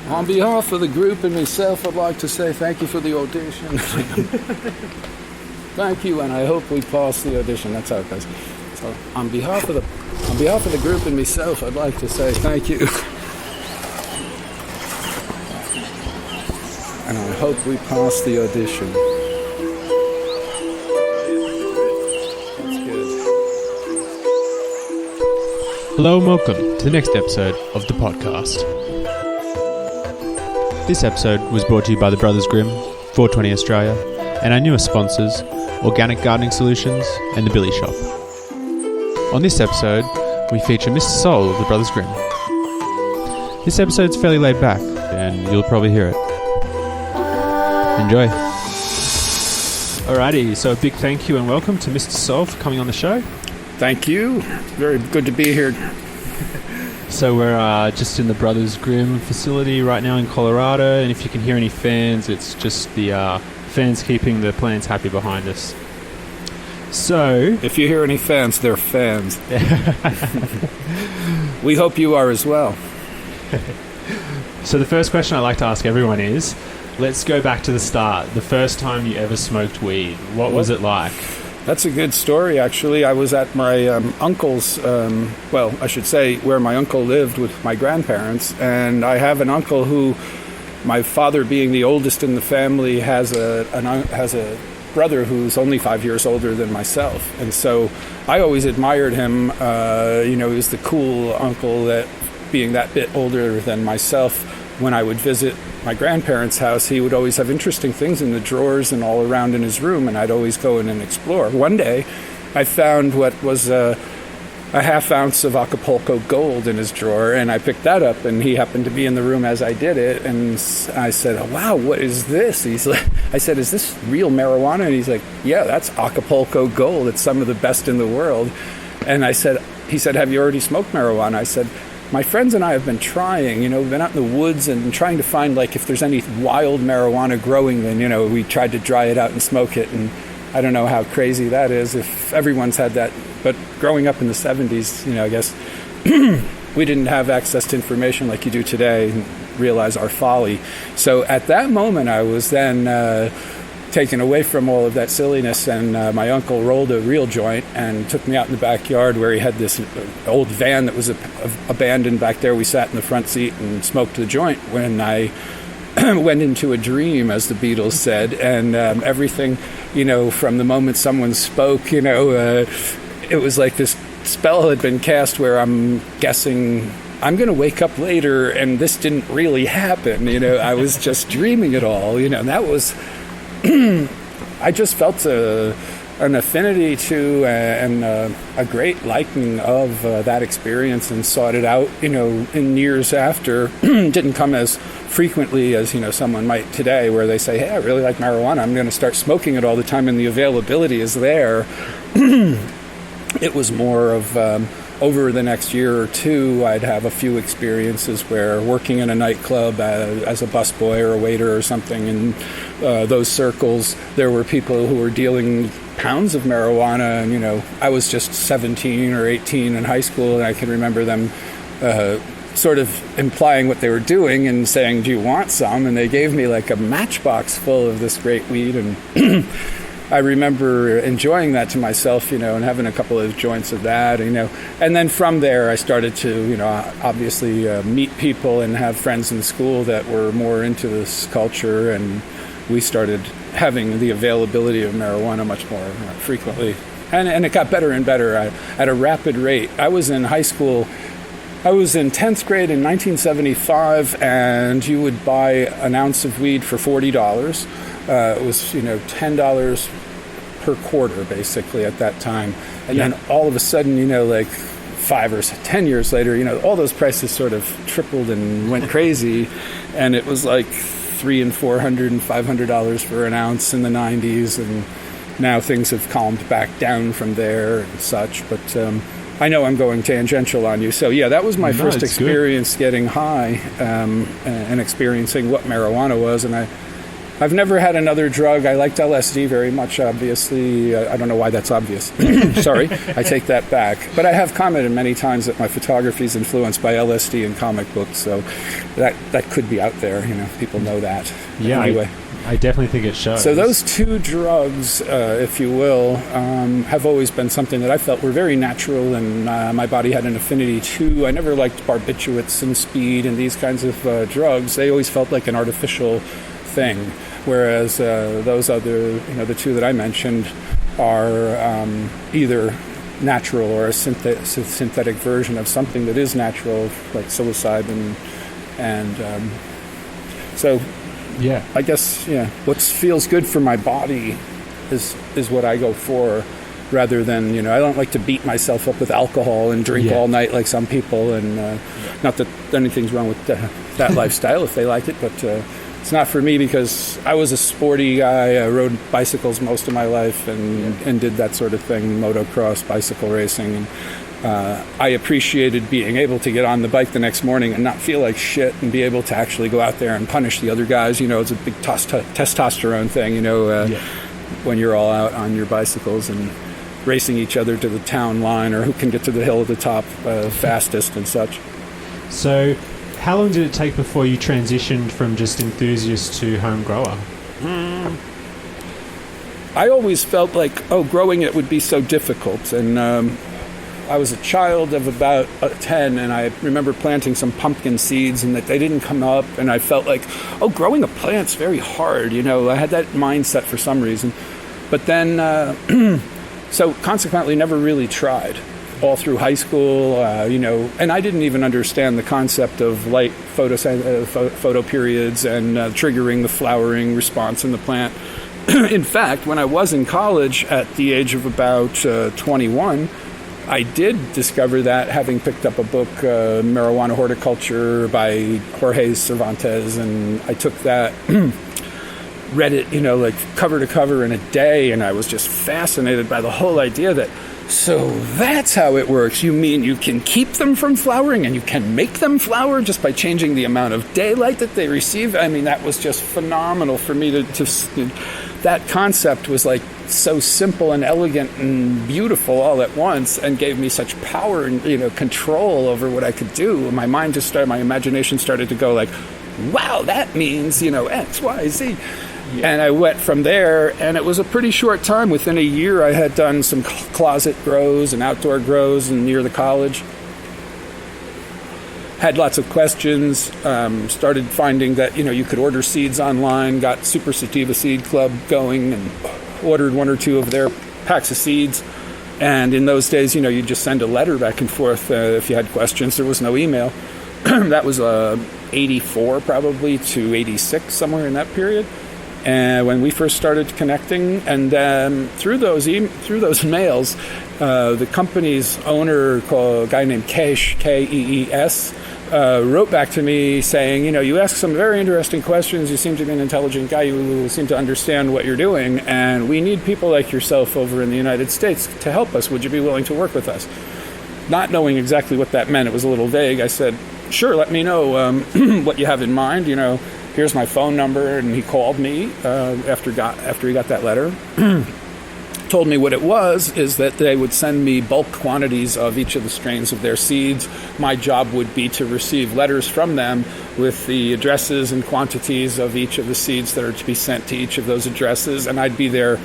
On behalf of the group and myself, I'd like to say thank you for the audition. Thank you, and I hope we pass the audition. That's how it goes. So, on behalf of the group and myself, I'd like to say thank you. And I hope we pass the audition. That's good. Hello and welcome to the next episode of the podcast. This episode was brought to you by the Brothers Grimm, 420 Australia, and our newest sponsors, Organic Gardening Solutions and the Billy Shop. On this episode, we feature MrSoul of the Brothers Grimm. This episode's fairly laid back, and you'll probably hear it. Enjoy. Alrighty, so a big thank you and welcome to MrSoul for coming on the show. Thank you. Very good to be here. So we're just in the Brothers Grimm facility right now in Colorado, and if you can hear any fans, it's just the fans keeping the plants happy behind us. So if you hear any fans, they're fans. We hope you are as well. So the first question I like to ask everyone is, let's go back to the start. The first time you ever smoked weed, what was it like? That's a good story, actually. I was at my uncle's, I should say where my uncle lived with my grandparents, and I have an uncle who, my father being the oldest in the family, has a brother who's only 5 years older than myself. And so I always admired him. He was the cool uncle that, being that bit older than myself, when I would visit my grandparents' house, he would always have interesting things in the drawers and all around in his room, and I'd always go in and explore. One day, I found what was a half ounce of Acapulco Gold in his drawer, and I picked that up, and he happened to be in the room as I did it, and I said, "Oh, wow, what is this?" I said, "Is this real marijuana?" And he's like, "Yeah, that's Acapulco Gold. It's some of the best in the world." And he said, "Have you already smoked marijuana?" I said, "My friends and I have been trying, we've been out in the woods and trying to find, if there's any wild marijuana growing, then, we tried to dry it out and smoke it, and I don't know how crazy that is, if everyone's had that, but growing up in the 70s, I guess, we didn't have access to information like you do today and realize our folly. So at that moment, I was then taken away from all of that silliness, and my uncle rolled a real joint and took me out in the backyard where he had this old van that was abandoned back there. We sat in the front seat and smoked the joint when I went into a dream, as the Beatles said, and everything, from the moment someone spoke, it was like this spell had been cast where I'm guessing I'm going to wake up later and this didn't really happen, I was just dreaming it all, and that was... I just felt an affinity to and a great liking of that experience, and sought it out, in years after. Didn't come as frequently as, someone might today, where they say, "Hey, I really like marijuana. I'm going to start smoking it all the time," and the availability is there. It was more of... over the next year or two, I'd have a few experiences where working in a nightclub as a busboy or a waiter or something, in those circles, there were people who were dealing pounds of marijuana, and, I was just 17 or 18 in high school, and I can remember them sort of implying what they were doing and saying, "Do you want some?" And they gave me a matchbox full of this great weed, and... I remember enjoying that to myself, and having a couple of joints of that, and then from there I started to, obviously meet people and have friends in school that were more into this culture, and we started having the availability of marijuana much more frequently, and it got better and better at a rapid rate. I was in high school. I was in 10th grade in 1975, and you would buy an ounce of weed for $40. It was, $10 per quarter, basically, at that time. And then all of a sudden, 5 or 10 years later, all those prices sort of tripled and went crazy. And it was like $300 and $400 and $500 for an ounce in the 90s. And now things have calmed back down from there and such. But I know I'm going tangential on you. So, yeah, that was my first experience getting high and experiencing what marijuana was. And I've never had another drug. I liked LSD very much, obviously. I don't know why that's obvious. Sorry, I take that back. But I have commented many times that my photography is influenced by LSD and comic books, so that could be out there. People know that. Yeah, anyway. I definitely think it shows. So those two drugs, if you will, have always been something that I felt were very natural, and my body had an affinity to. I never liked barbiturates and speed and these kinds of drugs. They always felt like an artificial thing, whereas those other, the two that I mentioned, are either natural or a synthetic version of something that is natural, like psilocybin, and so. Yeah, I guess what feels good for my body is what I go for, rather than I don't like to beat myself up with alcohol and drink all night like some people, and not that anything's wrong with that lifestyle if they like it, but it's not for me, because I was a sporty guy. I rode bicycles most of my life and did that sort of thing, motocross, bicycle racing, and I appreciated being able to get on the bike the next morning and not feel like shit, and be able to actually go out there and punish the other guys. It's a big testosterone thing, when you're all out on your bicycles and racing each other to the town line, or who can get to the hill at the top fastest and such. So how long did it take before you transitioned from just enthusiast to home grower? I always felt like, growing it would be so difficult, and I was a child of about 10, and I remember planting some pumpkin seeds and that they didn't come up, and I felt like, growing a plant's very hard, I had that mindset for some reason. But then, so consequently never really tried all through high school, and I didn't even understand the concept of light photo periods and triggering the flowering response in the plant. In fact, when I was in college at the age of about 21, I did discover that, having picked up a book, Marijuana Horticulture by Jorge Cervantes, and I took that, read it, like cover to cover in a day, and I was just fascinated by the whole idea that, so that's how it works. You mean you can keep them from flowering, and you can make them flower just by changing the amount of daylight that they receive? I mean, that was just phenomenal for me to that concept was like so simple and elegant and beautiful all at once, and gave me such power and control over what I could do. My imagination started to go like, wow, that means X, Y, Z. Yeah. And I went from there, and it was a pretty short time. Within a year, I had done some closet grows and outdoor grows near the college. Had lots of questions, started finding that, you could order seeds online, got Super Sativa Seed Club going, and ordered one or two of their packs of seeds. And in those days, you'd just send a letter back and forth if you had questions. There was no email. That was 84 probably to 86, somewhere in that period. And when we first started connecting, and through those mails, the company's owner, a guy named Kees, K-E-E-S, wrote back to me saying, you ask some very interesting questions. You seem to be an intelligent guy. You seem to understand what you're doing, and we need people like yourself over in the United States to help us. Would you be willing to work with us? Not knowing exactly what that meant, it was a little vague. I said, sure, let me know what you have in mind. Here's my phone number. And he called me after he got that letter. Told me what it was is that they would send me bulk quantities of each of the strains of their seeds. My job would be to receive letters from them with the addresses and quantities of each of the seeds that are to be sent to each of those addresses, and I'd be their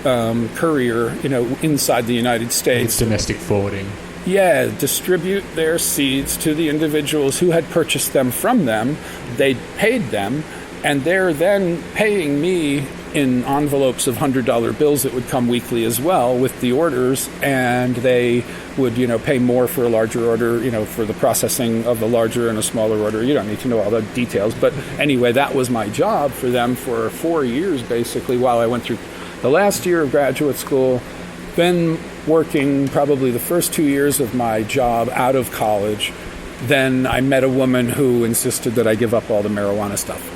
courier, inside the United States. It's domestic forwarding. Yeah, distribute their seeds to the individuals who had purchased them from them. They paid them, and they're then paying me in envelopes of $100 bills that would come weekly as well with the orders, and they would, pay more for a larger order, for the processing of the larger and a smaller order. You don't need to know all the details, but anyway, that was my job for them for 4 years, basically, while I went through the last year of graduate school, then working probably the first 2 years of my job out of college. Then I met a woman who insisted that I give up all the marijuana stuff.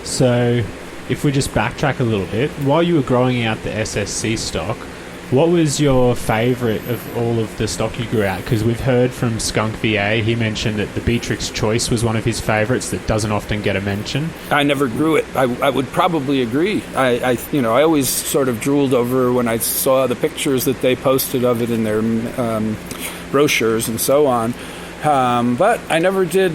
So if we just backtrack a little bit, while you were growing out the SSC stock, What was your favourite of all of the stock you grew out? Because we've heard from Skunk VA, he mentioned that the Beatrix Choice was one of his favourites that doesn't often get a mention. I never grew it. I would probably agree. I always sort of drooled over when I saw the pictures that they posted of it in their brochures and so on. But I never did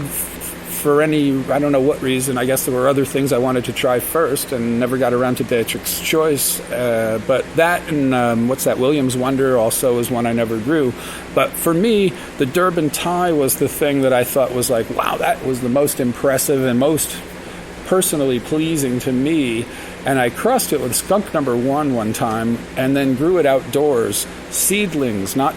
for any, I don't know what reason. I guess there were other things I wanted to try first and never got around to Beatrix Choice. But that and what's that, Williams Wonder also is one I never grew. But for me, the Durban Thai was the thing that I thought was like, wow, that was the most impressive and most personally pleasing to me. And I crossed it with skunk number one time and then grew it outdoors. Seedlings, not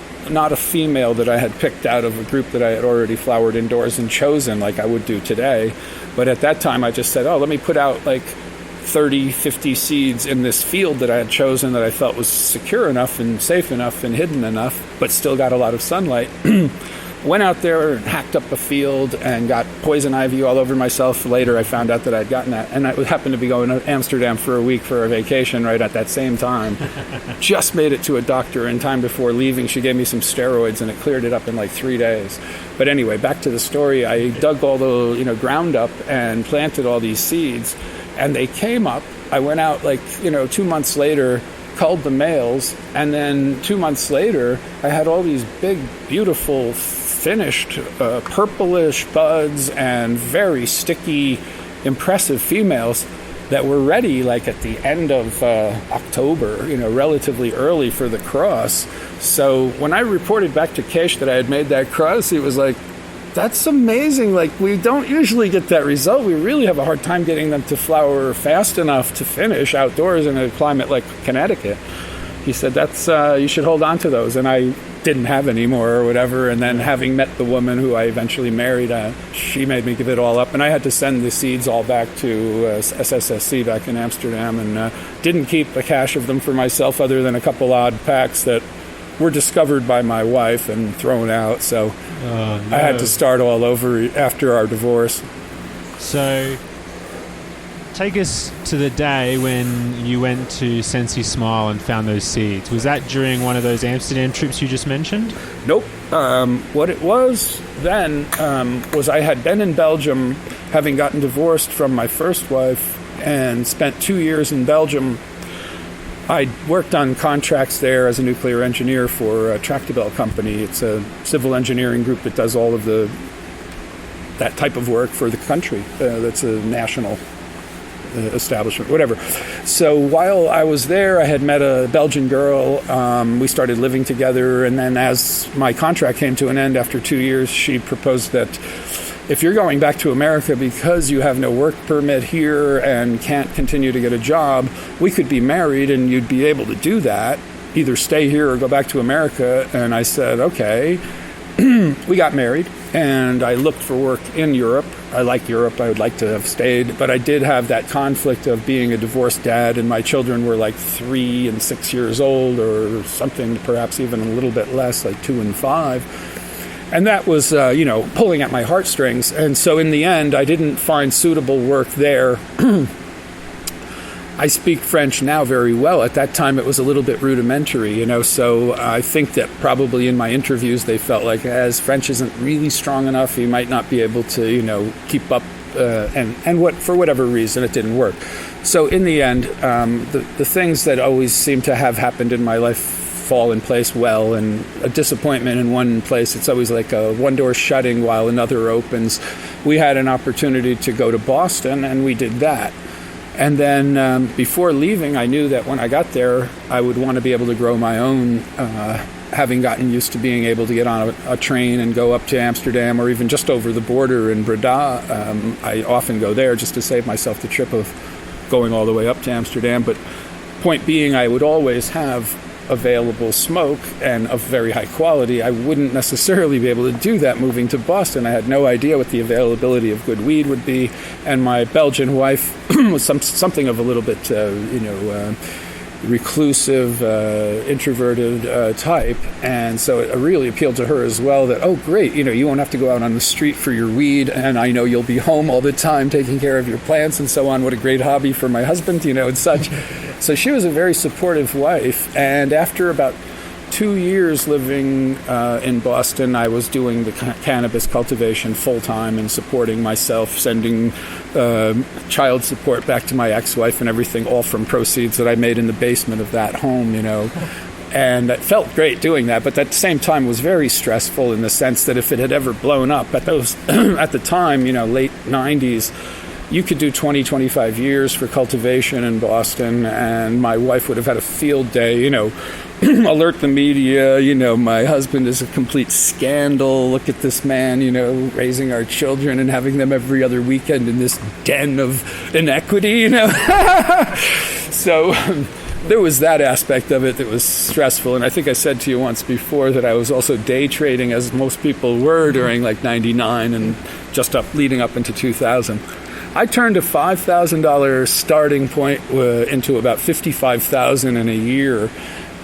a female that I had picked out of a group that I had already flowered indoors and chosen like I would do today. But at that time I just said, let me put out like 30, 50 seeds in this field that I had chosen that I felt was secure enough and safe enough and hidden enough, but still got a lot of sunlight. Went out there and hacked up a field and got poison ivy all over myself. Later I found out that I'd gotten that. And I happened to be going to Amsterdam for a week for a vacation right at that same time. Just made it to a doctor in time before leaving. She gave me some steroids and it cleared it up in like 3 days. But anyway, back to the story. I dug all the ground up and planted all these seeds. And they came up. I went out 2 months later, culled the males. And then 2 months later, I had all these big, beautiful, finished purplish buds and very sticky, impressive females that were ready at the end of October, relatively early for the cross. So when I reported back to Kesh that I had made that cross, he was like, that's amazing. We don't usually get that result. We really have a hard time getting them to flower fast enough to finish outdoors in a climate like Connecticut. He said, that's you should hold on to those. And I didn't have any more or whatever. And then having met the woman who I eventually married, she made me give it all up. And I had to send the seeds all back to SSSC back in Amsterdam and didn't keep a cache of them for myself other than a couple odd packs that were discovered by my wife and thrown out. So I had to start all over after our divorce. So take us to the day when you went to Sensi Smile and found those seeds. Was that during one of those Amsterdam trips you just mentioned? Nope. What it was then was I had been in Belgium, having gotten divorced from my first wife, and spent 2 years in Belgium. I worked on contracts there as a nuclear engineer for a Tractebel company. It's a civil engineering group that does all of that type of work for the country. That's a national establishment, whatever. So while I was there, I had met a Belgian girl. We started living together, and then as my contract came to an end after 2 years, she proposed that if you're going back to America because you have no work permit here and can't continue to get a job, we could be married and you'd be able to do that, either stay here or go back to America. And I said, okay. We got married, and I looked for work in Europe. I like Europe. I would like to have stayed, but I did have that conflict of being a divorced dad, and my children were 3 and 6 years old, or something, perhaps even a little bit less, 2 and 5. And that was, pulling at my heartstrings. And so in the end, I didn't find suitable work there. I speak French now very well. At that time, it was a little bit rudimentary, so I think that probably in my interviews, they felt like as French isn't really strong enough, he might not be able to, keep up, and for whatever reason, it didn't work. So in the end, the things that always seem to have happened in my life fall in place well, and a disappointment in one place, it's always like a one door shutting while another opens. We had an opportunity to go to Boston, and we did that. And then before leaving, I knew that when I got there, I would want to be able to grow my own, having gotten used to being able to get on a train and go up to Amsterdam or even just over the border in Breda. I often go there just to save myself the trip of going all the way up to Amsterdam. But point being, I would always have available smoke and of very high quality. I wouldn't necessarily be able to do that moving to Boston. I had no idea what the availability of good weed would be, and my Belgian wife was something of a little bit, reclusive, introverted type, and so it really appealed to her as well that, oh great, you won't have to go out on the street for your weed, and I know you'll be home all the time taking care of your plants and so on. What a great hobby for my husband, and such. So she was a very supportive wife. And after about 2 years living in Boston, I was doing the cannabis cultivation full-time and supporting myself, sending child support back to my ex-wife and everything, all from proceeds that I made in the basement of that home, And it felt great doing that, but at the same time was very stressful in the sense that if it had ever blown up at those at the time, late 90s, you could do 20, 25 years for cultivation in Boston, and my wife would have had a field day, alert the media, my husband is a complete scandal. Look at this man, raising our children and having them every other weekend in this den of inequity, So there was that aspect of it that was stressful. And I think I said to you once before that I was also day trading, as most people were during like 99 and just leading up into 2000. I turned a $5,000 starting point into about $55,000 in a year,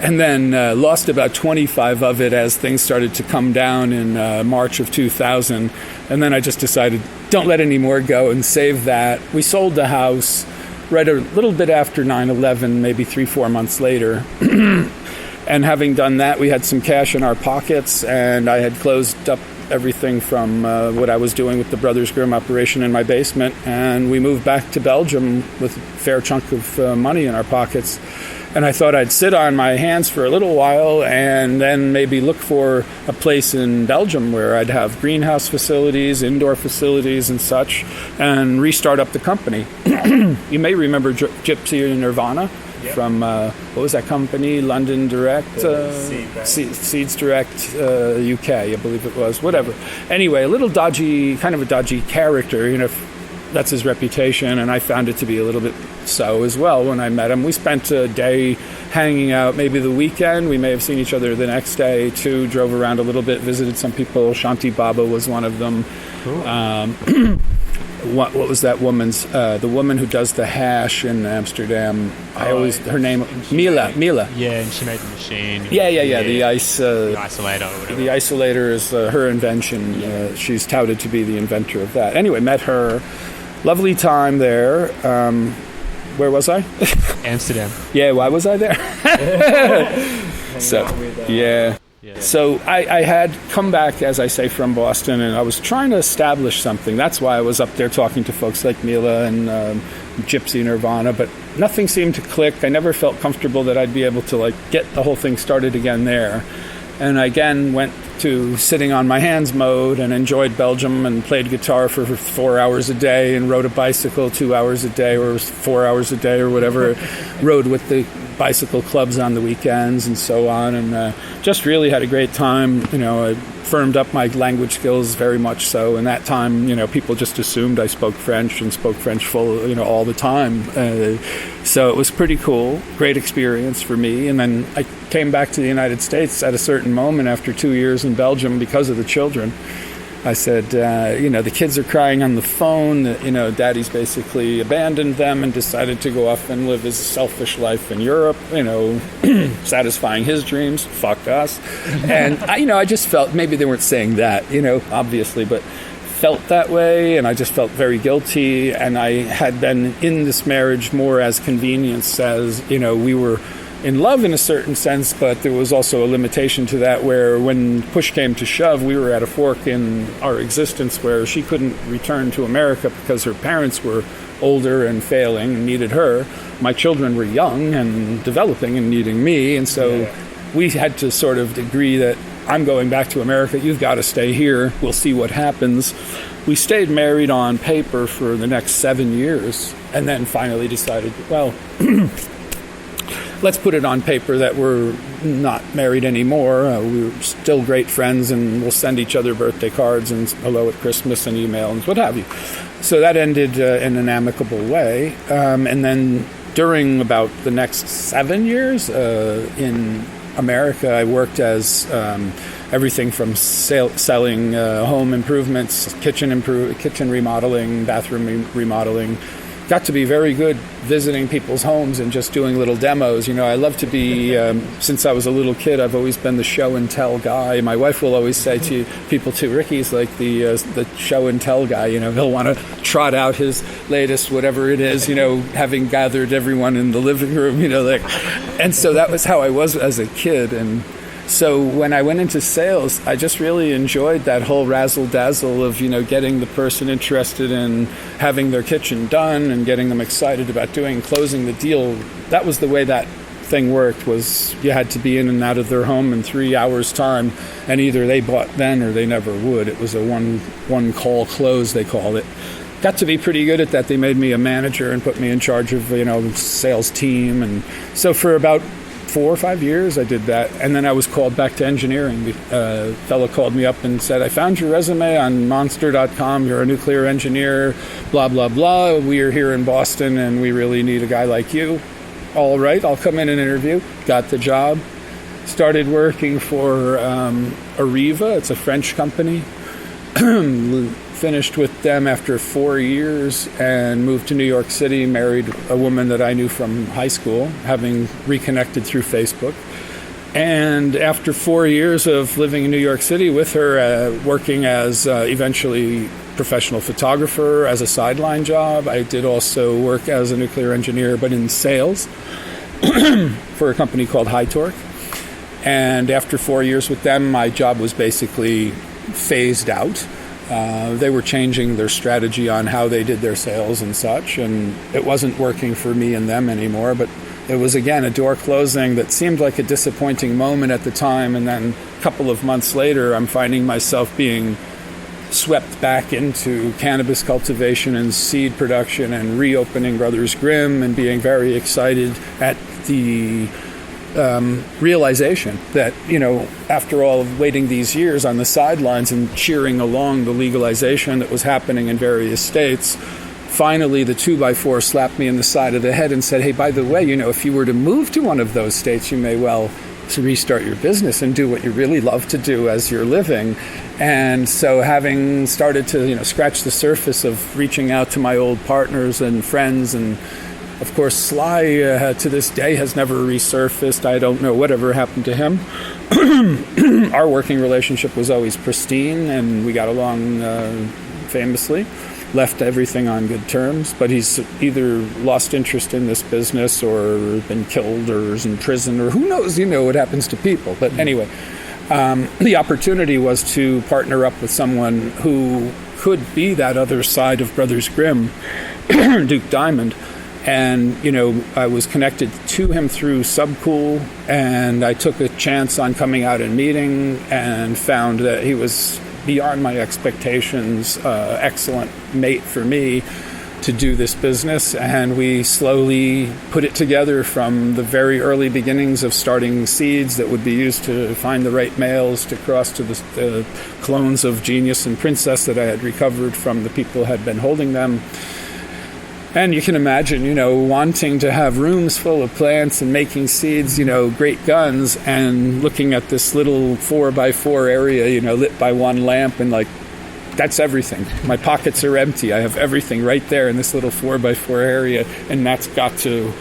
and then lost about 25 of it as things started to come down in March of 2000. And then I just decided, don't let any more go and save that. We sold the house right a little bit after 9/11, maybe 3-4 months later. And having done that, we had some cash in our pockets, and I had closed up everything from what I was doing with the Brothers Grimm operation in my basement, and we moved back to Belgium with a fair chunk of money in our pockets. And I thought I'd sit on my hands for a little while and then maybe look for a place in Belgium where I'd have greenhouse facilities, indoor facilities and such, and restart up the company. You may remember Gypsy and Nirvana from, what was that company? London Direct? Seeds Direct UK, I believe it was. Whatever. Anyway, kind of a dodgy character, that's his reputation, and I found it to be a little bit so as well when I met him. We spent a day hanging out, maybe the weekend. We may have seen each other the next day, too. Drove around a little bit, visited some people. Shanti Baba was one of them. Cool. What was that woman's, the woman who does the hash in Amsterdam? Her name, Mila. Yeah, and she made the machine. Yeah, the isolator or whatever. The isolator is her invention. She's touted to be the inventor of that. Anyway, met her. Lovely time there. Where was I? Amsterdam. Yeah, why was I there? Yeah. So I had come back, as I say, from Boston, and I was trying to establish something. That's why I was up there talking to folks like Mila and Gypsy Nirvana, but nothing seemed to click. I never felt comfortable that I'd be able to get the whole thing started again there. And I again went to sitting on my hands mode and enjoyed Belgium and played guitar for 4 hours a day and rode a bicycle 2 hours a day or 4 hours a day or whatever. Rode with the bicycle clubs on the weekends and so on, and just really had a great time. I firmed up my language skills very much so. In that time, people just assumed I spoke French and spoke French full, all the time. So it was pretty cool, great experience for me. And then I came back to the United States at a certain moment after 2 years in Belgium because of the children. I said, the kids are crying on the phone, Daddy's basically abandoned them and decided to go off and live his selfish life in Europe, satisfying his dreams, fuck us. And, I just felt, maybe they weren't saying that, obviously, but felt that way, and I just felt very guilty, and I had been in this marriage more as convenience, as, we were in love in a certain sense, but there was also a limitation to that where when push came to shove, we were at a fork in our existence where she couldn't return to America because her parents were older and failing and needed her. My children were young and developing and needing me, and so we had to sort of agree that I'm going back to America, you've got to stay here, we'll see what happens. We stayed married on paper for the next 7 years and then finally decided, well, let's put it on paper that we're not married anymore. We're still great friends, and we'll send each other birthday cards and hello at Christmas and email and what have you. So that ended in an amicable way. And then during about the next 7 years in America, I worked as everything from selling home improvements, kitchen remodeling, bathroom remodeling, got to be very good visiting people's homes and just doing little demos. I love to be, since I was a little kid, I've always been the show and tell guy. My wife will always say to people, too, Ricky's like the show and tell guy. He'll want to trot out his latest whatever it is, having gathered everyone in the living room, and so that was how I was as a kid. And so when I went into sales, I just really enjoyed that whole razzle-dazzle of, getting the person interested in having their kitchen done and getting them excited about closing the deal. That was the way that thing worked, was you had to be in and out of their home in 3 hours' time, and either they bought then or they never would. It was a one-call close, they called it. Got to be pretty good at that. They made me a manager and put me in charge of, the sales team. And so for about 4 or 5 years I did that, and then I was called back to engineering. A fellow called me up and said, I found your resume on monster.com, you're a nuclear engineer, blah blah blah, we are here in Boston and we really need a guy like you. All right, I'll come in and interview. Got the job, started working for Arriva. It's a French company. Finished with them after 4 years and moved to New York City, married a woman that I knew from high school, having reconnected through Facebook. And after 4 years of living in New York City with her, working as eventually professional photographer as a sideline job, I did also work as a nuclear engineer, but in sales for a company called High Torque. And after 4 years with them, my job was basically phased out. They were changing their strategy on how they did their sales and such, and it wasn't working for me and them anymore. But it was, again, a door closing that seemed like a disappointing moment at the time, and then a couple of months later, I'm finding myself being swept back into cannabis cultivation and seed production and reopening Brothers Grimm and being very excited at the realization that, after all of waiting these years on the sidelines and cheering along the legalization that was happening in various states, finally the 2x4 slapped me in the side of the head and said, hey, by the way, if you were to move to one of those states, you may well to restart your business and do what you really love to do as you're living. And so having started to, scratch the surface of reaching out to my old partners and friends, and of course, Sly, to this day, has never resurfaced. I don't know whatever happened to him. Our working relationship was always pristine, and we got along famously. Left everything on good terms, but he's either lost interest in this business or been killed or is in prison, or who knows, what happens to people. But anyway, the opportunity was to partner up with someone who could be that other side of Brothers Grimm, Duke Diamond. And, I was connected to him through Subcool, and I took a chance on coming out and meeting and found that he was beyond my expectations, excellent mate for me to do this business. And we slowly put it together from the very early beginnings of starting seeds that would be used to find the right males to cross to the clones of Genius and Princess that I had recovered from the people who had been holding them. And you can imagine, wanting to have rooms full of plants and making seeds, great guns, and looking at this little 4x4 area, lit by one lamp, and that's everything. My pockets are empty. I have everything right there in this little 4x4 area, and that's got to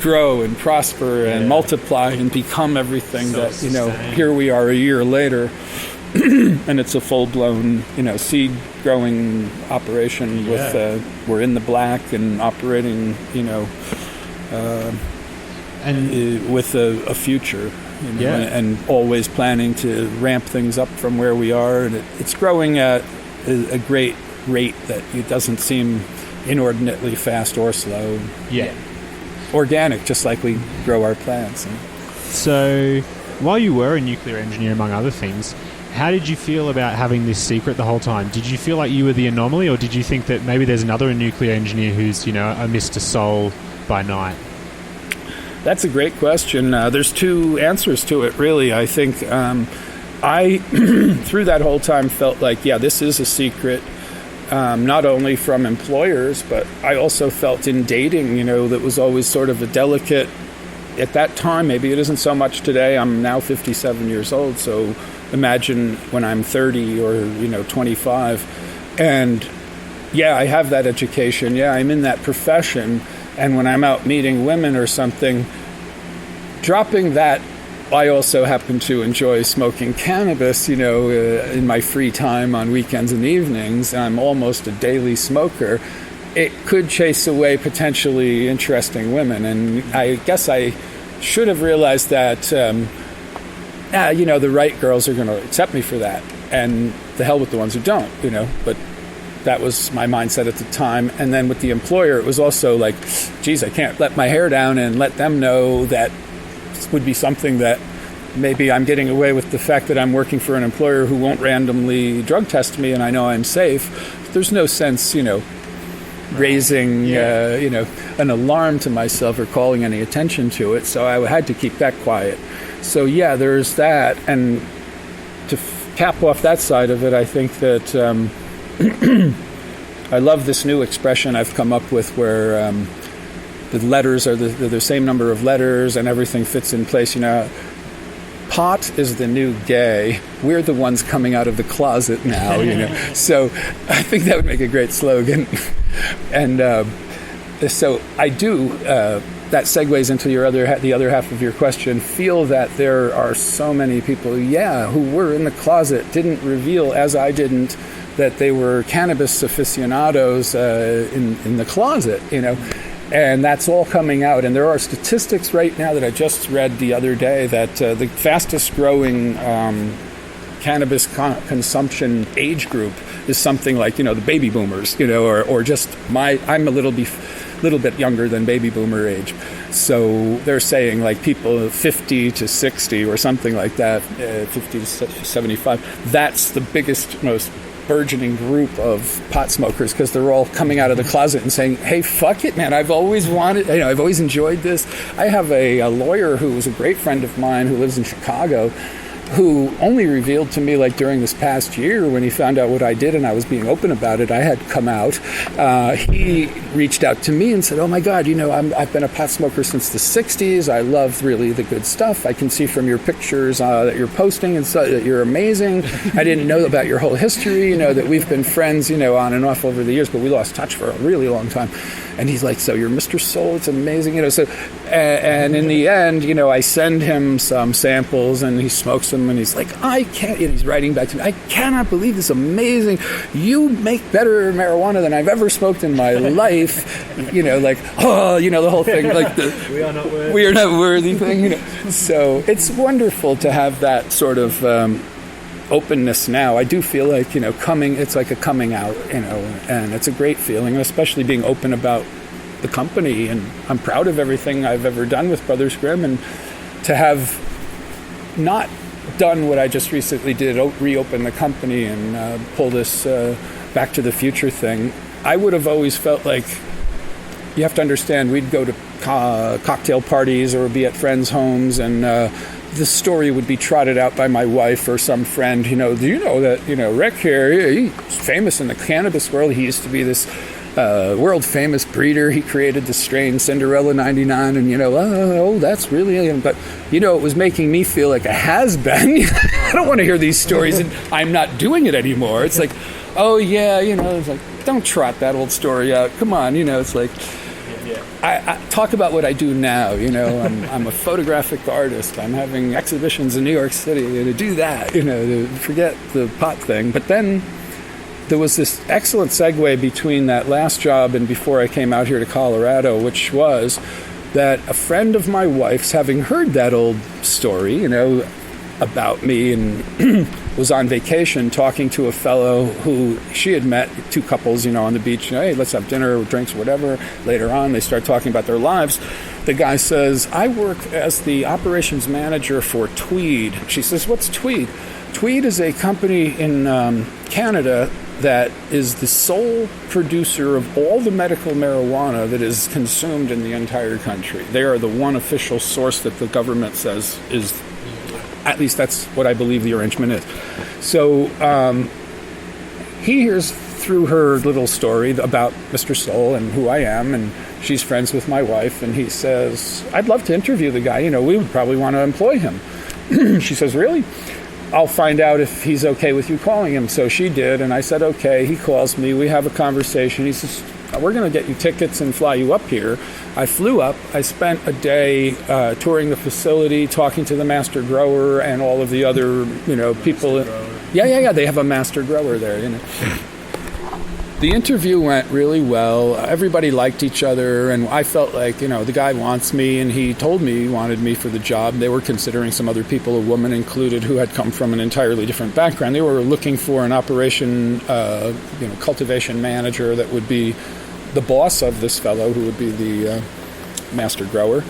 grow and prosper and multiply and become everything that, here we are a year later. And it's a full-blown, seed growing operation with, we're in the black and operating, and with a future, and always planning to ramp things up from where we are. And it's growing at a great rate that it doesn't seem inordinately fast or slow. Yeah. Organic, just like we grow our plants. So while you were a nuclear engineer, among other things, how did you feel about having this secret the whole time? Did you feel like you were the anomaly, or did you think that maybe there's another nuclear engineer who's, a MrSoul by night? That's a great question. There's two answers to it, really. I think I, through that whole time, felt like, this is a secret, not only from employers, but I also felt in dating, that was always sort of a delicate, at that time, maybe it isn't so much today. I'm now 57 years old, so imagine when I'm 30 or 25, and Yeah, I have that education. Yeah, I'm in that profession. And when I'm out meeting women or something, dropping that, I also happen to enjoy smoking cannabis, in my free time on weekends and evenings. I'm almost a daily smoker. It could chase away potentially interesting women. And I guess I should have realized that, the right girls are going to accept me for that. And the hell with the ones who don't, But that was my mindset at the time. And then with the employer, it was also like, geez, I can't let my hair down and let them know that would be something that maybe I'm getting away with the fact that I'm working for an employer who won't randomly drug test me and I know I'm safe. There's no sense, raising, an alarm to myself or calling any attention to it. So I had to keep that quiet. So yeah, there's that. And to cap off that side of it, I think that I love this new expression I've come up with where the letters are the same number of letters and everything fits in place. Pot is the new gay. We're the ones coming out of the closet now, So I think that would make a great slogan. And so I do, that segues into the other half of your question, feel that there are so many people, who were in the closet, didn't reveal, as I didn't, that they were cannabis aficionados in the closet, And that's all coming out. And there are statistics right now that I just read the other day that the fastest growing cannabis consumption age group is something like, the baby boomers, or just I'm a little bit younger than baby boomer age. So they're saying like people 50 to 60 or something like that, 50 to 75. That's the biggest, most burgeoning group of pot smokers because they're all coming out of the closet and saying, hey, fuck it, man, I've always wanted, I've always enjoyed this. I have a lawyer who was a great friend of mine who lives in Chicago who only revealed to me like during this past year when he found out what I did and I was being open about it, I had come out. He reached out to me and said, oh my God, I've been a pot smoker since the 60s. I love really the good stuff. I can see from your pictures that you're posting and so that you're amazing. I didn't know about your whole history, that we've been friends, on and off over the years, but we lost touch for a really long time. And he's like, so you're MrSoul, it's amazing, and in the end, I send him some samples and he smokes them and he's like, I can't, and he's writing back to me, I cannot believe this, amazing. You make better marijuana than I've ever smoked in my life. The whole thing, like we are not worthy thing, So it's wonderful to have that sort of openness now. I do feel like, it's like a coming out, and it's a great feeling, especially being open about the company. And I'm proud of everything I've ever done with Brothers Grimm, and to have not done what I just recently did, reopen the company and pull this Back to the Future thing. I would have always felt like, you have to understand, we'd go to cocktail parties or be at friends' homes, and the story would be trotted out by my wife or some friend, do you know that, Rick here, he's famous in the cannabis world. He used to be this world famous breeder. He created the strain Cinderella 99, and that's really, but it was making me feel like a has-been. I don't want to hear these stories, and I'm not doing it anymore. It's like, oh yeah, it's like, don't trot that old story out. Come on, it's like, I talk about what I do now. I'm a photographic artist. I'm having exhibitions in New York City. To do that, to forget the pot thing. But then there was this excellent segue between that last job and before I came out here to Colorado, which was that a friend of my wife's, having heard that old story, about me, and was on vacation talking to a fellow who she had met, two couples, on the beach. Hey, let's have dinner, drinks, whatever. Later on, they start talking about their lives. The guy says, I work as the operations manager for Tweed. She says, what's Tweed? Tweed is a company in Canada that is the sole producer of all the medical marijuana that is consumed in the entire country. They are the one official source that the government says is, at least that's what I believe the arrangement is. So he hears through her little story about MrSoul and who I am, and she's friends with my wife, and he says, I'd love to interview the guy. We would probably want to employ him. She says, really? I'll find out if he's okay with you calling him. So she did, and I said, okay. He calls me. We have a conversation. He says, we're going to get you tickets and fly you up here. I flew up. I spent a day touring the facility, talking to the master grower and all of the other, people. Yeah. They have a master grower there, The interview went really well. Everybody liked each other, and I felt like, the guy wants me, and he told me he wanted me for the job. They were considering some other people, a woman included, who had come from an entirely different background. They were looking for an operation, cultivation manager that would be the boss of this fellow, who would be the master grower.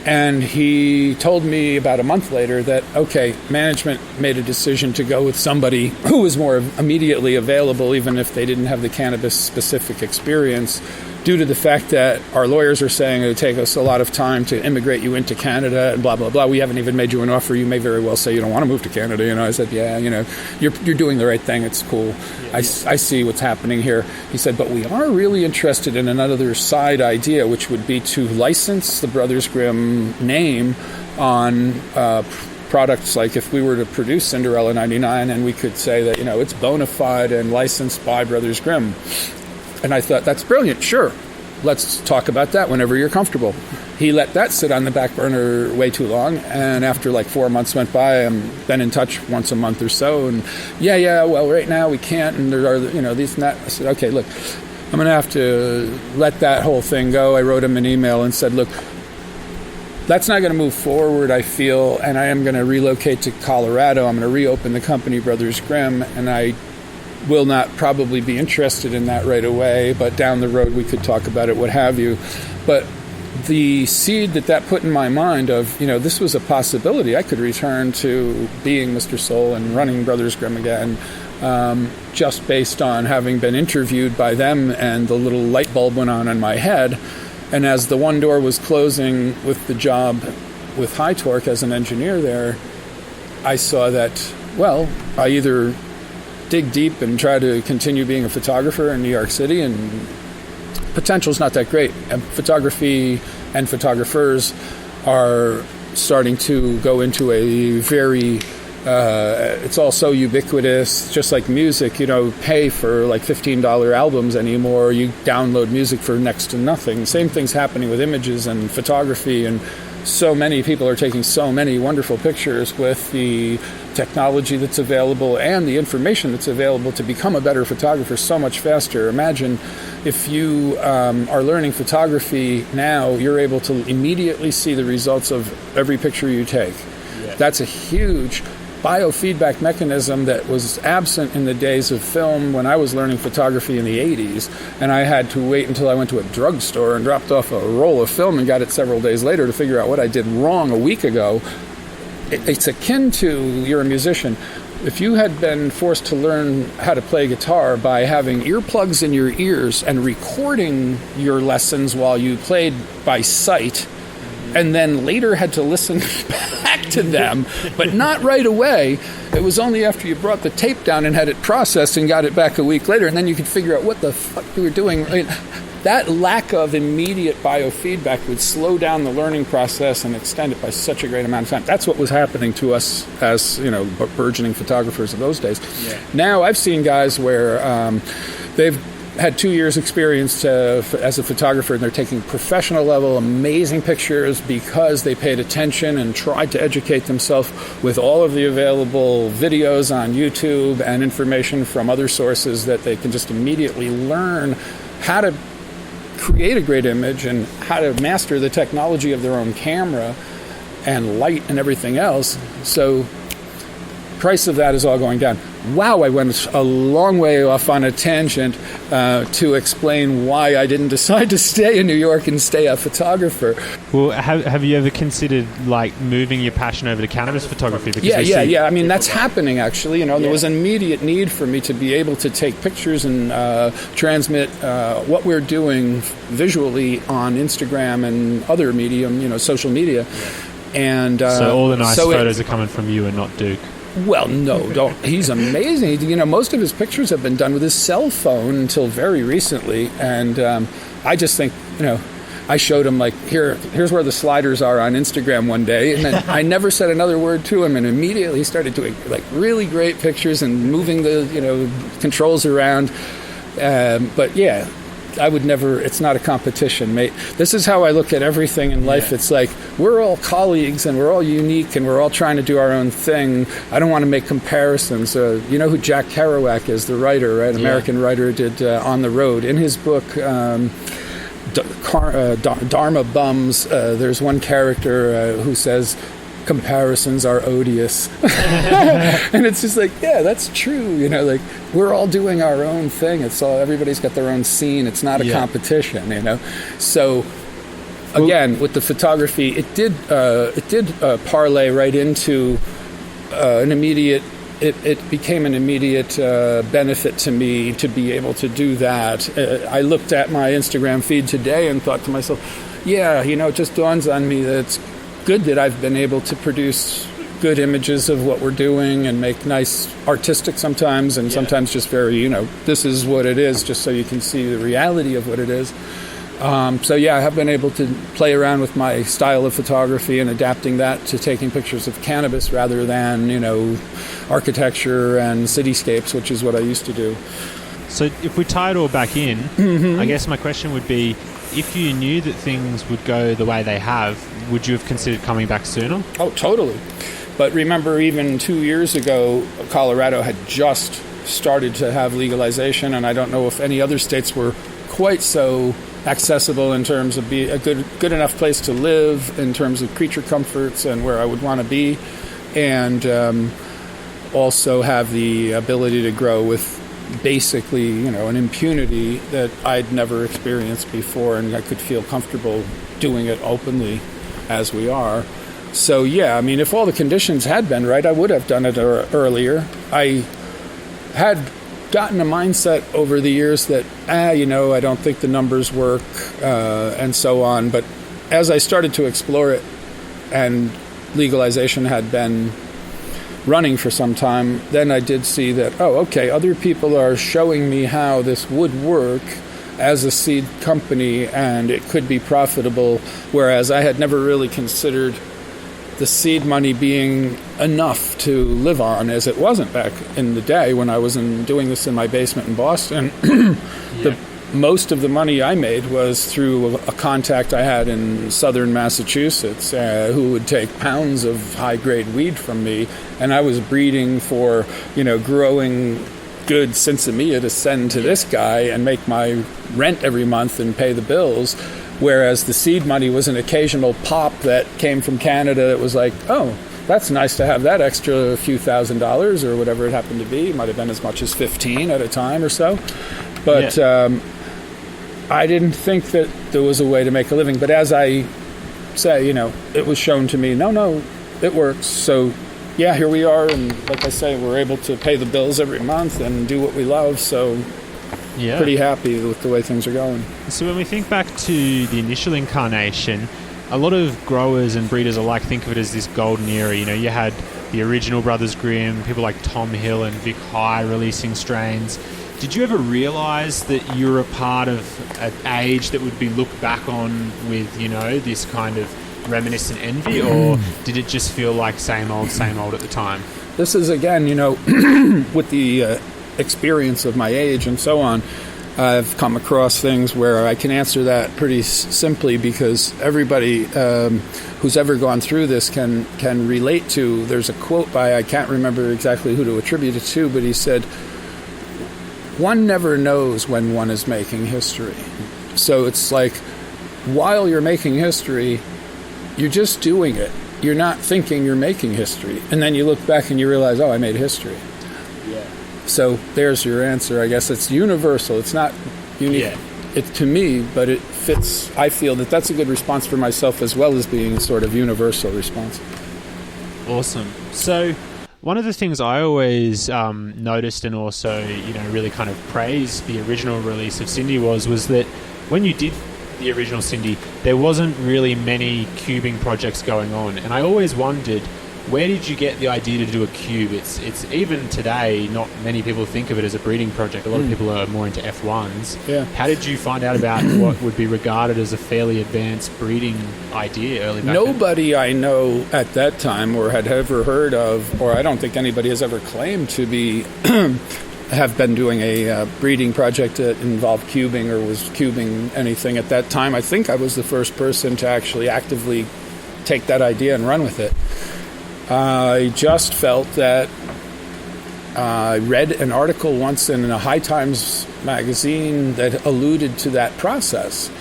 And he told me about a month later that, okay, management made a decision to go with somebody who was more immediately available, even if they didn't have the cannabis-specific experience, due to the fact that our lawyers are saying it would take us a lot of time to immigrate you into Canada and blah, blah, blah. We haven't even made you an offer. You may very well say you don't want to move to Canada. I said, yeah, you're doing the right thing. It's cool. I see what's happening here. He said, but we are really interested in another side idea, which would be to license the Brothers Grimm name on products. Like if we were to produce Cinderella 99 and we could say that, it's bona fide and licensed by Brothers Grimm. And I thought, that's brilliant. Sure. Let's talk about that whenever you're comfortable. He let that sit on the back burner way too long. And after 4 months went by, I've been in touch once a month or so. And well, right now we can't. And there are, these and that. I said, okay, look, I'm going to have to let that whole thing go. I wrote him an email and said, look, that's not going to move forward, I feel. And I am going to relocate to Colorado. I'm going to reopen the company, Brothers Grimm. And I will not probably be interested in that right away, but down the road we could talk about it, what have you. But the seed that put in my mind of, this was a possibility. I could return to being MrSoul and running Brothers Grimm again, just based on having been interviewed by them, and the little light bulb went on in my head. And as the one door was closing with the job with High Torque as an engineer there, I saw that, well, I either dig deep and try to continue being a photographer in New York City, and potential's not that great. And photography and photographers are starting to go into a very it's all so ubiquitous, just like music. Pay for $15 albums anymore. You download music for next to nothing. Same thing's happening with images and photography, and so many people are taking so many wonderful pictures with the technology that's available and the information that's available to become a better photographer so much faster. Imagine if you are learning photography now, you're able to immediately see the results of every picture you take. Yeah. That's a huge biofeedback mechanism that was absent in the days of film when I was learning photography in the 80s, and I had to wait until I went to a drugstore and dropped off a roll of film and got it several days later to figure out what I did wrong a week ago. It's akin to, you're a musician. If you had been forced to learn how to play guitar by having earplugs in your ears and recording your lessons while you played by sight, and then later had to listen back to them, but not right away. It was only after you brought the tape down and had it processed and got it back a week later, and then you could figure out what the fuck you were doing. That lack of immediate biofeedback would slow down the learning process and extend it by such a great amount of time. That's what was happening to us as, burgeoning photographers of those days. Yeah. Now I've seen guys where they've had 2 years experience as a photographer, and they're taking professional level amazing pictures because they paid attention and tried to educate themselves with all of the available videos on YouTube and information from other sources that they can just immediately learn how to create a great image and how to master the technology of their own camera and light and everything else. So price of that is all going down. Wow, I went a long way off on a tangent to explain why I didn't decide to stay in New York and stay a photographer. Well, have you ever considered moving your passion over to cannabis photography? Because yeah. I mean, that's happening actually. There was an immediate need for me to be able to take pictures and transmit what we're doing visually on Instagram and other medium, social media. Yeah. And so all the nice photos are coming from you and not Duke. Well, no, don't. He's amazing. Most of his pictures have been done with his cell phone until very recently. And I just think, I showed him, like, here's where the sliders are on Instagram one day, and then I never said another word to him, and immediately he started doing, like, really great pictures and moving the, controls around. But yeah, I would never, it's not a competition, mate. This is how I look at everything in life. Yeah. It's like, we're all colleagues and we're all unique and we're all trying to do our own thing. I don't want to make comparisons. You know who Jack Kerouac is, the writer, right? Yeah. American writer, did On the Road. In his book, Dharma Bums, there's one character who says, comparisons are odious. And it's just like, yeah, that's true. Like, we're all doing our own thing. It's all, everybody's got their own scene. It's not a competition, So again, with the photography, it did parlay right into an immediate, it became an immediate benefit to me to be able to do that. I looked at my Instagram feed today and thought to myself, yeah, it just dawns on me that it's good that I've been able to produce good images of what we're doing and make nice artistic sometimes, and sometimes just very, this is what it is, just so you can see the reality of what it is. So yeah, I have been able to play around with my style of photography and adapting that to taking pictures of cannabis rather than, architecture and cityscapes, which is what I used to do. So if we tie it all back in, I guess my question would be, if you knew that things would go the way they have, would you have considered coming back sooner? Oh, totally. But remember, even 2 years ago, Colorado had just started to have legalization, and I don't know if any other states were quite so accessible in terms of be a good enough place to live, in terms of creature comforts and where I would want to be, and also have the ability to grow with basically, an impunity that I'd never experienced before, and I could feel comfortable doing it openly as we are. So yeah, if all the conditions had been right, I would have done it earlier. I had gotten a mindset over the years that, I don't think the numbers work, and so on. But as I started to explore it, and legalization had been running for some time, then I did see that, other people are showing me how this would work as a seed company, and it could be profitable, whereas I had never really considered the seed money being enough to live on, as it wasn't back in the day when I was doing this in my basement in Boston. Most of the money I made was through a contact I had in southern Massachusetts who would take pounds of high-grade weed from me, and I was breeding for, growing good sinsemilla to send to this guy and make my rent every month and pay the bills, whereas the seed money was an occasional pop that came from Canada that was like, oh, that's nice to have that extra few $1,000s or whatever it happened to be. It might have been as much as 15 at a time or so. But I didn't think that there was a way to make a living. But as I say, it was shown to me, no, it works. So, yeah, here we are. And like I say, we're able to pay the bills every month and do what we love. So pretty happy with the way things are going. So when we think back to the initial incarnation, a lot of growers and breeders alike think of it as this golden era. You had the original Brothers Grimm, people like Tom Hill and Vic High releasing strains. Did you ever realise that you were a part of an age that would be looked back on with, this kind of reminiscent envy, or did it just feel like same old at the time? This is, again, with the experience of my age and so on, I've come across things where I can answer that pretty simply, because everybody who's ever gone through this can relate to. There's a quote by, I can't remember exactly who to attribute it to, but he said, one never knows when one is making history. So it's like, while you're making history, you're just doing it. You're not thinking you're making history. And then you look back and you realize, I made history. Yeah. So there's your answer. I guess it's universal. It's not unique to me, but it fits. I feel that that's a good response for myself, as well as being a sort of universal response. Awesome. So one of the things I always noticed, and also, really kind of praised the original release of Cindy was that when you did the original Cindy, there wasn't really many cubing projects going on. And I always wondered, Where did you get the idea to do a cube? It's even today, not many people think of it as a breeding project. A lot of people are more into F1s. Yeah. How did you find out about what would be regarded as a fairly advanced breeding idea early back then? Nobody I know at that time or had ever heard of, or I don't think anybody has ever claimed to be have been doing a breeding project that involved cubing or was cubing anything at that time. I think I was the first person to actually actively take that idea and run with it. I just felt that I read an article once in a High Times magazine that alluded to that process.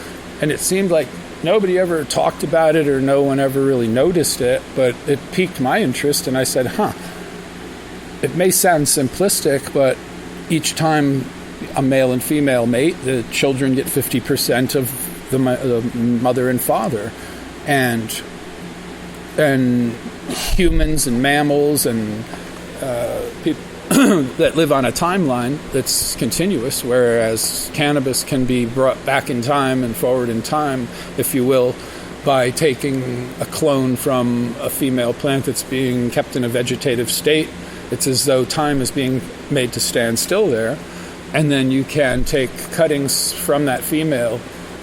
And it seemed like nobody ever talked about it or no one ever really noticed it, but it piqued my interest and I said, it may sound simplistic, but each time a male and female mate, the children get 50% of the mother and father. And humans and mammals and people that live on a timeline that's continuous, whereas cannabis can be brought back in time and forward in time, if you will, by taking a clone from a female plant that's being kept in a vegetative state. It's as though time is being made to stand still there. And then you can take cuttings from that female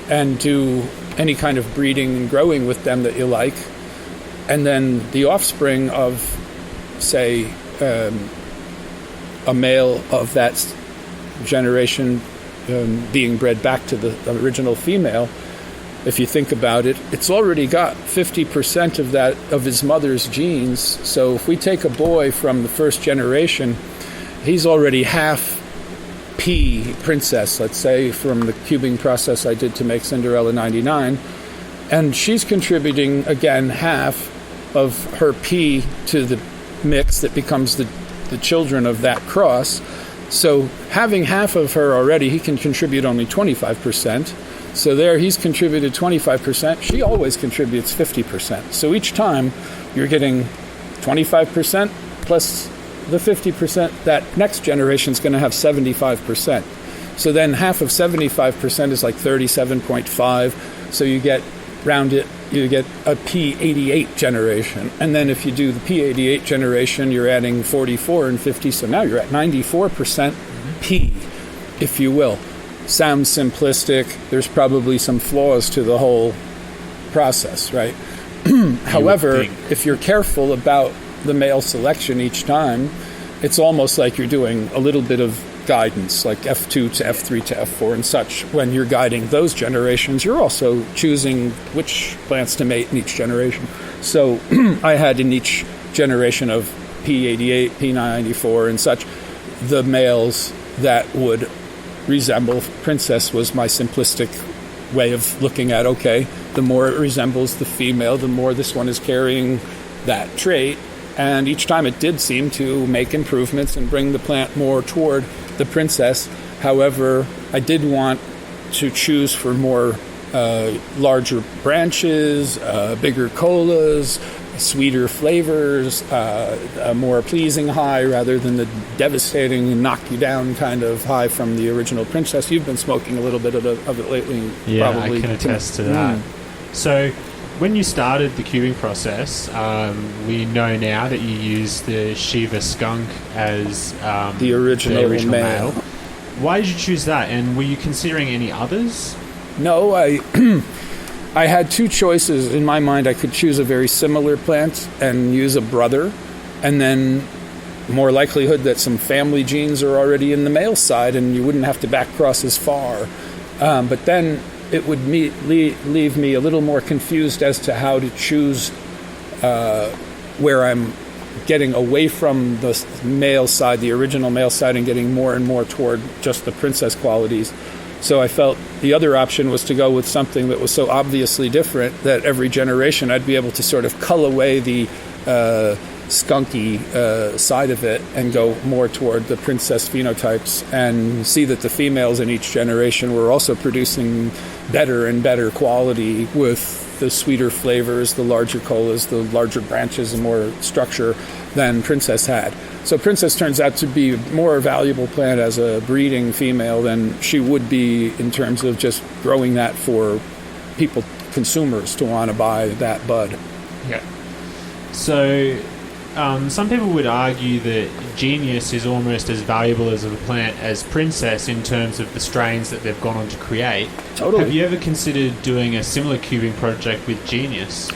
and do any kind of breeding and growing with them that you like. And then the offspring of, say, a male of that generation being bred back to the original female, if you think about it, it's already got 50% of his mother's genes. So if we take a boy from the first generation, he's already half P princess, let's say, from the cubing process I did to make Cinderella 99. And she's contributing, again, half of her P to the mix that becomes the children of that cross. So having half of her already, he can contribute only 25%. So there he's contributed 25%. She always contributes 50%. So each time you're getting 25% plus the 50%. That next generation is going to have 75%. So then half of 75% is like 37.5. So you get you get a P88 generation. And then if you do the P88 generation, you're adding 44 and 50. So now you're at 94% P, if you will. Sounds simplistic. There's probably some flaws to the whole process, right? However, if you're careful about the male selection each time, it's almost like you're doing a little bit of guidance, like F2 to F3 to F4 and such. When you're guiding those generations, you're also choosing which plants to mate in each generation. So I had in each generation of P88, P94 and such, the males that would resemble princess was my simplistic way of looking at, okay, the more it resembles the female, the more this one is carrying that trait. And each time it did seem to make improvements and bring the plant more toward the princess. However, I did want to choose for more larger branches, bigger colas, sweeter flavors, a more pleasing high rather than the devastating knock you down kind of high from the original princess. You've been smoking a little bit of it lately. Yeah, probably. I can attest to that. So when you started the cubing process, we know now that you used the Shiva skunk as the original male. Why did you choose that? And were you considering any others? No, I had two choices in my mind. I could choose a very similar plant and use a brother, and then more likelihood that some family genes are already in the male side and you wouldn't have to back cross as far. But then it would leave me a little more confused as to how to choose where I'm getting away from the male side, the original male side, and getting more and more toward just the princess qualities. So I felt the other option was to go with something that was so obviously different that every generation I'd be able to sort of cull away the skunky side of it and go more toward the princess phenotypes and see that the females in each generation were also producing better and better quality with the sweeter flavors, the larger colas, the larger branches, and more structure than princess had. So princess turns out to be a more valuable plant as a breeding female than she would be in terms of just growing that for people, consumers, to want to buy that bud. Yeah. So some people would argue that Genius is almost as valuable as a plant as Princess in terms of the strains that they've gone on to create. Totally. Have you ever considered doing a similar cubing project with Genius?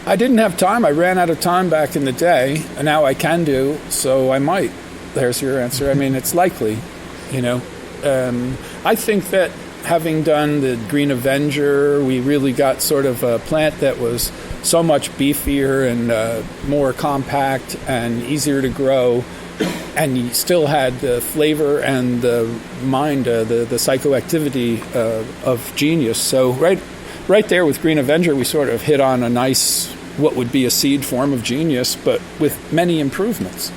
I didn't have time. I ran out of time back in the day, and now I can do, so I might. There's your answer. I mean, it's likely, you know. I think that having done the Green Avenger, we really got sort of a plant that was so much beefier and more compact and easier to grow, and you still had the flavor and the mind, the psychoactivity of Genius. So right there with Green Avenger, we sort of hit on a nice, what would be a seed form of Genius, but with many improvements.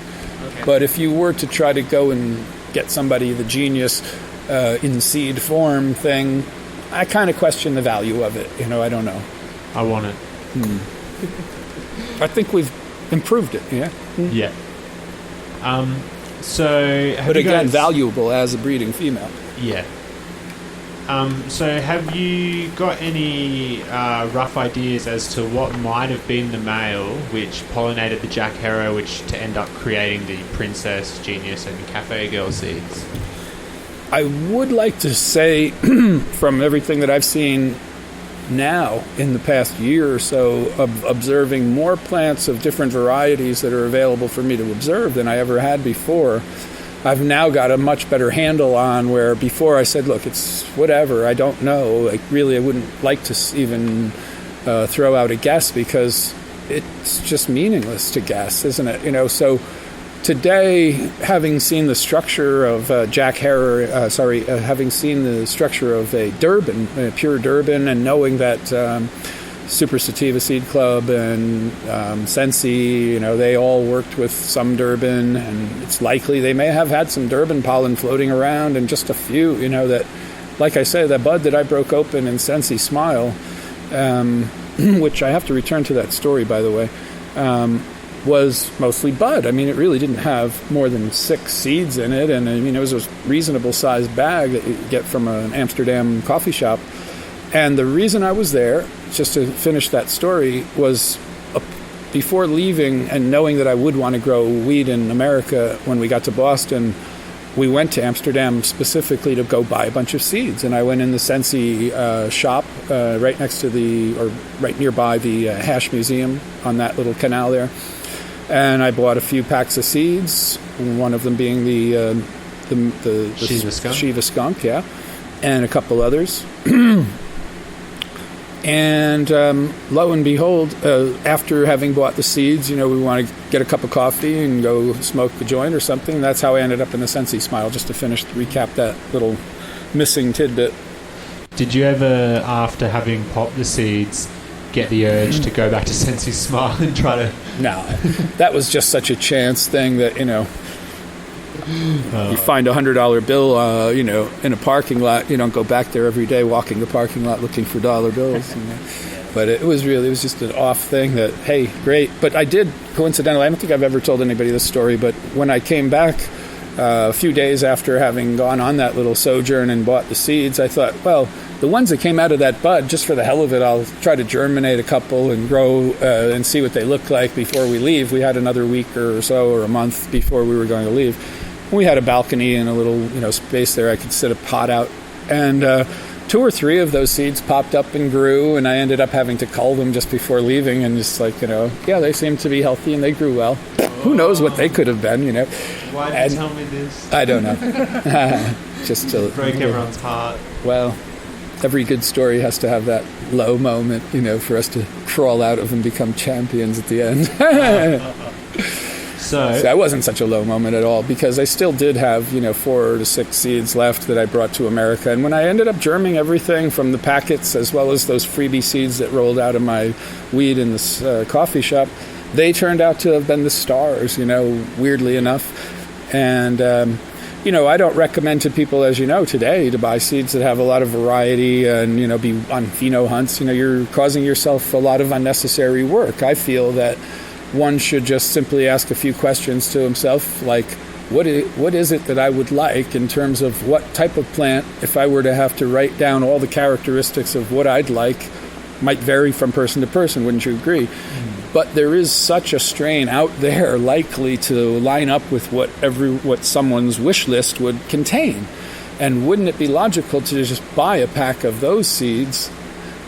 Okay. But if you were to try to go and get somebody the Genius in seed form thing, I kind of question the value of it. You know, I don't know. I want it. I think we've improved it, yeah? Yeah. So, but again, valuable as a breeding female. Yeah. So have you got any rough ideas as to what might have been the male which pollinated the Jack Herer, which to end up creating the Princess, Genius, and Cafe Girl seeds? I would like to say, from everything that I've seen now in the past year or so, of observing more plants of different varieties that are available for me to observe than I ever had before, I've now got a much better handle on where before I said, look, it's whatever, I don't know. Like, really, I wouldn't like to even throw out a guess because it's just meaningless to guess, isn't it? You know, so today, having seen the structure of Jack Herer, having seen the structure of a Durban, a pure Durban, and knowing that Super Sativa Seed Club and Sensi, you know, they all worked with some Durban, and it's likely they may have had some Durban pollen floating around, and just a few, you know, that, like I say, that bud that I broke open in Sensi Smile, which I have to return to that story, by the way, was mostly bud. I mean, it really didn't have more than 6 seeds in it, and I mean, it was a reasonable sized bag that you get from an Amsterdam coffee shop. And the reason I was there, just to finish that story, was before leaving and knowing that I would want to grow weed in America when we got to Boston, we went to Amsterdam specifically to go buy a bunch of seeds. And I went in the Sensi shop right nearby the Hash Museum on that little canal there. And I bought a few packs of seeds, one of them being the Shiva skunk, yeah, and a couple others. And lo and behold, after having bought the seeds, you know, we want to get a cup of coffee and go smoke a joint or something. That's how I ended up in the Sensi Smile, just to recap that little missing tidbit. Did you ever, after having popped the seeds, get the urge to go back to Sensi Smile and try to... No, that was just such a chance thing that, you know, you find $100 bill, you know, in a parking lot. You don't go back there every day walking the parking lot looking for dollar bills. You know. But it was just an off thing that, hey, great. But I did, coincidentally, I don't think I've ever told anybody this story, but when I came back a few days after having gone on that little sojourn and bought the seeds, I thought, well, the ones that came out of that bud, just for the hell of it, I'll try to germinate a couple and grow and see what they look like before we leave. We had another week or so, or a month before we were going to leave. We had a balcony and a little, you know, space there. I could set a pot out, and 2 or 3 of those seeds popped up and grew, and I ended up having to cull them just before leaving, and just like, you know, yeah, they seemed to be healthy and they grew well. Who knows what they could have been, you know? Why did you tell me this? I don't know. Just to break everyone's heart. Well, every good story has to have that low moment, you know, for us to crawl out of and become champions at the end. So that wasn't such a low moment at all, because I still did have, you know, 4 to 6 seeds left that I brought to America. And when I ended up germing everything from the packets as well as those freebie seeds that rolled out of my weed in this coffee shop, they turned out to have been the stars, you know, weirdly enough. And, you know, I don't recommend to people, as you know, today to buy seeds that have a lot of variety and, you know, be on pheno hunts. You know, you're causing yourself a lot of unnecessary work. I feel that one should just simply ask a few questions to himself, like, what is it that I would like in terms of what type of plant, if I were to have to write down all the characteristics of what I'd like, might vary from person to person, wouldn't you agree? But there is such a strain out there likely to line up with what someone's wish list would contain. And wouldn't it be logical to just buy a pack of those seeds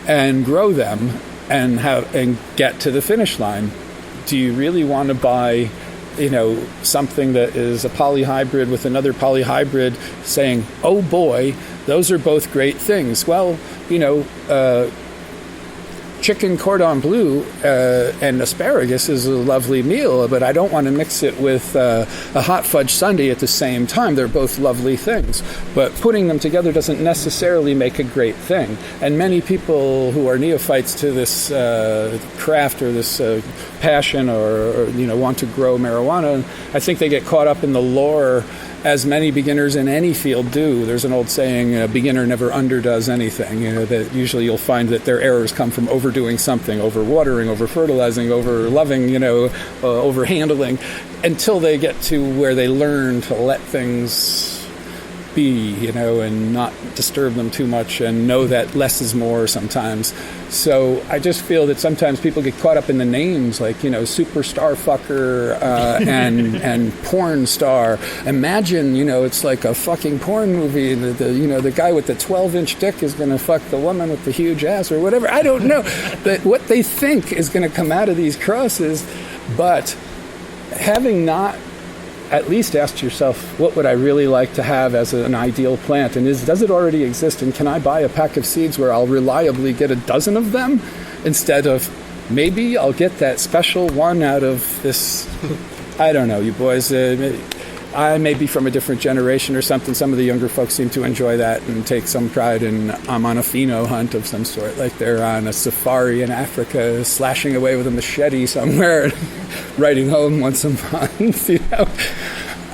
and grow them and get to the finish line? Do you really want to buy, something that is a polyhybrid with another polyhybrid saying, oh boy, those are both great things? Well, chicken cordon bleu and asparagus is a lovely meal, but I don't want to mix it with a hot fudge sundae at the same time. They're both lovely things, but putting them together doesn't necessarily make a great thing. And many people who are neophytes to this craft or this passion or want to grow marijuana, I think they get caught up in the lore, as many beginners in any field do. There's an old saying, a beginner never underdoes anything. That usually you'll find that their errors come from overdoing something, over-watering, over-fertilizing, over-loving, over-handling, until they get to where they learn to let things be, and not disturb them too much and know that less is more sometimes. So I just feel that sometimes people get caught up in the names like, superstar fucker and porn star. Imagine, it's like a fucking porn movie. The guy with the 12-inch dick is going to fuck the woman with the huge ass or whatever. I don't know. That what they think is going to come out of these crosses. But having not at least ask yourself, what would I really like to have as an ideal plant? And does it already exist? And can I buy a pack of seeds where I'll reliably get a dozen of them instead of maybe I'll get that special one out of this? I don't know, you boys. I may be from a different generation or something. Some of the younger folks seem to enjoy that and take some pride in, I'm on a pheno hunt of some sort, like they're on a safari in Africa, slashing away with a machete somewhere, riding home once a month,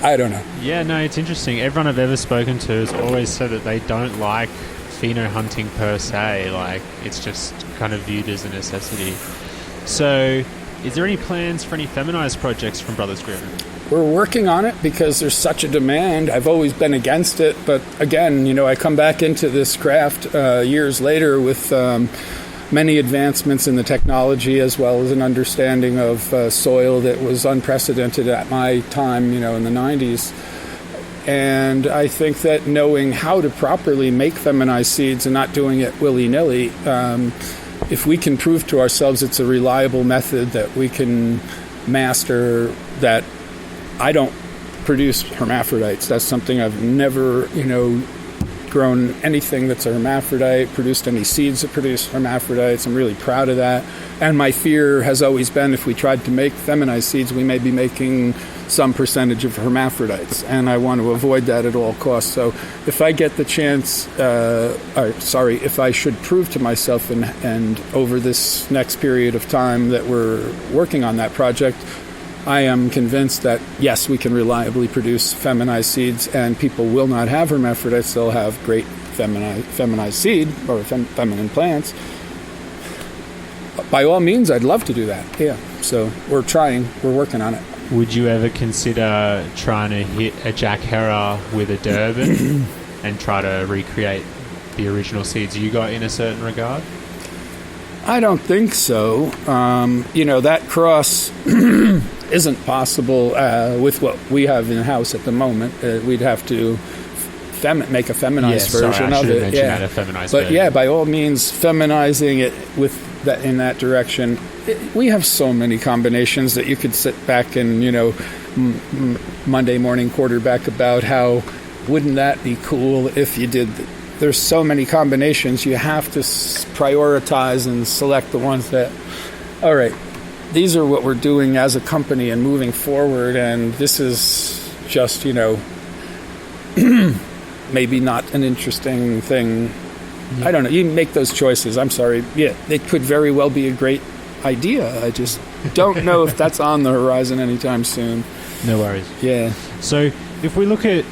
I don't know. Yeah, no, it's interesting. Everyone I've ever spoken to has always said that they don't like pheno hunting per se. Like, it's just kind of viewed as a necessity. So, is there any plans for any feminized projects from Brothers Grimm? We're working on it because there's such a demand. I've always been against it, but again, I come back into this craft years later with many advancements in the technology as well as an understanding of soil that was unprecedented at my time, in the 90s. And I think that knowing how to properly make feminized seeds and not doing it willy-nilly, if we can prove to ourselves it's a reliable method that we can master, that I don't produce hermaphrodites. That's something I've never, grown anything that's a hermaphrodite, produced any seeds that produce hermaphrodites. I'm really proud of that. And my fear has always been if we tried to make feminized seeds, we may be making some percentage of hermaphrodites. And I want to avoid that at all costs. So if I get the chance, if I should prove to myself and over this next period of time that we're working on that project, I am convinced that, yes, we can reliably produce feminized seeds and people will not have hermaphrodites. They'll have great feminized seed or feminine plants. By all means, I'd love to do that. Yeah. So we're working on it. Would you ever consider trying to hit a Jack Herer with a Durban and try to recreate the original seeds you got in a certain regard? I don't think so. That cross isn't possible with what we have in-house at the moment. We'd have to make a feminized version of it. That, a feminized but version. Yeah, by all means, feminizing it with that in that direction. We have so many combinations that you could sit back and Monday morning quarterback about how wouldn't that be cool if you did. There's so many combinations. You have to prioritize and select the ones that, all right, these are what we're doing as a company and moving forward, and this is just, maybe not an interesting thing. Yeah. I don't know. You make those choices. I'm sorry. Yeah, it could very well be a great idea. I just don't know if that's on the horizon anytime soon. No worries. Yeah. So if we look at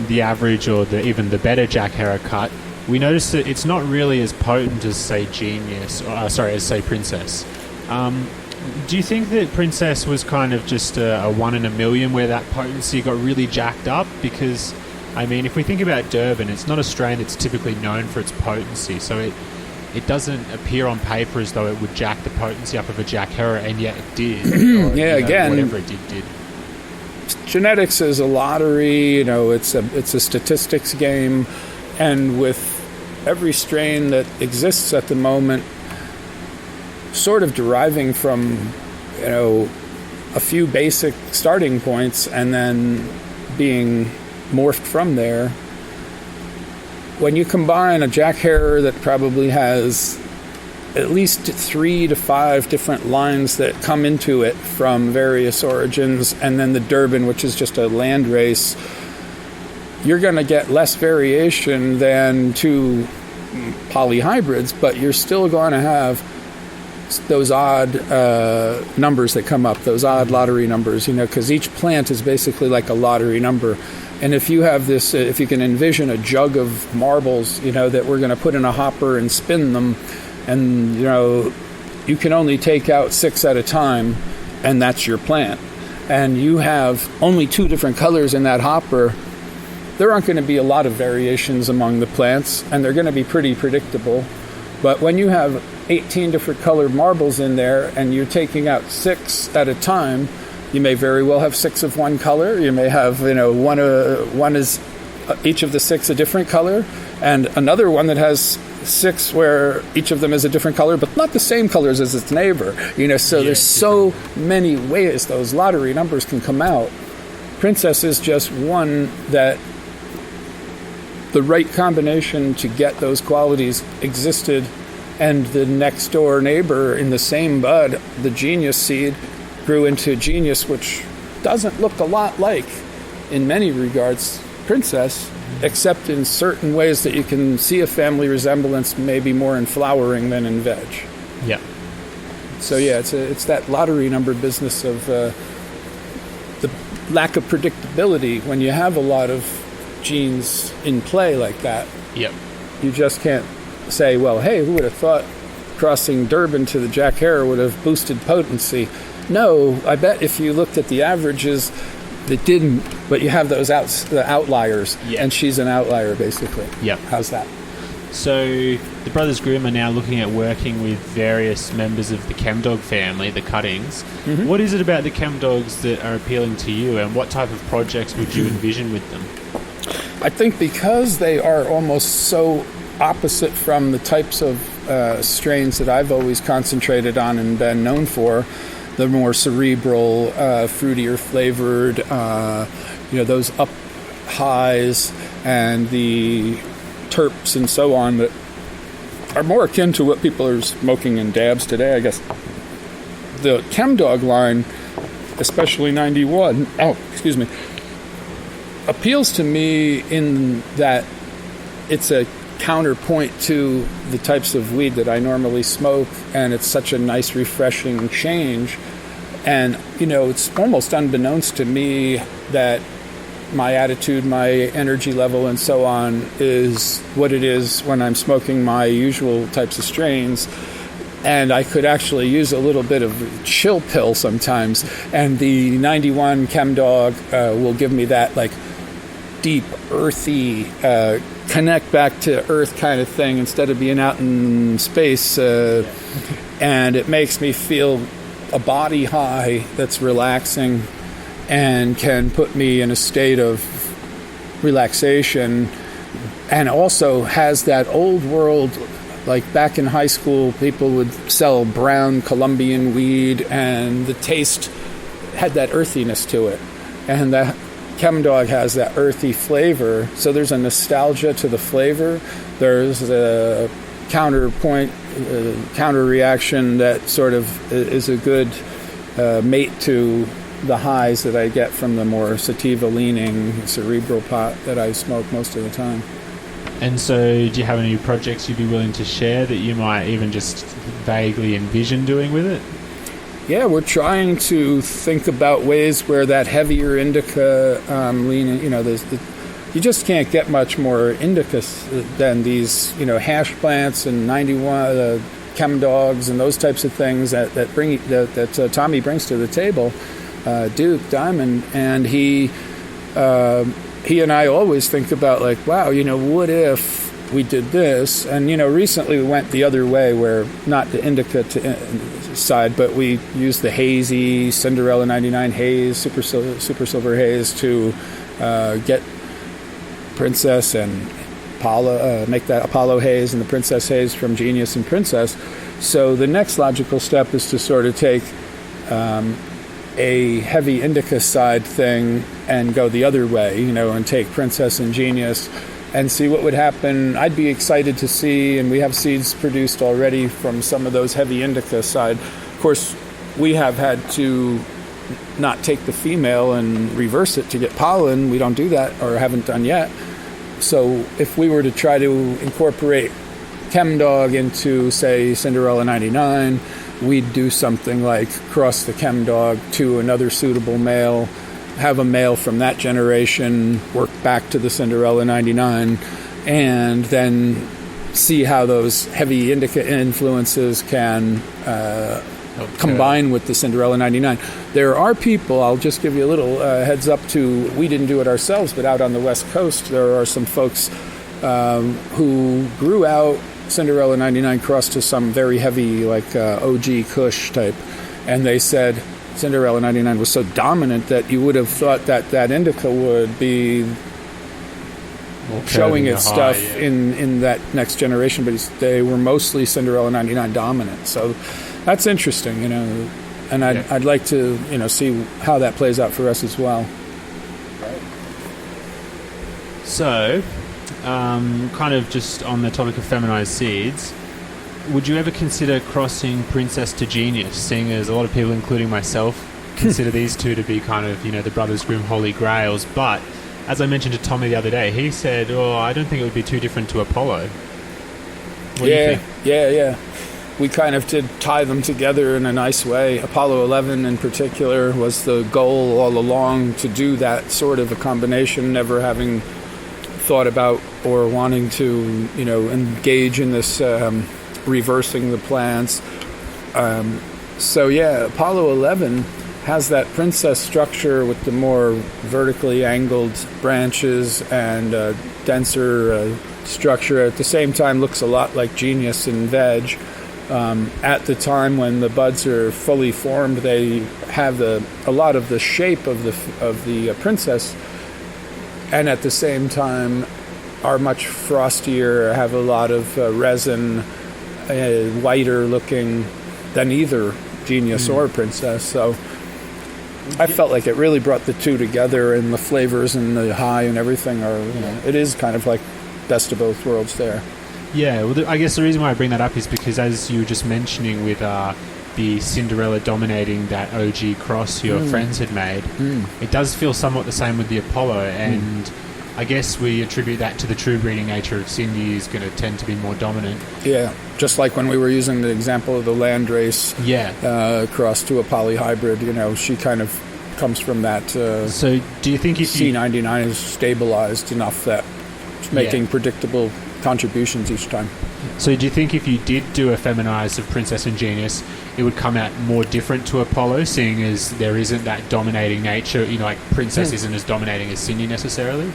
the average or even the better Jack Herer cut, we notice that it's not really as potent as, say, Genius, as, say, Princess. Do you think that Princess was kind of just a 1 in a million where that potency got really jacked up? Because, if we think about Durban, it's not a strain that's typically known for its potency. So it doesn't appear on paper as though it would jack the potency up of a Jack Herer, and yet it did. Again, whatever it did. Genetics is a lottery. It's a statistics game, and with every strain that exists at the moment, sort of deriving from a few basic starting points and then being morphed from there. When you combine a Jack Herer that probably has at least 3 to 5 different lines that come into it from various origins, and then the Durban, which is just a land race, you're going to get less variation than 2 polyhybrids, but you're still going to have those odd numbers that come up, those odd lottery numbers, because each plant is basically like a lottery number. And if you have this, if you can envision a jug of marbles, that we're going to put in a hopper and spin them, and, you can only take out 6 at a time, and that's your plant. And you have only 2 different colors in that hopper, there aren't going to be a lot of variations among the plants, and they're going to be pretty predictable. But when you have 18 different colored marbles in there, and you're taking out 6 at a time, you may very well have 6 of one color. You may have, one is each of the 6 a different color, and another one that has 6 where each of them is a different color, but not the same colors as its neighbor. So there's so many ways those lottery numbers can come out. Princess is just one that the right combination to get those qualities existed, and the next door neighbor in the same bud, the Genius seed, grew into Genius, which doesn't look a lot like, in many regards, Princess, except in certain ways that you can see a family resemblance, maybe more in flowering than in veg. Yeah. So it's that lottery number business of the lack of predictability when you have a lot of genes in play like that. Yep. You just can't say, well, hey, who would have thought crossing Durban to the Jack Herer would have boosted potency? No, I bet if you looked at the averages, it didn't, but you have those the outliers, and she's an outlier, basically. Yep. How's that? So the Brothers Grimm are now looking at working with various members of the Chemdog family, the Cuttings. Mm-hmm. What is it about the Chemdogs that are appealing to you, and what type of projects would you envision with them? I think because they are almost so opposite from the types of strains that I've always concentrated on and been known for, the more cerebral, fruitier flavored, those up highs and the terps and so on that are more akin to what people are smoking in dabs today, I guess. The Chemdog line, especially 91, appeals to me in that it's a counterpoint to the types of weed that I normally smoke, and it's such a nice, refreshing change. And, it's almost unbeknownst to me that my attitude, my energy level, and so on is what it is when I'm smoking my usual types of strains. And I could actually use a little bit of chill pill sometimes. And the 91 Chemdog will give me that, deep, earthy, connect back to earth kind of thing instead of being out in space. And it makes me feel a body high that's relaxing and can put me in a state of relaxation, and also has that old world, like back in high school, people would sell brown Colombian weed, and the taste had that earthiness to it. And that Chemdog has that earthy flavor, so there's a nostalgia to the flavor. There's a counterpoint, counter reaction that sort of is a good mate to the highs that I get from the more sativa-leaning cerebral pot that I smoke most of the time. And so do you have any projects you'd be willing to share that you might even just vaguely envision doing with it? Yeah, we're trying to think about ways where that heavier indica leaning, you just can't get much more indica than these, hash plants and 91 Chemdogs and those types of things that Tommy brings to the table. Duke Diamond, and he and I always think about wow, what if we did this. And, recently we went the other way, where not the indica side, but we used the hazy Cinderella 99 haze, super silver haze, to get Princess and Apollo, make that Apollo haze and the Princess haze from Genius and Princess. So the next logical step is to sort of take a heavy indica side thing and go the other way, and take Princess and Genius and see what would happen. I'd be excited to see, and we have seeds produced already from some of those heavy indica side. Of course, we have had to not take the female and reverse it to get pollen. We don't do that, or haven't done yet. So if we were to try to incorporate ChemDog into, say, Cinderella 99, we'd do something like cross the ChemDog to another suitable male, have a male from that generation work back to the Cinderella 99, and then see how those heavy indica influences can combine with the Cinderella 99. There are people, I'll just give you a little heads up to, we didn't do it ourselves, but out on the West Coast, there are some folks who grew out Cinderella 99 crossed to some very heavy, like OG Kush type, and they said Cinderella 99 was so dominant that you would have thought that indica would be showing its stuff in that next generation, but they were mostly Cinderella 99 dominant. So that's interesting, and I'd like to see how that plays out for us as well. So, kind of just on the topic of feminized seeds, would you ever consider crossing Princess to Genius, seeing as a lot of people, including myself, consider these two to be kind of, the Brothers Grimm holy grails? But as I mentioned to Tommy the other day, he said, I don't think it would be too different to Apollo. What do you think? Yeah. We kind of did tie them together in a nice way. Apollo 11 in particular was the goal all along, to do that sort of a combination, never having thought about or wanting to, engage in this reversing the plants. Apollo 11 has that princess structure with the more vertically angled branches and denser structure. At the same time, looks a lot like Genius and Veg. At the time when the buds are fully formed, they have a lot of the shape of the princess, and at the same time are much frostier, have a lot of resin, whiter looking than either Genius or Princess. So I felt like it really brought the two together, and the flavors and the high and everything are, it is kind of like best of both worlds there. Yeah, well, I guess the reason why I bring that up is because, as you were just mentioning with the Cinderella dominating that OG cross your friends had made, it does feel somewhat the same with the Apollo, and I guess we attribute that to the true breeding nature of Cindy is going to tend to be more dominant. Yeah, just like when we were using the example of the Landrace cross to a polyhybrid, she kind of comes from that. So do you think if C99 is stabilized enough that it's making predictable contributions each time? So do you think if you did do a feminized of Princess and Genius, it would come out more different to Apollo, seeing as there isn't that dominating nature, like Princess isn't as dominating as Cindy necessarily?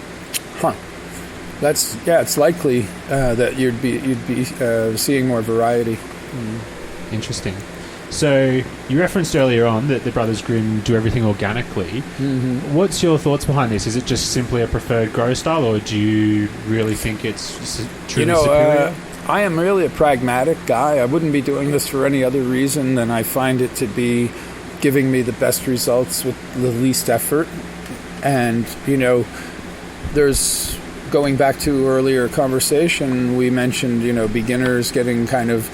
It's likely that you'd be seeing more variety. Interesting. So you referenced earlier on that the Brothers Grimm do everything organically. What's your thoughts behind this? Is it just simply a preferred grow style, or do you really think it's truly superior? I am really a pragmatic guy. I wouldn't be doing this for any other reason than I find it to be giving me the best results with the least effort. And, there's, going back to earlier conversation, we mentioned, beginners getting kind of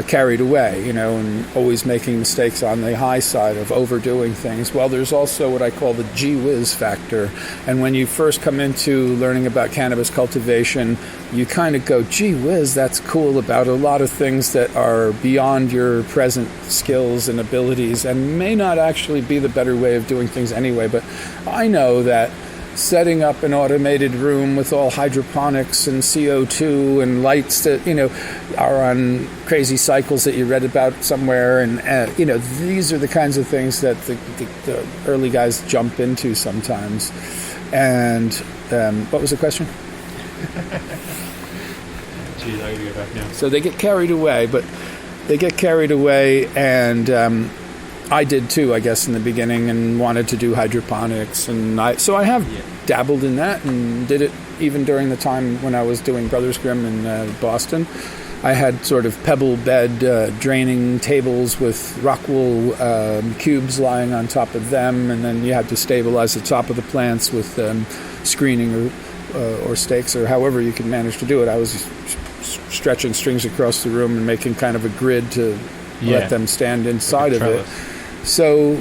carried away, and always making mistakes on the high side of overdoing things. Well, there's also what I call the gee whiz factor. And when you first come into learning about cannabis cultivation, you kind of go, gee whiz, that's cool, about a lot of things that are beyond your present skills and abilities and may not actually be the better way of doing things anyway. But I know that setting up an automated room with all hydroponics and CO2 and lights that, are on crazy cycles that you read about somewhere. And, these are the kinds of things that the early guys jump into sometimes. And what was the question? Cheers, I gotta go back now. So they get carried away, and I did too, I guess, in the beginning, and wanted to do hydroponics, and I have dabbled in that and did it even during the time when I was doing Brothers Grimm in Boston. I had sort of pebble bed draining tables with rock wool cubes lying on top of them, and then you had to stabilize the top of the plants with screening or stakes, or however you could manage to do it. I was stretching strings across the room and making kind of a grid to let them stand inside of it. So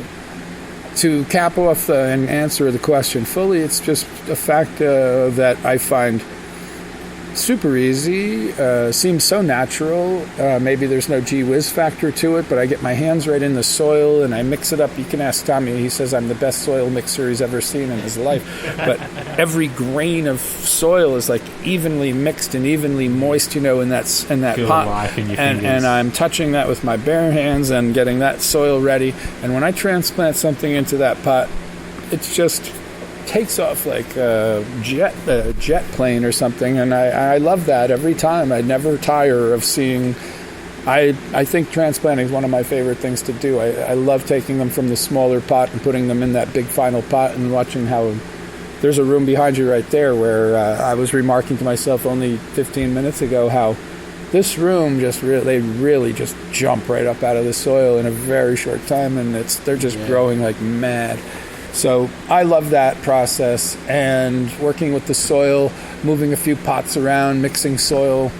to cap off and answer the question fully, it's just a fact that I find super easy, seems so natural. Maybe there's no gee whiz factor to it, but I get my hands right in the soil and I mix it up. You can ask Tommy. He says I'm the best soil mixer he's ever seen in his life. But every grain of soil is like evenly mixed and evenly moist, in that Feel pot. Life in your and I'm touching that with my bare hands and getting that soil ready. And when I transplant something into that pot, it's just takes off like a jet plane or something, and I love that every time. I never tire of seeing. I think transplanting is one of my favorite things to do. I love taking them from the smaller pot and putting them in that big final pot and watching how. There's a room behind you right there where I was remarking to myself only 15 minutes ago how this room they really just jump right up out of the soil in a very short time, and they're just growing like mad. So I love that process, and working with the soil, moving a few pots around, mixing soil,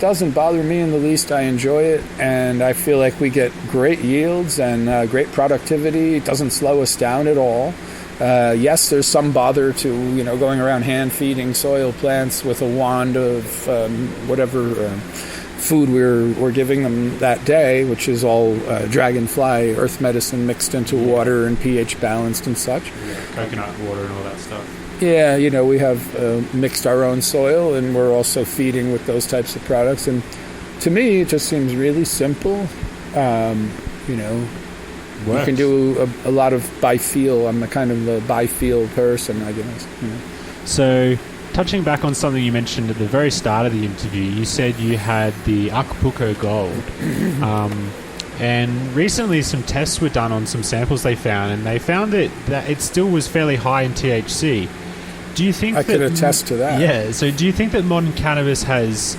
doesn't bother me in the least. I enjoy it, and I feel like we get great yields and great productivity. It doesn't slow us down at all. Yes, there's some bother to going around hand feeding soil plants with a wand of whatever food we're giving them that day, which is all dragonfly earth medicine mixed into water and pH balanced and such. Coconut water and all that stuff. Yeah, we have mixed our own soil, and we're also feeding with those types of products. And to me, it just seems really simple. You can do a lot of by feel. I'm a kind of a by feel person, I guess. So, touching back on something you mentioned at the very start of the interview, you said you had the Acapulco Gold. And recently some tests were done on some samples they found, and they found that it still was fairly high in THC. Do you think I could attest to that. Yeah, so do you think that modern cannabis has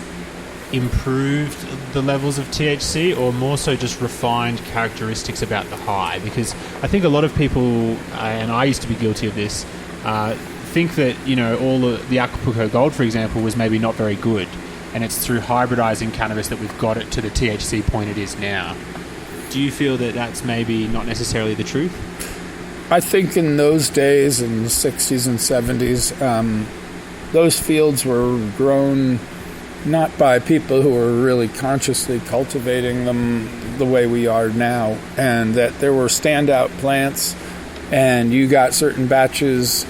improved the levels of THC, or more so just refined characteristics about the high? Because I think a lot of people, and I used to be guilty of this, think that all the Acapulco Gold, for example, was maybe not very good, and it's through hybridizing cannabis that we've got it to the THC point it is now. Do you feel that that's maybe not necessarily the truth? I think in those days, in the 60s and 70s, those fields were grown not by people who were really consciously cultivating them the way we are now, and that there were standout plants, and you got certain batches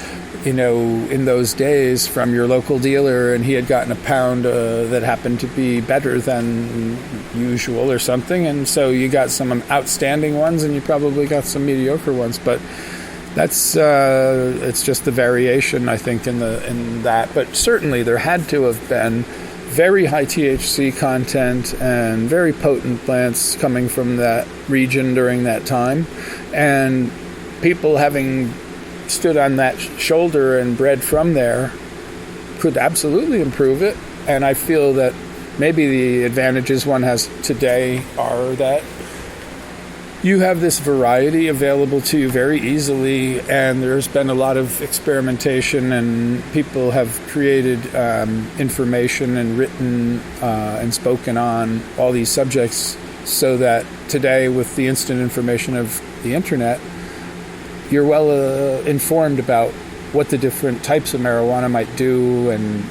in those days from your local dealer, and he had gotten a pound that happened to be better than usual or something, and so you got some outstanding ones, and you probably got some mediocre ones. But that's it's just the variation, I think, in that. But certainly there had to have been very high THC content and very potent plants coming from that region during that time, and people having stood on that shoulder and bred from there could absolutely improve it. And I feel that maybe the advantages one has today are that you have this variety available to you very easily, and there's been a lot of experimentation, and people have created information and written and spoken on all these subjects, so that today, with the instant information of the internet, you're well informed about what the different types of marijuana might do, and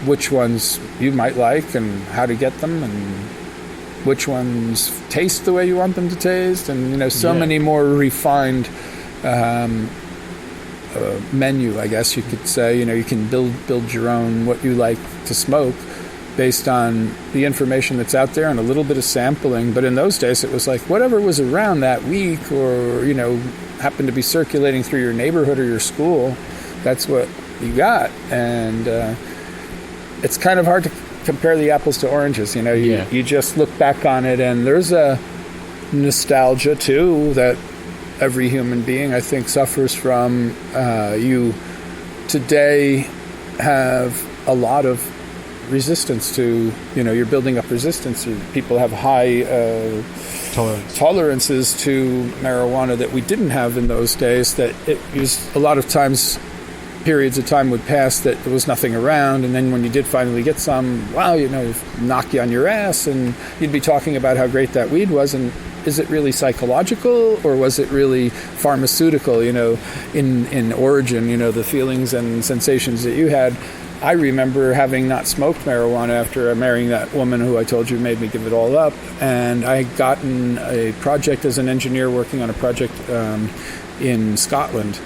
which ones you might like, and how to get them, and which ones taste the way you want them to taste, and many more refined menu, I guess you could say. You can build your own what you like to smoke based on the information that's out there and a little bit of sampling. But in those days, it was like whatever was around that week, or happened to be circulating through your neighborhood or your school, that's what you got. And it's kind of hard to compare the apples to oranges. You know, Yeah. you just look back on it, and there's a nostalgia too that every human being, I think, suffers from. You today have a lot of resistance to, you know, you're building up resistance. People have high tolerances to marijuana that we didn't have in those days. That it was a lot of times, periods of time would pass that there was nothing around, and then when you did finally get some, wow, you know, it'd knock you on your ass, and you'd be talking about how great that weed was, and is it really psychological or was it really pharmaceutical, you know, in origin, you know, the feelings and sensations that you had. I remember having not smoked marijuana after marrying that woman who I told you made me give it all up, and I had gotten a project as an engineer working on a project in Scotland,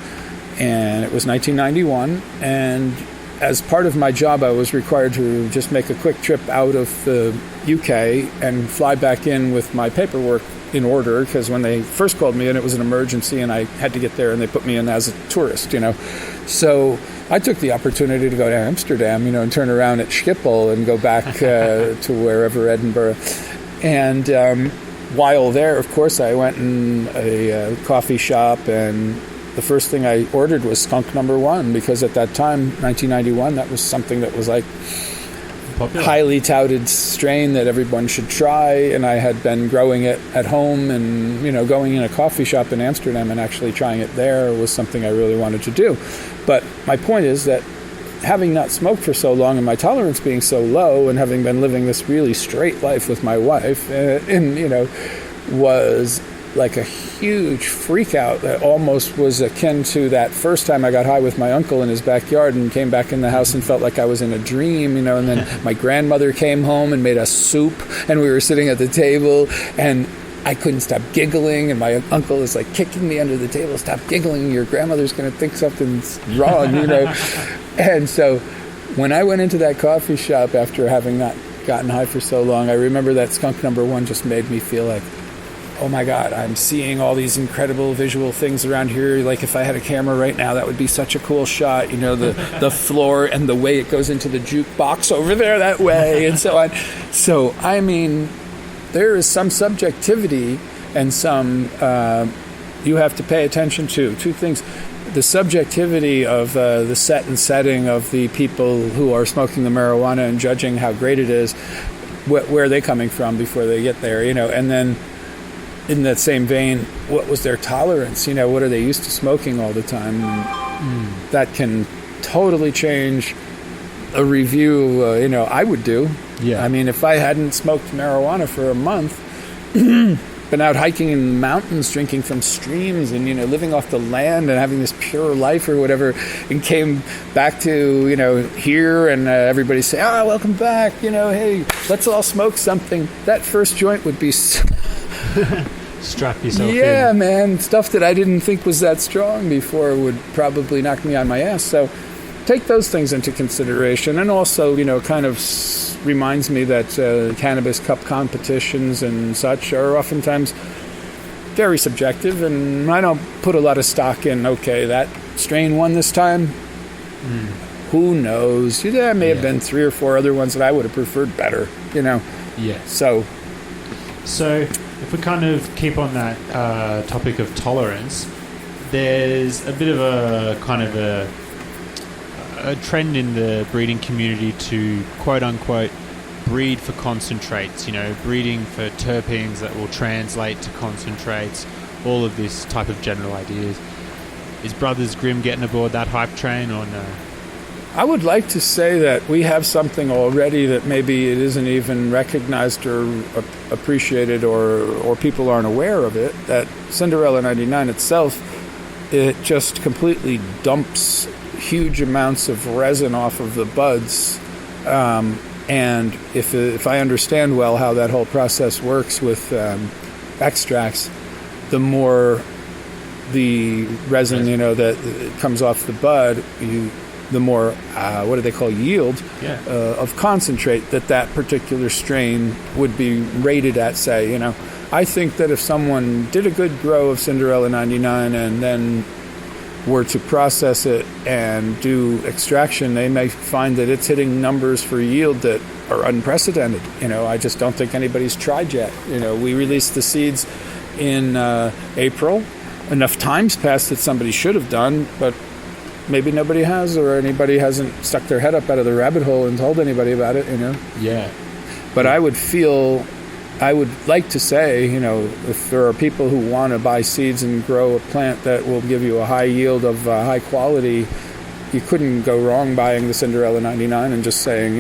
and it was 1991, and as part of my job I was required to just make a quick trip out of the UK and fly back in with my paperwork in order, because when they first called me in, it was an emergency and I had to get there, and they put me in as a tourist, you know. So I took the opportunity to go to Amsterdam, you know, and turn around at Schiphol and go back to wherever, Edinburgh. And while there, of course, I went in a coffee shop, and the first thing I ordered was skunk number 1, because at that time, 1991, that was something that was like Popular. Highly touted strain that everyone should try, and I had been growing it at home, and, you know, going in a coffee shop in Amsterdam and actually trying it there was something I really wanted to do. But my point is that having not smoked for so long and my tolerance being so low, and having been living this really straight life with my wife, and you know, was like a huge freak out that almost was akin to that first time I got high with my uncle in his backyard and came back in the house and felt like I was in a dream, you know. And then my grandmother came home and made us soup, and we were sitting at the table, and I couldn't stop giggling, and my uncle is like kicking me under the table, stop giggling, your grandmother's going to think something's wrong, you know. And so when I went into that coffee shop after having not gotten high for so long, I remember that skunk number 1 just made me feel like, oh my God, I'm seeing all these incredible visual things around here. Like if I had a camera right now, that would be such a cool shot. You know, the floor and the way it goes into the jukebox over there that way, and so on. So, I mean, there is some subjectivity and some you have to pay attention to. 2 things. The subjectivity of the set and setting of the people who are smoking the marijuana and judging how great it is, where are they coming from before they get there, you know, and then in that same vein, what was their tolerance? You know, what are they used to smoking all the time? That can totally change a review, you know, I would do. Yeah. I mean, if I hadn't smoked marijuana for a month, been out hiking in the mountains, drinking from streams, and, you know, living off the land and having this pure life or whatever, and came back to, you know, here, and everybody say, welcome back, you know, hey, let's all smoke something. That first joint would be Strap yourself in. Yeah, man. Stuff that I didn't think was that strong before would probably knock me on my ass. So take those things into consideration. And also, you know, kind of reminds me that cannabis cup competitions and such are oftentimes very subjective. And I don't put a lot of stock in, okay, that strain won this time. Who knows? There may have been 3 or 4 other ones that I would have preferred better, you know. Yeah. So if we kind of keep on that topic of tolerance, there's a bit of a kind of a trend in the breeding community to quote unquote breed for concentrates, you know, breeding for terpenes that will translate to concentrates, all of this type of general ideas. Is Brothers Grimm getting aboard that hype train or no? I would like to say that we have something already that maybe it isn't even recognized or appreciated, or people aren't aware of it, that Cinderella 99 itself, it just completely dumps huge amounts of resin off of the buds. And if I understand well how that whole process works with extracts, the more the resin, you know, that comes off the bud, the more, what do they call, yield of concentrate that particular strain would be rated at, say, you know. I think that if someone did a good grow of Cinderella 99 and then were to process it and do extraction, they may find that it's hitting numbers for yield that are unprecedented. I just don't think anybody's tried yet. We released the seeds in April. Enough time's passed that somebody should have done, but maybe nobody has, or anybody hasn't stuck their head up out of the rabbit hole and told anybody about it. Yeah. But I would like to say, if there are people who want to buy seeds and grow a plant that will give you a high yield of high quality, you couldn't go wrong buying the Cinderella 99 and just saying,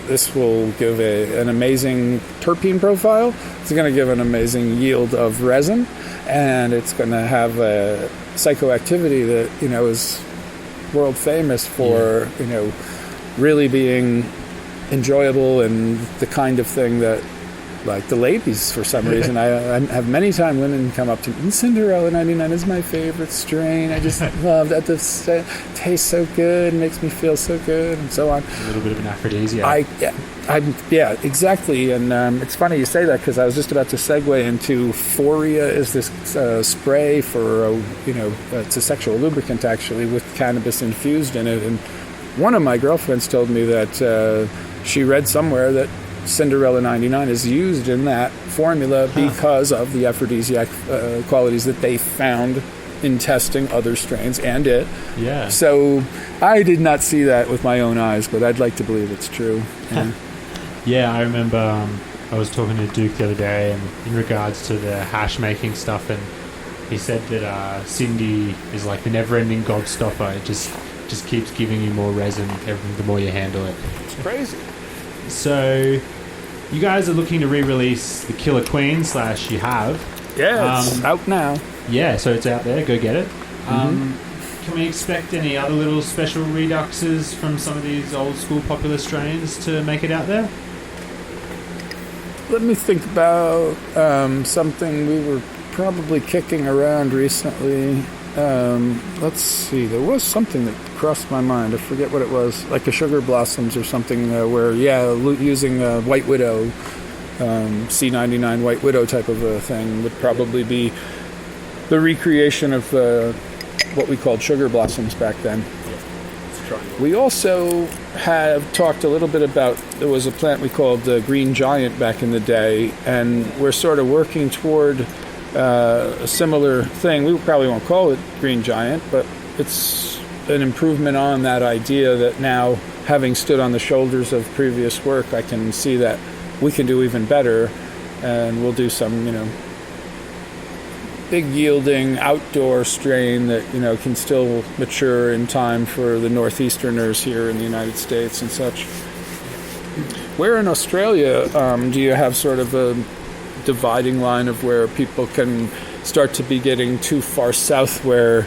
this will give an amazing terpene profile. It's going to give an amazing yield of resin, and it's going to have a psychoactivity that, is world famous for, really being enjoyable and the kind of thing that, like the ladies, for some reason, I have many times women come up to me, Cinderella 99 is my favorite strain. I just love that. It tastes so good, makes me feel so good, and so on. A little bit of an aphrodisiac. Yeah, exactly. And it's funny you say that, because I was just about to segue into Foria is this spray for, it's a sexual lubricant, actually, with cannabis infused in it. And one of my girlfriends told me that she read somewhere that Cinderella 99 is used in that formula because of the aphrodisiac qualities that they found in testing other strains and it. Yeah. So I did not see that with my own eyes, but I'd like to believe it's true. Yeah, I remember I was talking to Duke the other day, and in regards to the hash making stuff, and he said that Cindy is like the never-ending gobstopper. It just keeps giving you more resin the more you handle it. It's crazy. So, you guys are looking to re-release the Killer Queen / you have. Yeah, it's out now. Yeah, so it's out there. Go get it. Can we expect any other little special reduxes from some of these old school popular strains to make it out there? Let me think about something we were probably kicking around recently. Let's see. There was something that crossed my mind. I forget what it was. Like a Sugar Blossoms or something where, using White Widow, C99 White Widow type of a thing would probably be the recreation of what we called Sugar Blossoms back then. We also have talked a little bit about, there was a plant we called Green Giant back in the day, and we're sort of working toward a similar thing. We probably won't call it Green Giant, but it's an improvement on that idea that now, having stood on the shoulders of previous work, I can see that we can do even better, and we'll do some, big yielding outdoor strain that, can still mature in time for the Northeasterners here in the United States and such. Where in Australia do you have sort of a dividing line of where people can start to be getting too far south where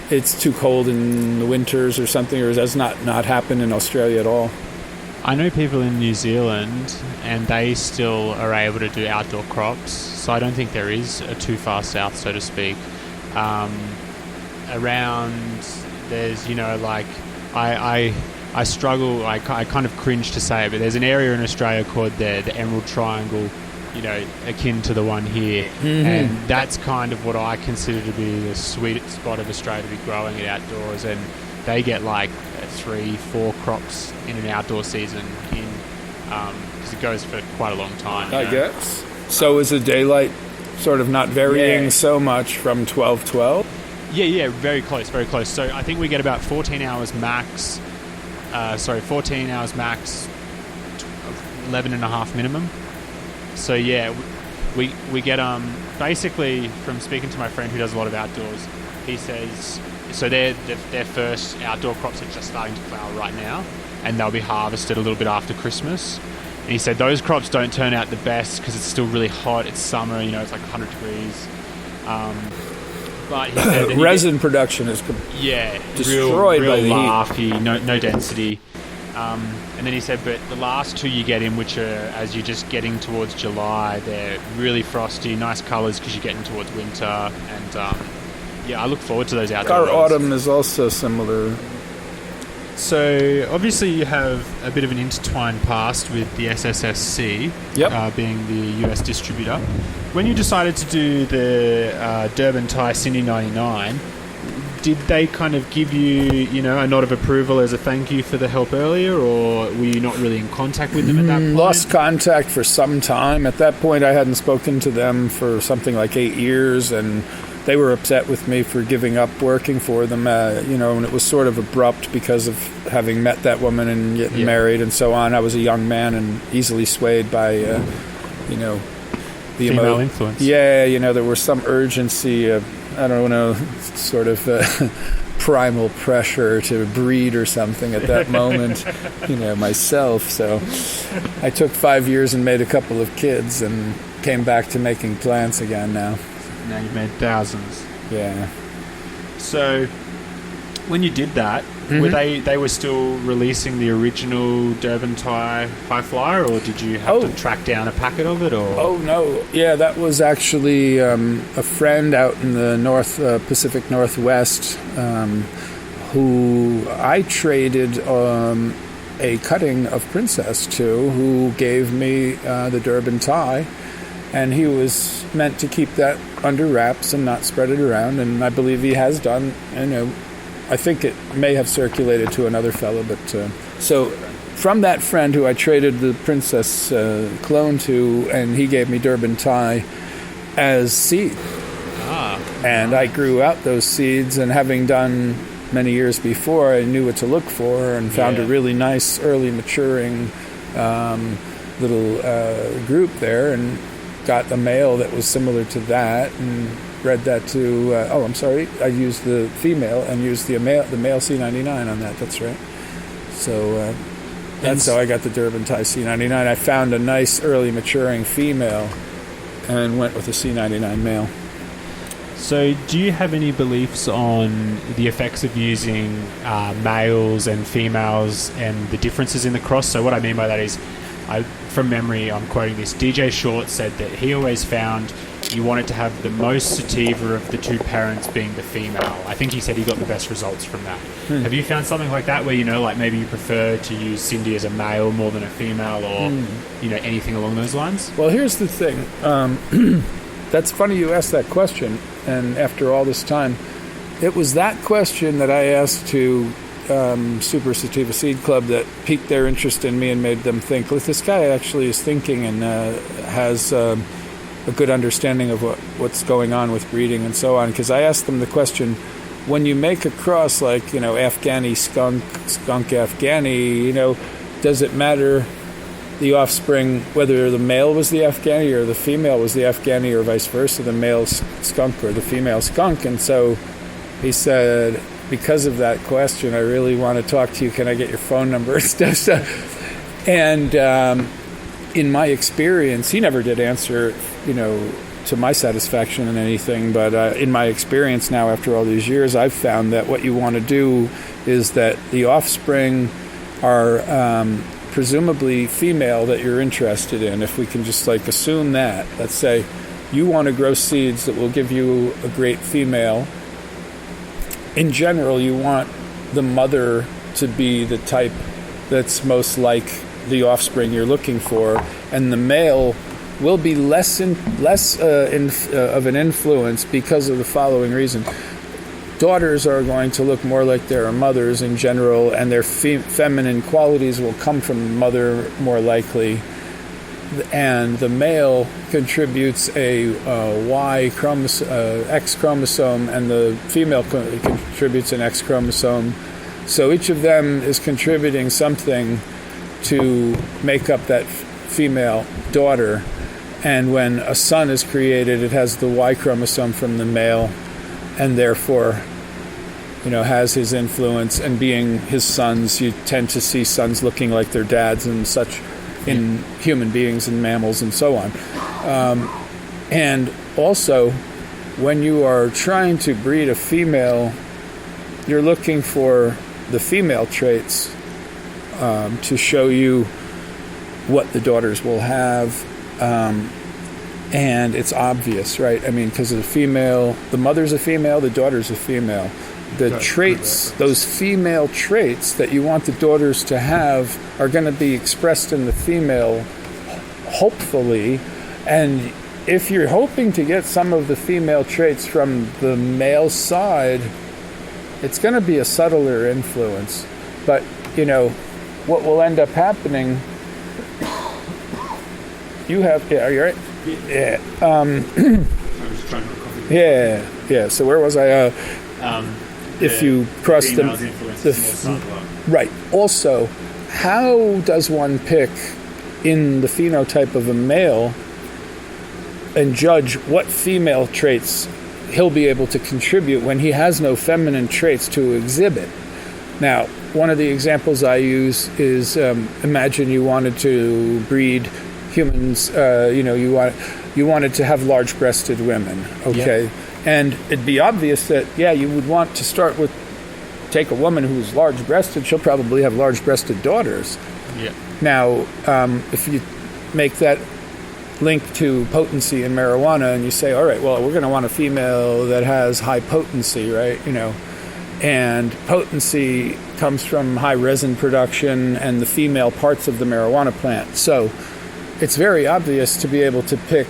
it's too cold in the winters or something, or does not happen in Australia at all? I know people in New Zealand, and they still are able to do outdoor crops, so I don't think there is a too far south, so to speak. Around, there's, I struggle, I kind of cringe to say it, but there's an area in Australia called the Emerald Triangle, akin to the one here. Mm-hmm. And that's kind of what I consider to be the sweet spot of Australia to be growing it outdoors. And they get like 3-4 crops in an outdoor season because it goes for quite a long time. I guess. So is the daylight sort of not varying so much from 12-12? Yeah, very close. So I think we get about 14 hours max, 11 and a half minimum. So yeah, we get basically, from speaking to my friend who does a lot of outdoors, he says so their first outdoor crops are just starting to flower right now, and they'll be harvested a little bit after Christmas. And he said those crops don't turn out the best because it's still really hot. It's summer, it's like 100 degrees. But he said resin production is destroyed real by the larky, heat. No density. And then he said, but the last two you get in, which are as you're just getting towards July, they're really frosty, nice colours because you're getting towards winter. And I look forward to those outdoor Our roads. autumn is also similar. So obviously you have a bit of an intertwined past with the SSSC, being the US distributor. When you decided to do the Durban Thai Cindy 99, did they kind of give you, a nod of approval as a thank you for the help earlier, or were you not really in contact with them at that point? Lost contact for some time. At that point, I hadn't spoken to them for something like 8 years, and they were upset with me for giving up working for them, and it was sort of abrupt because of having met that woman and getting married and so on. I was a young man and easily swayed by, the female influence. Yeah, there was some urgency, I don't know, sort of primal pressure to breed or something at that moment, myself. So I took 5 years and made a couple of kids and came back to making plants again now. Now you've made thousands. Yeah. So when you did that, were they were still releasing the original Durban Thai high flyer, or did you have to track down a packet of it? Or Oh no, yeah, that was actually a friend out in the Pacific Northwest who I traded a cutting of Princess to, who gave me the Durban Thai, and he was meant to keep that under wraps and not spread it around, and I believe he has done. I think it may have circulated to another fellow, but so from that friend who I traded the Princess clone to, and he gave me Durban Thai as seed. And I grew out those seeds, and having done many years before, I knew what to look for and found a really nice early maturing little group there, and got a male that was similar to that, and bred that to I used the female and used the male C99 on that. That's right. So that's how I got the Durban Thai C99. I found a nice early maturing female and went with the C99 male. So do you have any beliefs on the effects of using males and females and the differences in the cross? So what I mean by that is, from memory, I'm quoting this, DJ Short said that he always found you wanted to have the most sativa of the two parents being the female. I think he said he got the best results from that. Have you found something like that where, maybe you prefer to use Cindy as a male more than a female, or, anything along those lines? Well, here's the thing. That's funny you asked that question, and after all this time, it was that question that I asked to Super Sativa Seed Club that piqued their interest in me and made them think, look, this guy actually is thinking and has a good understanding of what's going on with breeding and so on. Because I asked them the question, when you make a cross like, Afghani skunk Afghani, does it matter the offspring, whether the male was the Afghani or the female was the Afghani, or vice versa, the male skunk or the female skunk? And so he said, because of that question, I really want to talk to you. Can I get your phone number and stuff? And in my experience, he never did answer, to my satisfaction in anything. But in my experience now, after all these years, I've found that what you want to do is that the offspring are presumably female that you're interested in. If we can just assume that, let's say you want to grow seeds that will give you a great female. In general, you want the mother to be the type that's most like the offspring you're looking for, and the male will be less of an influence because of the following reason. Daughters are going to look more like their mothers in general, and their feminine qualities will come from the mother more likely. And the male contributes a X chromosome, and the female contributes an X chromosome. So each of them is contributing something to make up that female daughter. And when a son is created, it has the Y chromosome from the male, and therefore, has his influence. And being his sons, you tend to see sons looking like their dads and such in human beings and mammals and so on. And also, when you are trying to breed a female, you're looking for the female traits to show you what the daughters will have. And it's obvious, right? I mean, because the mother's a female, the daughter's a female. The traits, those female traits that you want the daughters to have, are going to be expressed in the female, hopefully. And if you're hoping to get some of the female traits from the male side, It's going to be a subtler influence. But, what will end up happening... You have... Yeah, are you right? Yeah. I'm just trying to coffee. Yeah. So where was I? If you cross right. Also, how does one pick in the phenotype of a male and judge what female traits he'll be able to contribute when he has no feminine traits to exhibit? Now, one of the examples I use is imagine you wanted to breed humans, you wanted to have large-breasted women, okay? Yep. And it'd be obvious that, you would want to start with, take a woman who's large-breasted, she'll probably have large-breasted daughters. Yeah. Now, if you make that link to potency in marijuana and you say, all right, well, we're going to want a female that has high potency, right? And potency comes from high resin production and the female parts of the marijuana plant. So it's very obvious to be able to pick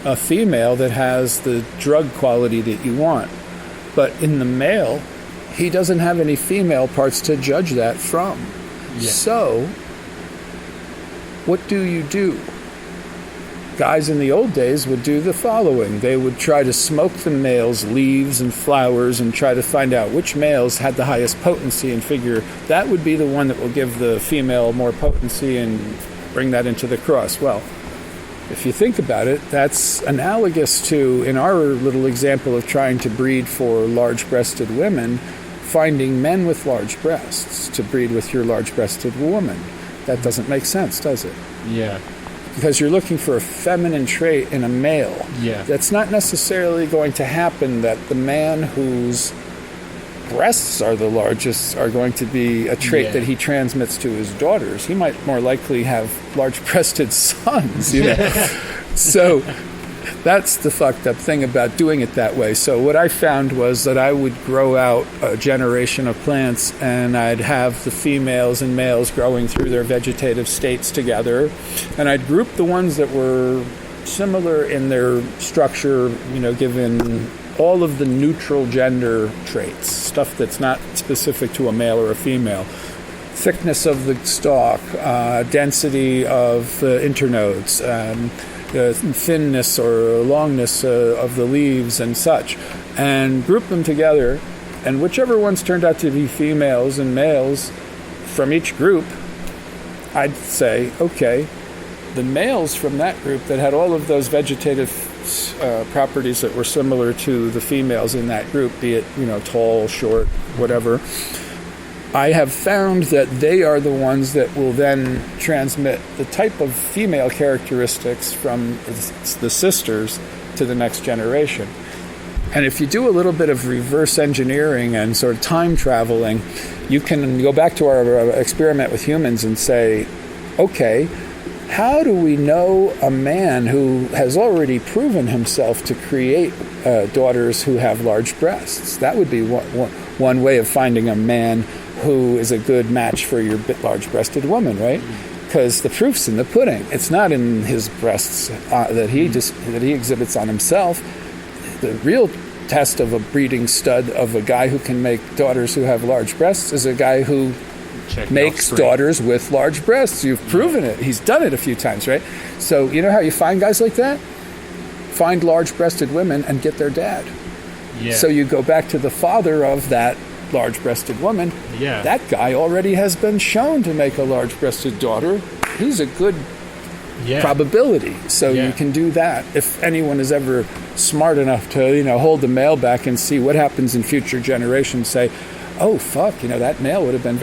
a female that has the drug quality that you want. But in the male, he doesn't have any female parts to judge that from. Yeah. So, what do? Guys in the old days would do the following. They would try to smoke the male's leaves and flowers and try to find out which males had the highest potency and figure that would be the one that will give the female more potency and bring that into the cross. Well, if you think about it, that's analogous to, in our little example of trying to breed for large-breasted women, finding men with large breasts to breed with your large-breasted woman. That doesn't make sense, does it? Yeah. Because you're looking for a feminine trait in a male. Yeah. That's not necessarily going to happen that the man whose breasts are the largest are going to be a trait that he transmits to his daughters. He might more likely have large-breasted sons, So that's the fucked up thing about doing it that way. So what I found was that I would grow out a generation of plants and I'd have the females and males growing through their vegetative states together, and I'd group the ones that were similar in their structure, given all of the neutral gender traits, stuff that's not specific to a male or a female. Thickness of the stalk, density of internodes, thinness or longness of the leaves and such, and group them together, and whichever ones turned out to be females and males from each group, I'd say, okay, the males from that group that had all of those vegetative properties that were similar to the females in that group, be it, tall, short, whatever, I have found that they are the ones that will then transmit the type of female characteristics from the sisters to the next generation. And if you do a little bit of reverse engineering and sort of time traveling, you can go back to our experiment with humans and say, okay, how do we know a man who has already proven himself to create daughters who have large breasts? That would be one way of finding a man who is a good match for your large-breasted woman, right? Because the proof's in the pudding. It's not in his breasts that he exhibits on himself. The real test of a breeding stud of a guy who can make daughters who have large breasts is a guy who makes daughters with large breasts. You've proven it. He's done it a few times, right? So you know how you find guys like that? Find large-breasted women and get their dad. Yeah. So you go back to the father of that large-breasted woman. Yeah. That guy already has been shown to make a large-breasted daughter. He's a good probability. So you can do that. If anyone is ever smart enough to, hold the male back and see what happens in future generations, say, oh, fuck, that male would have been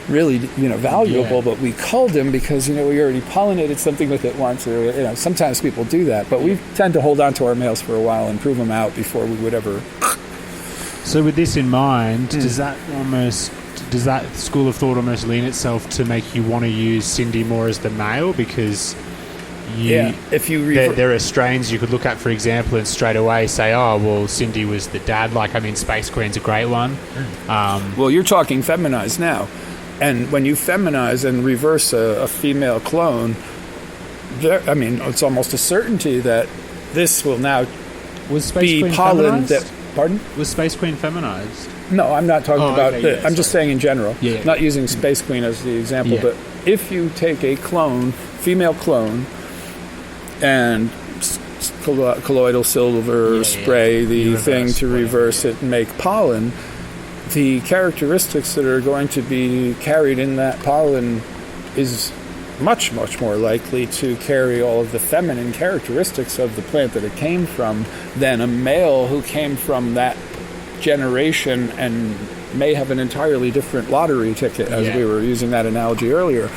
really, valuable, but we culled him because, we already pollinated something with it once, or, sometimes people do that. But we tend to hold on to our males for a while and prove them out before we would ever... So with this in mind, does that school of thought almost lean itself to make you want to use Cindy more as the male? Because if you there are strains you could look at, for example, and straight away say, oh, well, Cindy was the dad. Space Queen's a great one. Well, you're talking feminized now. And when you feminize and reverse a female clone, it's almost a certainty that this will now was Space be Queen pollen feminized? Pardon? Was Space Queen feminized? No, I'm not talking about okay, I'm just saying in general. Yeah. Not using Space Queen as the example, Yeah. but if you take a female clone, and colloidal silver spray the thing to reverse it and make pollen, the characteristics that are going to be carried in that pollen is much, much more likely to carry all of the feminine characteristics of the plant that it came from than a male who came from that generation and may have an entirely different lottery ticket, as we were using that analogy earlier,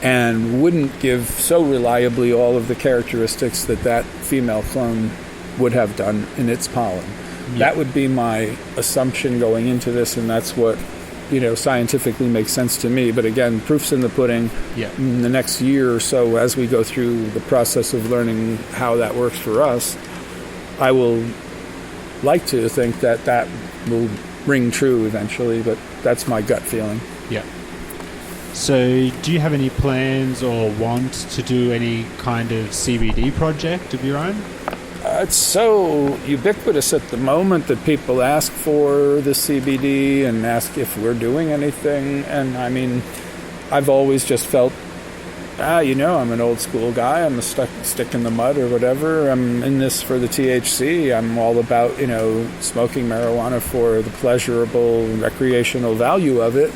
and wouldn't give so reliably all of the characteristics that female clone would have done in its pollen. That would be my assumption going into this, and that's what scientifically makes sense to me. But again, proof's in the pudding. In the next year or so, as we go through the process of learning how that works for us, I will like to think that will ring true eventually, but that's my gut feeling. Yeah. So do you have any plans or want to do any kind of CBD project of your own? It's so ubiquitous at the moment that people ask for the CBD and ask if we're doing anything. And I mean, I've always just felt, I'm an old school guy. I'm a stick in the mud or whatever. I'm in this for the THC. I'm all about, smoking marijuana for the pleasurable recreational value of it.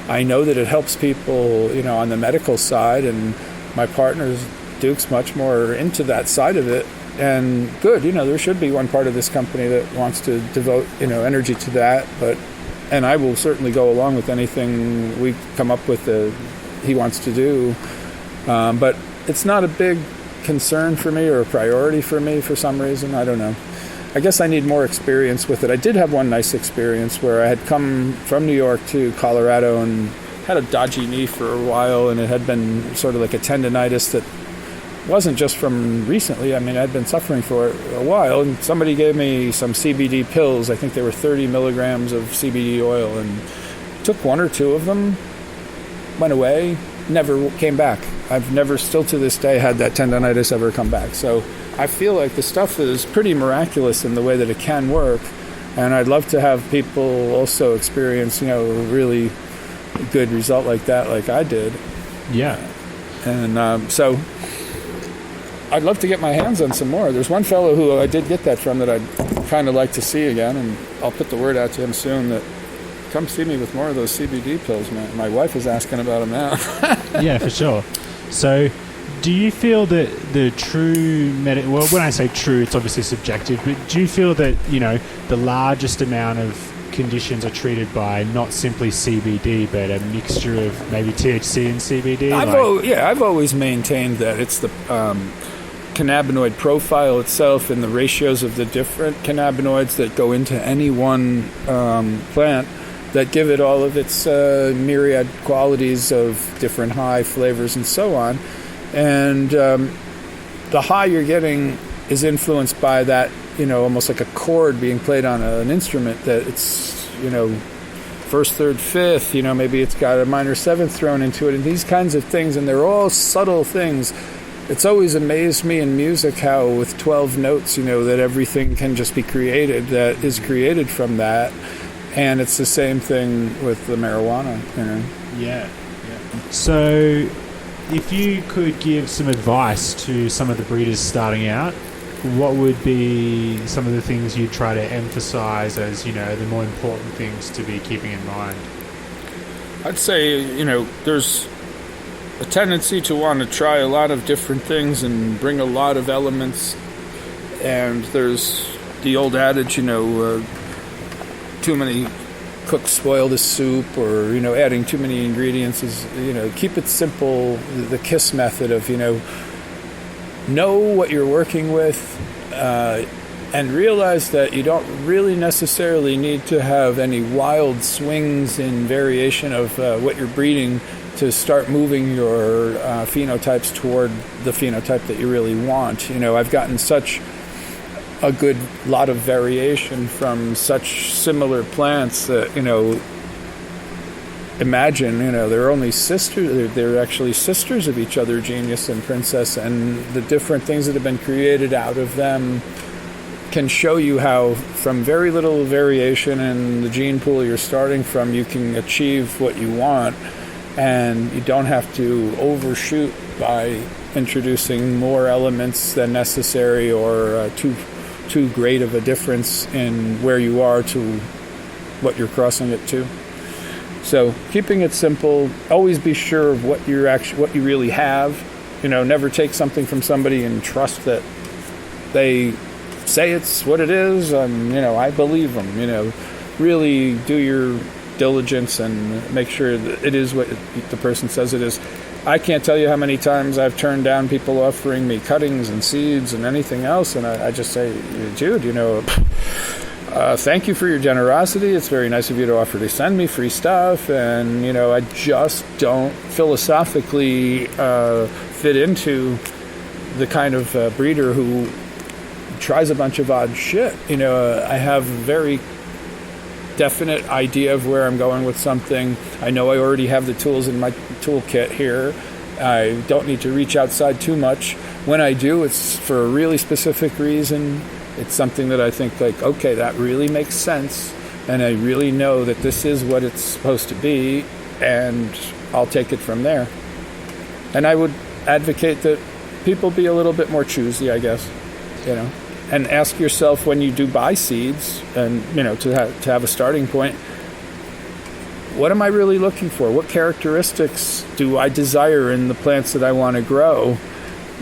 I know that it helps people, on the medical side, and my partner, Duke's much more into that side of it. And good, there should be one part of this company that wants to devote, energy to that. And I will certainly go along with anything we come up with that he wants to do. But it's not a big concern for me or a priority for me for some reason. I don't know. I guess I need more experience with it. I did have one nice experience where I had come from New York to Colorado and had a dodgy knee for a while, and it had been sort of like a tendonitis that wasn't just from recently. I mean, I'd been suffering for it a while, and somebody gave me some CBD pills. I think they were 30 milligrams of CBD oil, and took one or two of them, went away, never came back. I've never, still to this day, had that tendonitis ever come back. So I feel like the stuff is pretty miraculous in the way that it can work, and I'd love to have people also experience, really good result like that, like I did. Yeah. And so I'd love to get my hands on some more. There's one fellow who I did get that from that I'd kind of like to see again, and I'll put the word out to him soon that come see me with more of those CBD pills, man. My wife is asking about them now. Yeah, for sure. So do you feel that the true well, when I say true, it's obviously subjective, but do you feel that, the largest amount of conditions are treated by not simply CBD, but a mixture of maybe THC and CBD? I've always maintained that it's the cannabinoid profile itself and the ratios of the different cannabinoids that go into any one plant that give it all of its myriad qualities of different high flavors and so on. And the high you're getting is influenced by that, almost like a chord being played on an instrument, that it's, first, third, fifth, maybe it's got a minor seventh thrown into it, and these kinds of things, and they're all subtle things. It's always amazed me in music how with 12 notes, that everything can just be created, that is created from that. And it's the same thing with the marijuana, Yeah. So if you could give some advice to some of the breeders starting out, what would be some of the things you'd try to emphasize as, the more important things to be keeping in mind? I'd say, there's a tendency to want to try a lot of different things and bring a lot of elements. And there's the old adage, too many cooks spoil the soup, or, adding too many ingredients is, keep it simple. The KISS method of, know what you're working with, and realize that you don't really necessarily need to have any wild swings in variation of what you're breeding to start moving your phenotypes toward the phenotype that you really want. I've gotten such a good lot of variation from such similar plants that, imagine, they're only sisters, they're actually sisters of each other, Genius and Princess, and the different things that have been created out of them can show you how from very little variation in the gene pool you're starting from, you can achieve what you want, and you don't have to overshoot by introducing more elements than necessary or too great of a difference in where you are to what you're crossing it to. So keeping it simple, always be sure of what you really have. Never take something from somebody and trust that they say it's what it is. I believe them. Really do your diligence and make sure that it is what the person says it is. I can't tell you how many times I've turned down people offering me cuttings and seeds and anything else, and I just say, dude, thank you for your generosity. It's very nice of you to offer to send me free stuff, and I just don't philosophically fit into the kind of breeder who tries a bunch of odd shit. I have a very definite idea of where I'm going with something. I know I already have the tools in my toolkit here. I don't need to reach outside too much. When I do, it's for a really specific reason. It's something that I think okay, that really makes sense, and I really know that this is what it's supposed to be, and I'll take it from there. And I would advocate that people be a little bit more choosy, I guess, and ask yourself when you do buy seeds, and to have a starting point, what am I really looking for? What characteristics do I desire in the plants that I want to grow?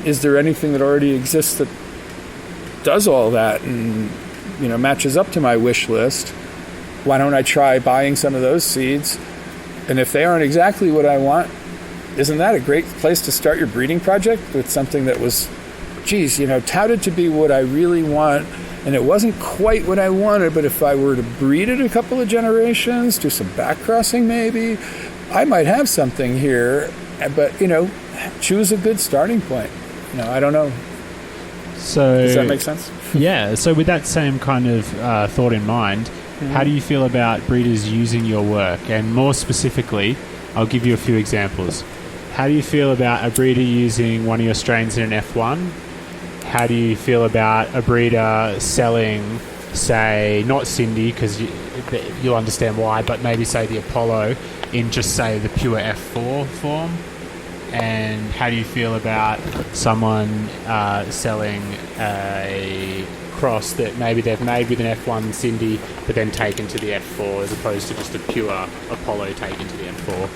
Is there anything that already exists that does all that and matches up to my wish list? Why don't I try buying some of those seeds? And if they aren't exactly what I want, isn't that a great place to start your breeding project with something that was touted to be what I really want, and it wasn't quite what I wanted, but if I were to breed it a couple of generations, do some back crossing maybe, I might have something here. But choose a good starting point. I don't know. So does that make sense? Yeah. So with that same kind of thought in mind, how do you feel about breeders using your work? And more specifically, I'll give you a few examples. How do you feel about a breeder using one of your strains in an F1? How do you feel about a breeder selling, say, not Cindy, because you'll understand why, but maybe say the Apollo in just, say, the pure F4 form? And how do you feel about someone selling a cross that maybe they've made with an F1 Cindy, but then taken to the F4 as opposed to just a pure Apollo taken to the F4?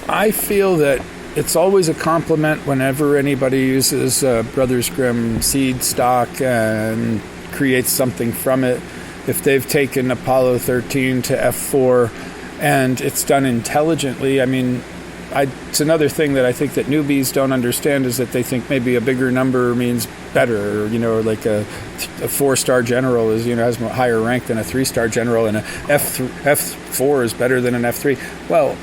I feel that it's always a compliment whenever anybody uses Brothers Grimm seed stock and creates something from it. If they've taken Apollo 13 to F4 and it's done intelligently, it's another thing that I think that newbies don't understand is that they think maybe a bigger number means better, like a 4-star general has a higher rank than a 3-star general, and a F4 is better than an F3. Well,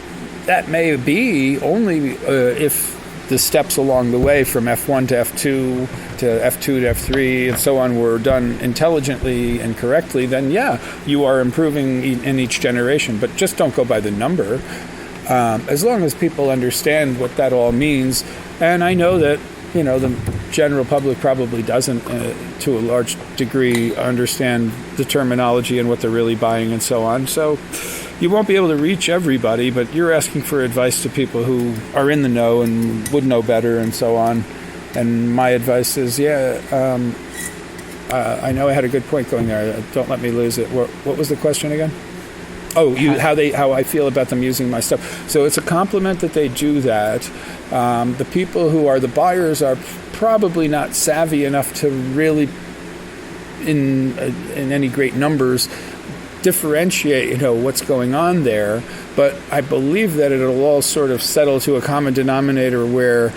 that may be only if the steps along the way from F1 to F2 to F2 to F3 and so on were done intelligently and correctly, then you are improving in each generation. But just don't go by the number. As long as people understand what that all means, and I know that the general public probably doesn't, to a large degree, understand the terminology and what they're really buying and so on. So you won't be able to reach everybody, but you're asking for advice to people who are in the know and would know better and so on. And my advice is, I know I had a good point going there. Don't let me lose it. What was the question again? Oh, how I feel about them using my stuff. So it's a compliment that they do that. The people who are the buyers are probably not savvy enough to really, in any great numbers, differentiate, what's going on there. But I believe that it'll all sort of settle to a common denominator where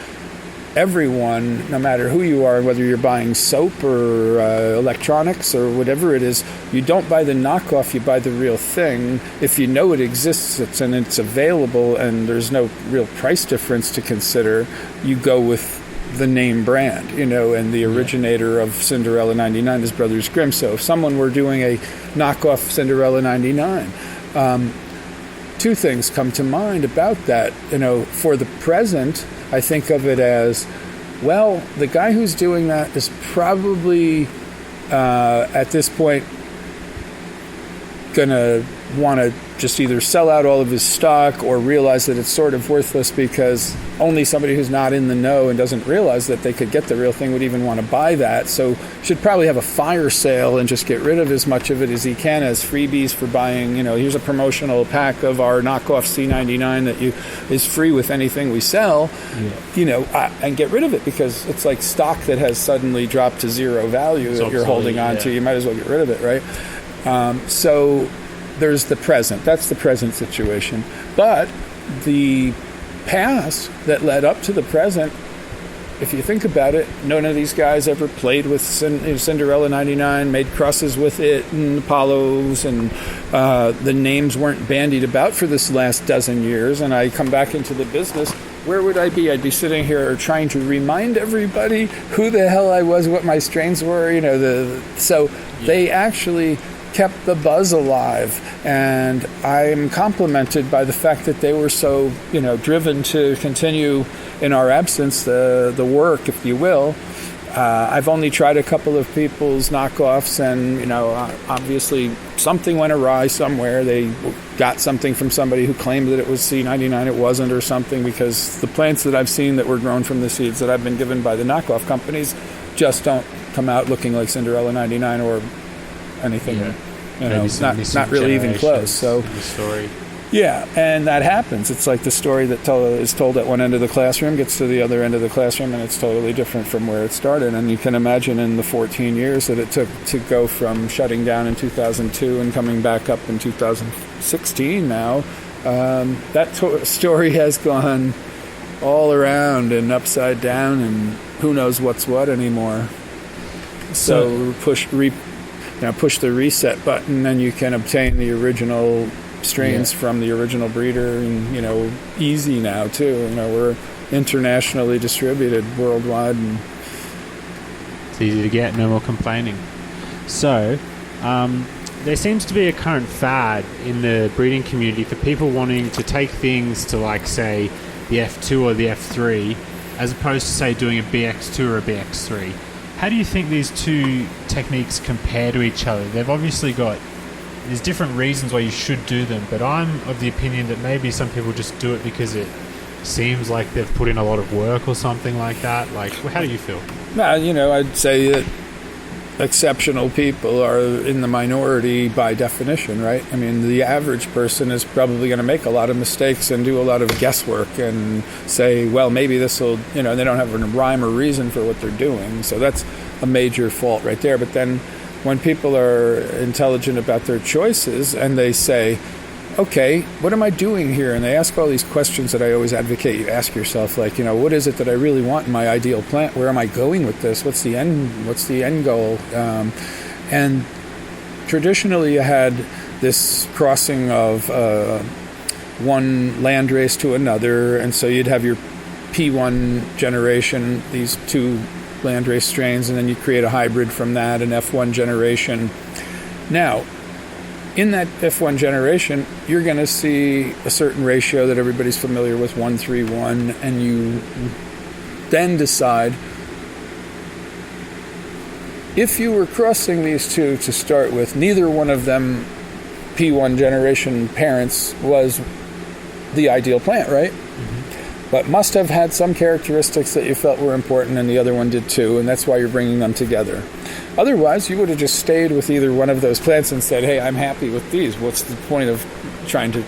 everyone, no matter who you are, whether you're buying soap or electronics or whatever it is, you don't buy the knockoff, you buy the real thing. If you know it exists and it's available and there's no real price difference to consider, you go with the name brand, and the originator of Cinderella 99 is Brothers Grimm. So if someone were doing a knockoff Cinderella 99, two things come to mind about that. For the present, I think of it as, well, the guy who's doing that is probably at this point going to want to just either sell out all of his stock or realize that it's sort of worthless because only somebody who's not in the know and doesn't realize that they could get the real thing would even want to buy that. So should probably have a fire sale and just get rid of as much of it as he can as freebies for buying, here's a promotional pack of our knockoff C99 that is free with anything we sell, and get rid of it because it's like stock that has suddenly dropped to zero value that you're holding on to. You might as well get rid of it, right? So there's the present. That's the present situation. But the past that led up to the present, if you think about it, none of these guys ever played with Cinderella 99, made crosses with it and Apollos, and the names weren't bandied about for this last dozen years. And I come back into the business, where would I be? I'd be sitting here trying to remind everybody who the hell I was, what my strains were, They actually kept the buzz alive, and I'm complimented by the fact that they were so, driven to continue in our absence the work, if you will. I've only tried a couple of people's knockoffs, and obviously something went awry somewhere. They got something from somebody who claimed that it was C99, it wasn't, or something, because the plants that I've seen that were grown from the seeds that I've been given by the knockoff companies just don't come out looking like Cinderella 99 or anything. Not really even close. So the story. Yeah, and that happens. It's like the story that is told at one end of the classroom gets to the other end of the classroom, and it's totally different from where it started. And you can imagine in the 14 years that it took to go from shutting down in 2002 and coming back up in 2016 now, that story has gone all around and upside down, and who knows what's what anymore. So push the reset button, and you can obtain the original strains from the original breeder, and easy now too. We're internationally distributed worldwide, and it's easy to get, no more complaining. So there seems to be a current fad in the breeding community for people wanting to take things to, like, say, the F2 or the F3 as opposed to, say, doing a BX2 or a BX3. How do you think these two techniques compare to each other? They've obviously there's different reasons why you should do them, but I'm of the opinion that maybe some people just do it because it seems like they've put in a lot of work or something like that. Like, how do you feel? I'd say that exceptional people are in the minority by definition, right? I mean, the average person is probably going to make a lot of mistakes and do a lot of guesswork and say, well, maybe this will, they don't have a rhyme or reason for what they're doing. So that's a major fault right there. But then when people are intelligent about their choices and they say, okay, what am I doing here? And they ask all these questions that I always advocate you ask yourself, like, what is it that I really want in my ideal plant? Where am I going with this? What's the end goal? And traditionally you had this crossing of one landrace to another, and so you'd have your P1 generation, these two landrace strains, and then you create a hybrid from that, an F1 generation. Now, in that F1 generation, you're going to see a certain ratio that everybody's familiar with, 1:1, and you then decide, if you were crossing these two to start with, neither one of them P1 generation parents was the ideal plant, right? Mm-hmm. But must have had some characteristics that you felt were important, and the other one did too, and that's why you're bringing them together. Otherwise, you would have just stayed with either one of those plants and said, hey, I'm happy with these. What's the point of trying to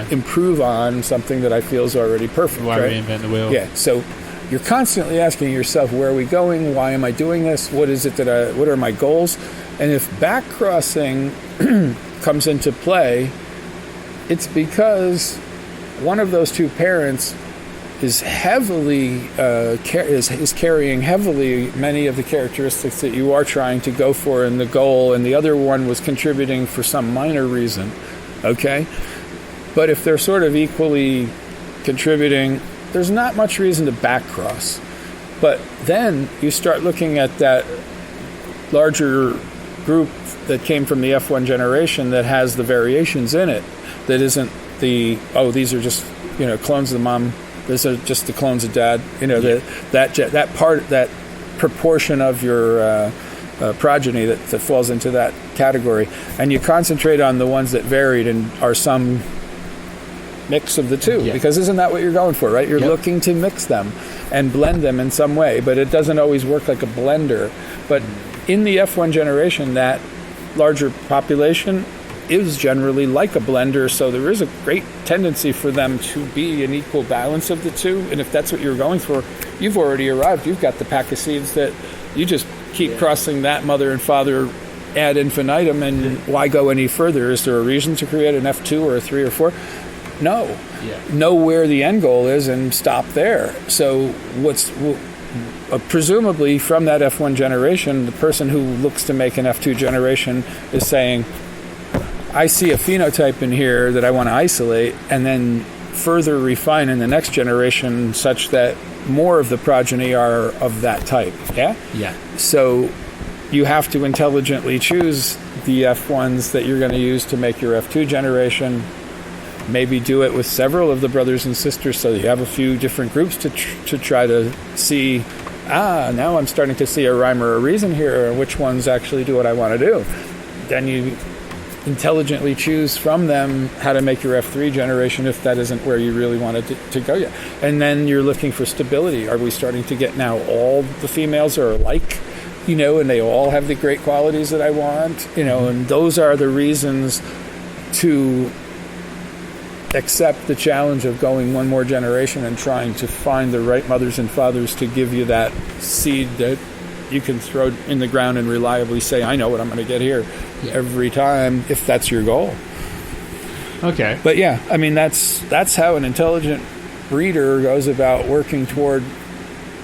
improve on something that I feel is already perfect? Why right? reinvent the wheel? Yeah, so you're constantly asking yourself, where are we going? Why am I doing this? What is it what are my goals? And if back crossing comes into play, it's because one of those two parents is heavily is carrying heavily many of the characteristics that you are trying to go for in the goal, and the other one was contributing for some minor reason. Okay, but if they're sort of equally contributing, there's not much reason to back cross. But then you start looking at that larger group that came from the F1 generation that has the variations in it, that isn't these are just clones of the mom. These are just the clones of dad. That proportion of your progeny that falls into that category, and you concentrate on the ones that varied and are some mix of the two, because isn't that what you're going for, right? You're looking to mix them and blend them in some way, but it doesn't always work like a blender. But in the F1 generation, that larger population is generally like a blender, so there is a great tendency for them to be an equal balance of the two. And if that's what you're going for, you've already arrived. You've got the pack of seeds that you just keep crossing that mother and father ad infinitum, and why go any further? Is there a reason to create an F2 or a 3 or 4? No. Know where the end goal is and stop there. So presumably from that F1 generation, the person who looks to make an F2 generation is saying, I see a phenotype in here that I want to isolate, and then further refine in the next generation such that more of the progeny are of that type. Yeah? So you have to intelligently choose the F1s that you're going to use to make your F2 generation. Maybe do it with several of the brothers and sisters so that you have a few different groups to try to see, now I'm starting to see a rhyme or a reason here, which ones actually do what I want to do. Then you intelligently choose from them how to make your F3 generation if that isn't where you really wanted to go yet. And then you're looking for stability. Are we starting to get now all the females are alike, and they all have the great qualities that I want, and those are the reasons to accept the challenge of going one more generation and trying to find the right mothers and fathers to give you that seed that you can throw in the ground and reliably say, I know what I'm going to get here every time, if that's your goal. Okay. But that's how an intelligent breeder goes about working toward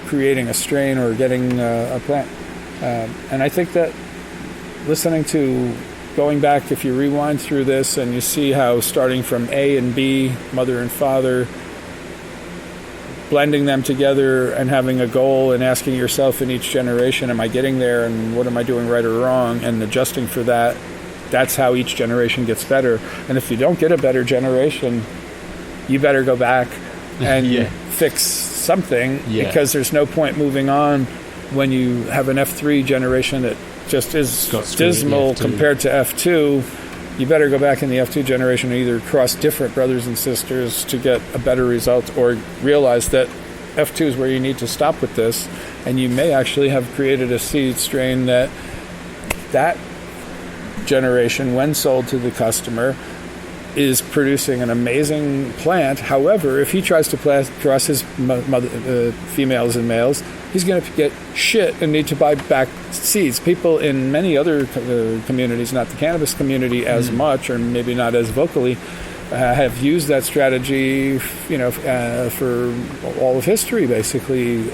creating a strain or getting a plant. And I think that listening to, going back, if you rewind through this and you see how starting from A and B, mother and father, blending them together and having a goal and asking yourself in each generation, am I getting there and what am I doing right or wrong, and adjusting for that, that's how each generation gets better. And if you don't get a better generation, you better go back and fix something, because there's no point moving on when you have an F3 generation that just is dismal compared to F2. You better go back in the F2 generation and either cross different brothers and sisters to get a better result, or realize that F2 is where you need to stop with this, and you may actually have created a seed strain that generation, when sold to the customer, is producing an amazing plant. However, if he tries to cross his females and males, he's going to get shit and need to buy back seeds. People in many other communities, not the cannabis community as much, or maybe not as vocally, have used that strategy, for all of history, basically.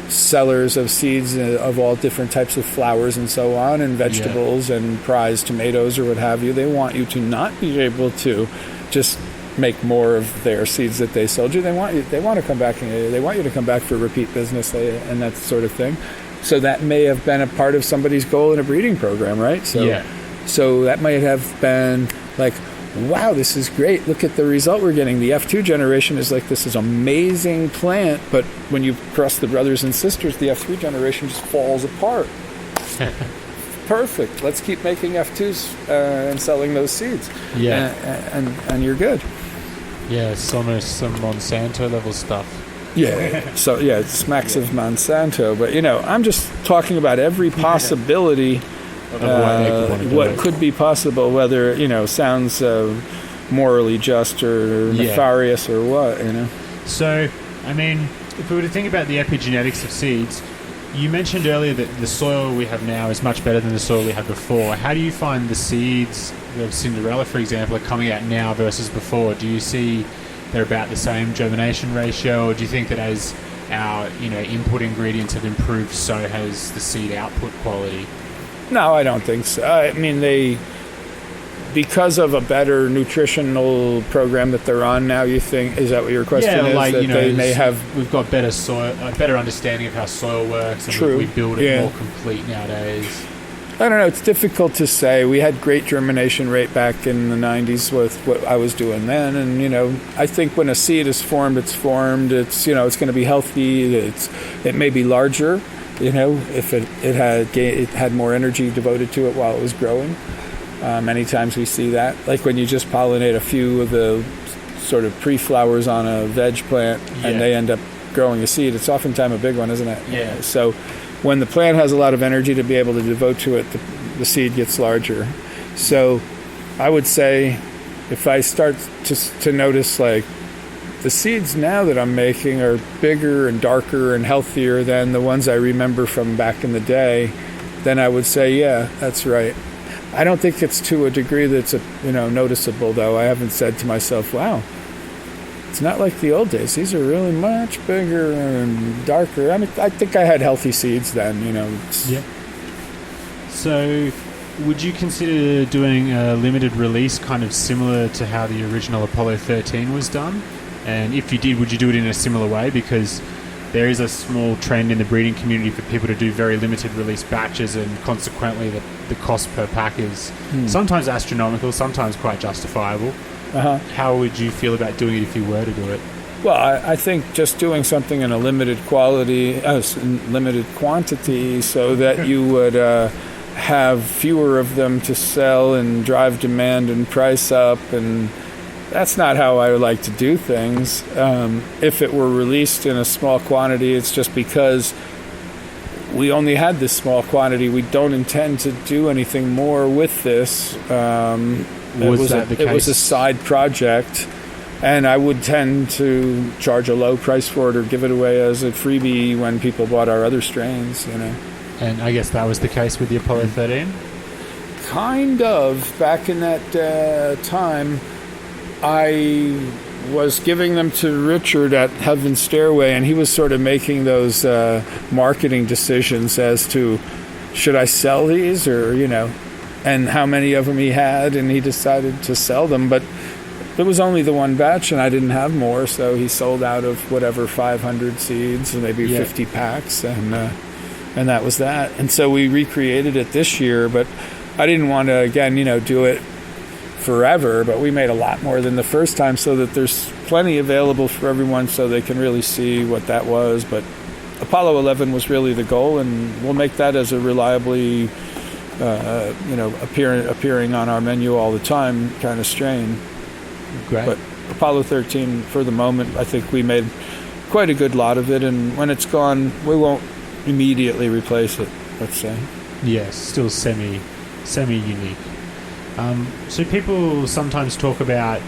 Sellers of seeds of all different types of flowers and so on, and vegetables and prized tomatoes or what have you. They want you to not be able to just make more of their seeds that they sold you. They want to come back, and they want you to come back for repeat business and that sort of thing. So that may have been a part of somebody's goal in a breeding program, right? So that might have been like, wow, this is great. Look at the result we're getting. The F2 generation is like, this is amazing plant, but when you cross the brothers and sisters, the F3 generation just falls apart. Perfect. Let's keep making F2s and selling those seeds. And you're good. Yeah, it's almost some Monsanto level stuff. So it smacks of Monsanto, but I'm just talking about every possibility. What could be possible, whether sounds morally just or nefarious or what, So, if we were to think about the epigenetics of seeds, you mentioned earlier that the soil we have now is much better than the soil we had before. How do you find the seeds of Cinderella, for example, are coming out now versus before? Do you see they're about the same germination ratio, or do you think that as our input ingredients have improved, so has the seed output quality? No, I don't think so. Because of a better nutritional program that they're on now, you think, is that what your question is? That they may have... We've got better soil, a better understanding of how soil works, and we build it more complete nowadays. I don't know. It's difficult to say. We had great germination rate back in the 90s with what I was doing then. And, I think when a seed is formed, it's formed. It's, it's going to be healthy. It may be larger. if it had more energy devoted to it while it was growing. Many times we see that, like when you just pollinate a few of the sort of pre-flowers on a veg plant and they end up growing a seed. It's oftentimes a big one, isn't it? Yeah. So when the plant has a lot of energy to be able to devote to it, the seed gets larger. So I would say if I start to notice like the seeds now that I'm making are bigger and darker and healthier than the ones I remember from back in the day, then I would say, yeah, that's right. I don't think it's to a degree that's noticeable, though. I haven't said to myself, wow, it's not like the old days. These are really much bigger and darker. I mean, I think I had healthy seeds then, Yeah. So would you consider doing a limited release kind of similar to how the original Apollo 13 was done? And if you did, would you do it in a similar way? Because there is a small trend in the breeding community for people to do very limited release batches, and consequently the cost per pack is sometimes astronomical, sometimes quite justifiable. How would you feel about doing it if you were to do it? Well, I think just doing something in a limited limited quantity so that you would have fewer of them to sell and drive demand and price up, and that's not how I would like to do things. If it were released in a small quantity, it's just because we only had this small quantity. We don't intend to do anything more with this. It was a side project, and I would tend to charge a low price for it or give it away as a freebie when people bought our other strains, And I guess that was the case with the Apollo 13? Kind of. Back in that time, I was giving them to Richard at Heaven Stairway, and he was sort of making those marketing decisions as to should I sell these or, and how many of them he had, and he decided to sell them. But there was only the one batch, and I didn't have more, so he sold out of whatever 500 seeds, and maybe 50 packs, and that was that. And so we recreated it this year, but I didn't want to, again, do it forever, but we made a lot more than the first time so that there's plenty available for everyone so they can really see what that was. But Apollo 11 was really the goal, and we'll make that as a reliably appearing on our menu all the time kind of strain. Great. But Apollo 13, for the moment, I think we made quite a good lot of it, and when it's gone, we won't immediately replace it, let's say. Yes, still semi-unique. So people sometimes talk about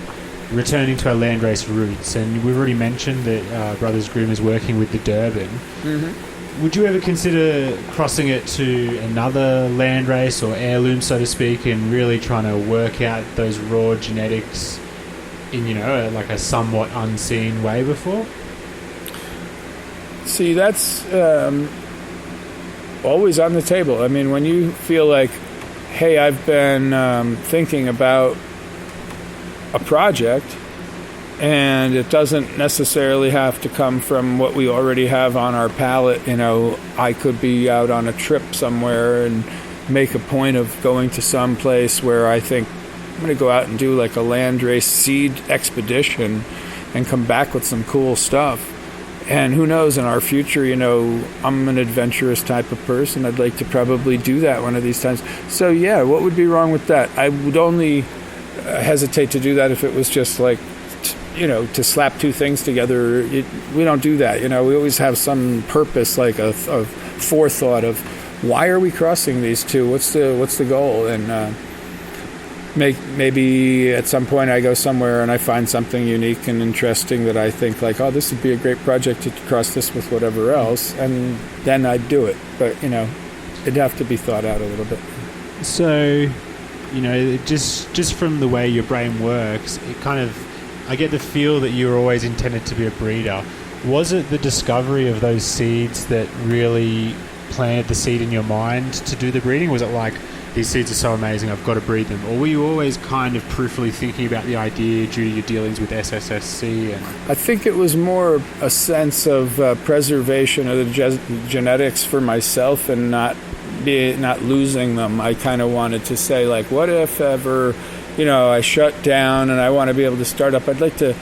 returning to our landrace roots, and we've already mentioned that Brothers Grimm is working with the Durban. Mm-hmm. Would you ever consider crossing it to another landrace or heirloom, so to speak, and really trying to work out those raw genetics in, like a somewhat unseen way before? See, that's always on the table. I mean, when you feel like, hey, I've been thinking about a project, and it doesn't necessarily have to come from what we already have on our palette. I could be out on a trip somewhere and make a point of going to some place where I think I'm going to go out and do like a landrace seed expedition and come back with some cool stuff. And who knows, in our future, I'm an adventurous type of person. I'd like to probably do that one of these times. So, yeah, what would be wrong with that? I would only hesitate to do that if it was just like, to slap two things together. We don't do that. We always have some purpose, like a forethought of why are we crossing these two? What's the goal? And maybe at some point I go somewhere and I find something unique and interesting that I think like, oh, this would be a great project to cross this with whatever else, and then I'd do it. But, it'd have to be thought out a little bit. So, just from the way your brain works, it kind of, I get the feel that you were always intended to be a breeder. Was it the discovery of those seeds that really planted the seed in your mind to do the breeding? Was it like, these seeds are so amazing, I've got to breed them? Or were you always kind of peripherally thinking about the idea due to your dealings with SSSC? I think it was more a sense of preservation of the genetics for myself and not losing them. I kind of wanted to say, like, what if ever, I shut down and I want to be able to start up? I'd like to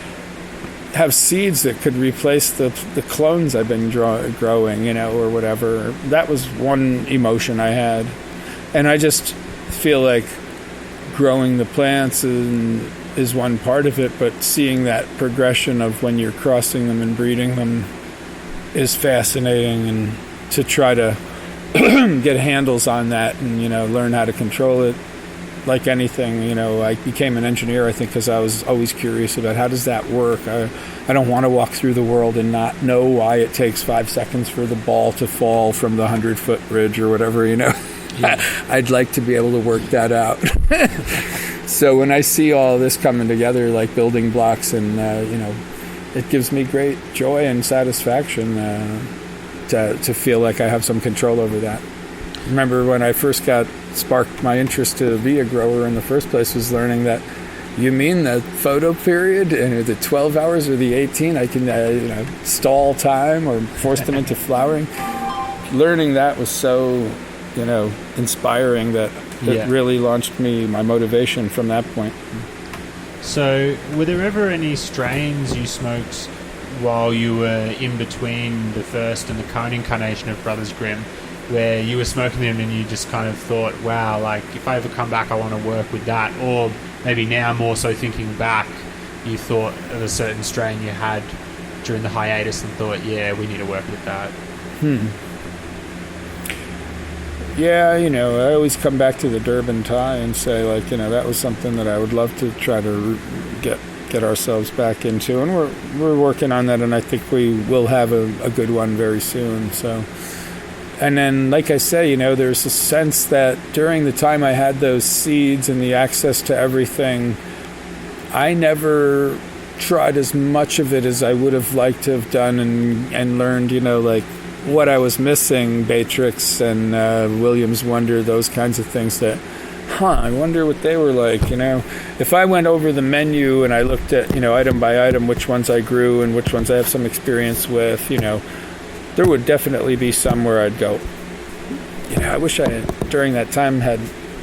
have seeds that could replace the clones I've been growing, or whatever. That was one emotion I had. And I just feel like growing the plants is one part of it, but seeing that progression of when you're crossing them and breeding them is fascinating, and to try to get handles on that and, learn how to control it. Like anything, I became an engineer, I think, because I was always curious about how does that work. I don't want to walk through the world and not know why it takes 5 seconds for the ball to fall from the 100-foot bridge or whatever, Yeah. I'd like to be able to work that out. So when I see all this coming together like building blocks, and, it gives me great joy and satisfaction to feel like I have some control over that. Remember when I first sparked my interest to be a grower in the first place was learning that you mean the photo period and the 12 hours or the 18, I can stall time or force them into flowering. Learning that was so inspiring that it really launched my motivation from that point. So were there ever any strains you smoked while you were in between the first and the current incarnation of Brothers Grimm, where you were smoking them and you just kind of thought, wow, like if I ever come back I want to work with that? Or maybe now, more so thinking back, you thought of a certain strain you had during the hiatus and thought, yeah, we need to work with that? Yeah, I always come back to the Durban tie and say, like, that was something that I would love to try to get ourselves back into, and we're working on that, and I think we will have a good one very soon. So, and then, like I say, there's a sense that during the time I had those seeds and the access to everything, I never tried as much of it as I would have liked to have done, and learned, like what I was missing, Batrix and Williams Wonder, those kinds of things that, I wonder what they were like, If I went over the menu and I looked at, item by item, which ones I grew and which ones I have some experience with, there would definitely be some where I'd go, I wish I had, during that time, had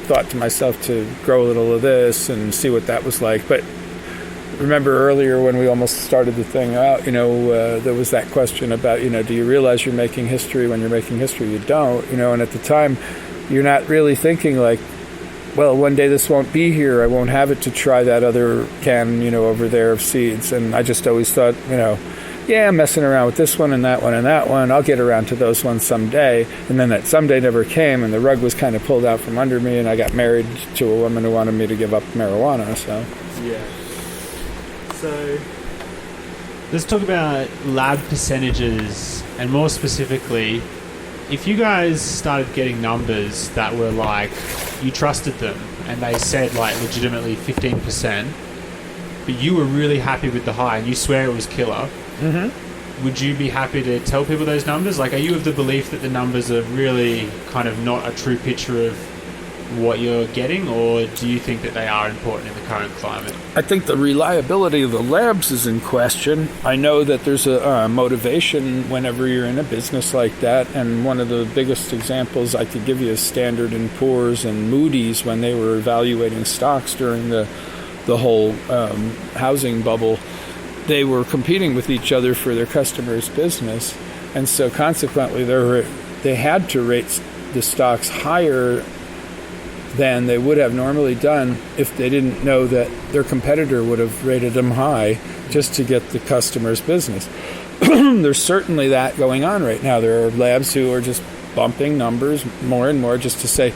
thought to myself to grow a little of this and see what that was like. But remember earlier when we almost started the thing out, there was that question about, do you realize you're making history when you're making history? You don't, and at the time, you're not really thinking like, well, one day this won't be here. I won't have it to try that other can, over there of seeds. And I just always thought, I'm messing around with this one and that one and that one. I'll get around to those ones someday. And then that someday never came, and the rug was kind of pulled out from under me, and I got married to a woman who wanted me to give up marijuana. So, yeah. So, let's talk about lab percentages, and more specifically, if you guys started getting numbers that were like, you trusted them, and they said like legitimately 15%, but you were really happy with the high and you swear it was killer, would you be happy to tell people those numbers? Like, are you of the belief that the numbers are really kind of not a true picture of what you're getting, or do you think that they are important in the current climate? I think the reliability of the labs is in question. I know that there's a motivation whenever you're in a business like that, and one of the biggest examples I could give you is Standard & Poor's and Moody's when they were evaluating stocks during the whole housing bubble. They were competing with each other for their customers' business, and so consequently they had to rate the stocks higher than they would have normally done if they didn't know that their competitor would have rated them high just to get the customer's business. There's certainly that going on right now. There are labs who are just bumping numbers more and more just to say,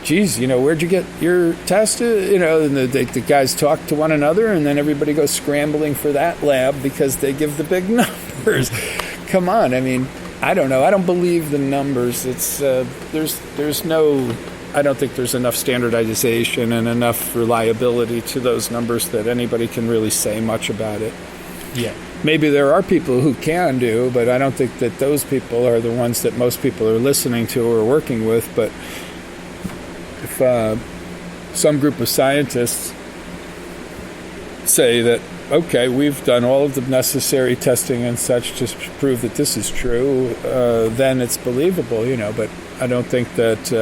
geez, where'd you get your test? And the guys talk to one another, and then everybody goes scrambling for that lab because they give the big numbers. Come on, I don't know. I don't believe the numbers. It's I don't think there's enough standardization and enough reliability to those numbers that anybody can really say much about it. Yeah. Maybe there are people who can do, but I don't think that those people are the ones that most people are listening to or working with. But if some group of scientists say that, okay, we've done all of the necessary testing and such to prove that this is true, then it's believable, but I don't think that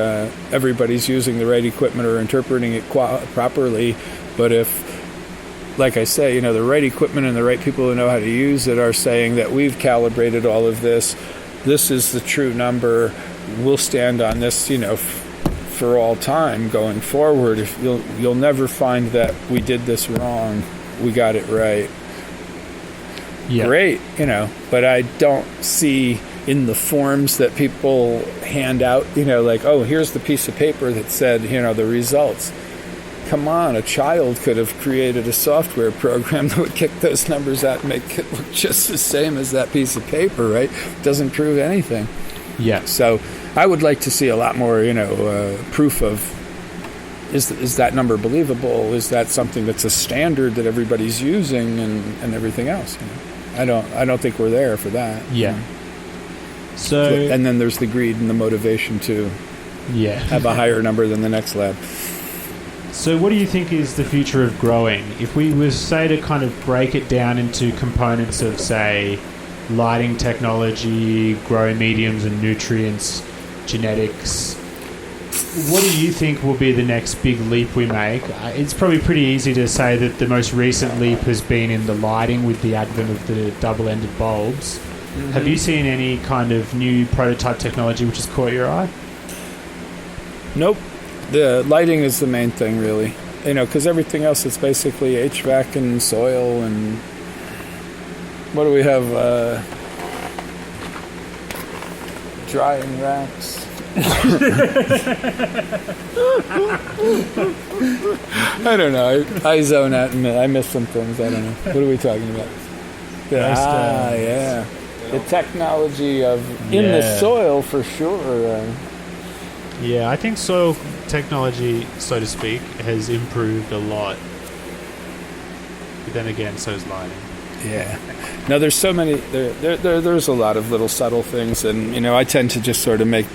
everybody's using the right equipment or interpreting it properly. But if like I say, the right equipment and the right people who know how to use it are saying that we've calibrated all of this. This is the true number. We'll stand on this, for all time going forward. If you'll never find that we did this wrong. We got it right. Yeah. Great, but I don't see in the forms that people hand out, like, oh, here's the piece of paper that said, the results. Come on, a child could have created a software program that would kick those numbers out and make it look just the same as that piece of paper, right? Doesn't prove anything. Yeah. So I would like to see a lot more, proof of, is that number believable? Is that something that's a standard that everybody's using and everything else? I don't think we're there for that. Yeah. So and then there's the greed and the motivation to have a higher number than the next lab. So what do you think is the future of growing? If we were, say, to kind of break it down into components of, say, lighting technology, growing mediums and nutrients, genetics, what do you think will be the next big leap we make? It's probably pretty easy to say that the most recent leap has been in the lighting with the advent of the double-ended bulbs. Mm-hmm. Have you seen any kind of new prototype technology which has caught your eye? Nope. The lighting is the main thing, really. Because everything else is basically HVAC and soil and... What do we have? Drying racks. I don't know. I zone out and I miss some things. I don't know. What are we talking about? Yeah. The technology of in the soil, for sure. Yeah, I think soil technology, so to speak, has improved a lot. But then again, so is lighting. Yeah. No, there's so many. There's a lot of little subtle things, and I tend to just sort of make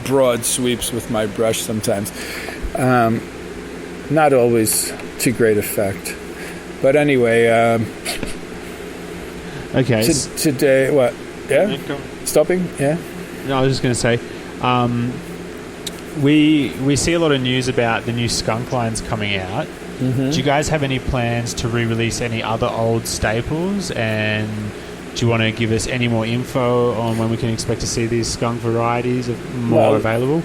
broad sweeps with my brush sometimes. Not always to great effect, but anyway. Okay. Today, what? Yeah. Stopping. Yeah. No, I was just going to say. We see a lot of news about the new skunk lines coming out. Mm-hmm. Do you guys have any plans to re-release any other old staples? And do you want to give us any more info on when we can expect to see these skunk varieties more available?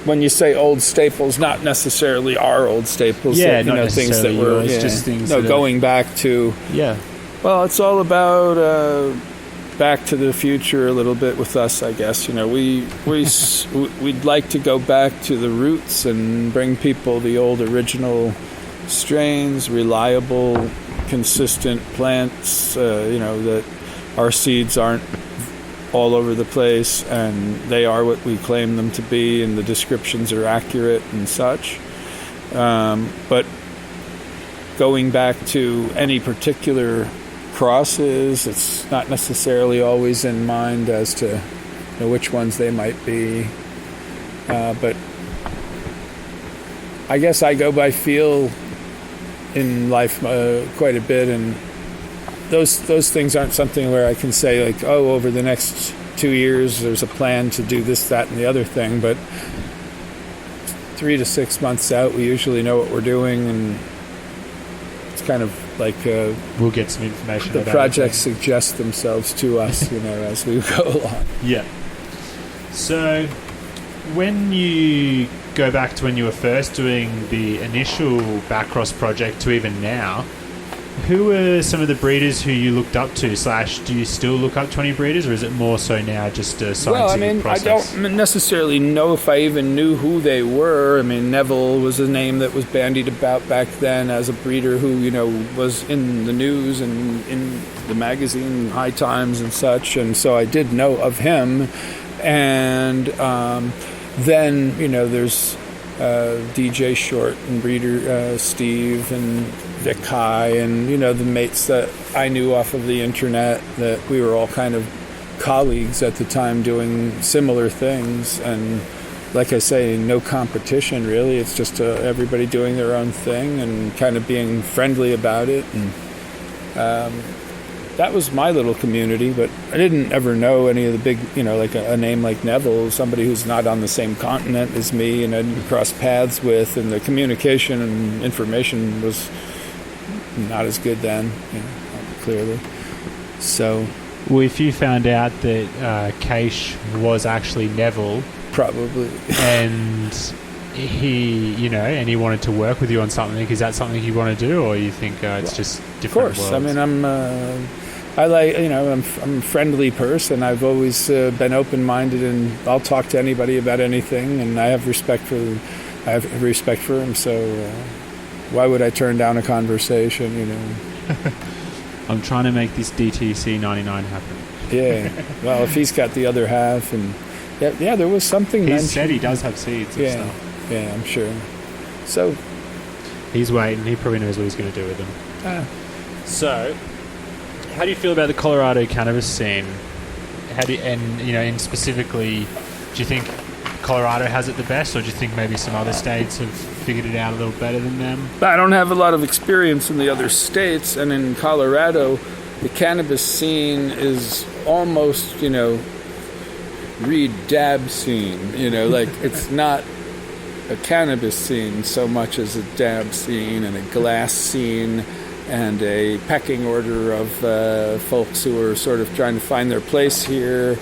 When you say old staples, not necessarily our old staples. Yeah, not things that were just things. Going back to. Yeah. Well, it's all about. Back to the future a little bit with us, I guess. We'd like to go back to the roots and bring people the old original strains, reliable, consistent plants, that our seeds aren't all over the place and they are what we claim them to be and the descriptions are accurate and such. But going back to any particular crosses, it's not necessarily always in mind as to which ones they might be, but I guess I go by feel in life quite a bit, and those things aren't something where I can say like, oh, over the next 2 years there's a plan to do this, that, and the other thing, but 3 to 6 months out we usually know what we're doing, and it's kind of like we'll get some information. The projects suggest themselves to us, as we go along. Yeah. So, when you go back to when you were first doing the initial backcross project to even now, who were some of the breeders who you looked up to? / do you still look up to any breeders, or is it more so now just a scientific process? I don't necessarily know if I even knew who they were. Neville was a name that was bandied about back then as a breeder who, was in the news and in the magazine High Times and such, and so I did know of him. And then, there's DJ Short and breeder Steve and Vic High and, the mates that I knew off of the internet, that we were all kind of colleagues at the time doing similar things. And like I say, no competition really. It's just everybody doing their own thing and kind of being friendly about it. And that was my little community, but I didn't ever know any of the big, like a name like Neville, somebody who's not on the same continent as me and I didn't cross paths with, and the communication and information was not as good then, clearly. So Well, if you found out that Keish was actually Neville, probably, and he wanted to work with you on something, is that something you want to do, or you think it's just different of course. worlds? I mean, I like, I'm a friendly person. I've always been open-minded, and I'll talk to anybody about anything, and I have respect for him. So why would I turn down a conversation? I'm trying to make this DTC 99 happen. Yeah. Well, if he's got the other half, and yeah, there was something. He said he does have seeds and stuff. Yeah, I'm sure. So he's waiting. He probably knows what he's going to do with them. So, how do you feel about the Colorado cannabis scene? And specifically, do you think Colorado has it the best, or do you think maybe some other states have figured it out a little better than them? I don't have a lot of experience in the other states, and in Colorado, the cannabis scene is almost, Reed dab scene. Like it's not a cannabis scene so much as a dab scene and a glass scene and a pecking order of folks who are sort of trying to find their place here.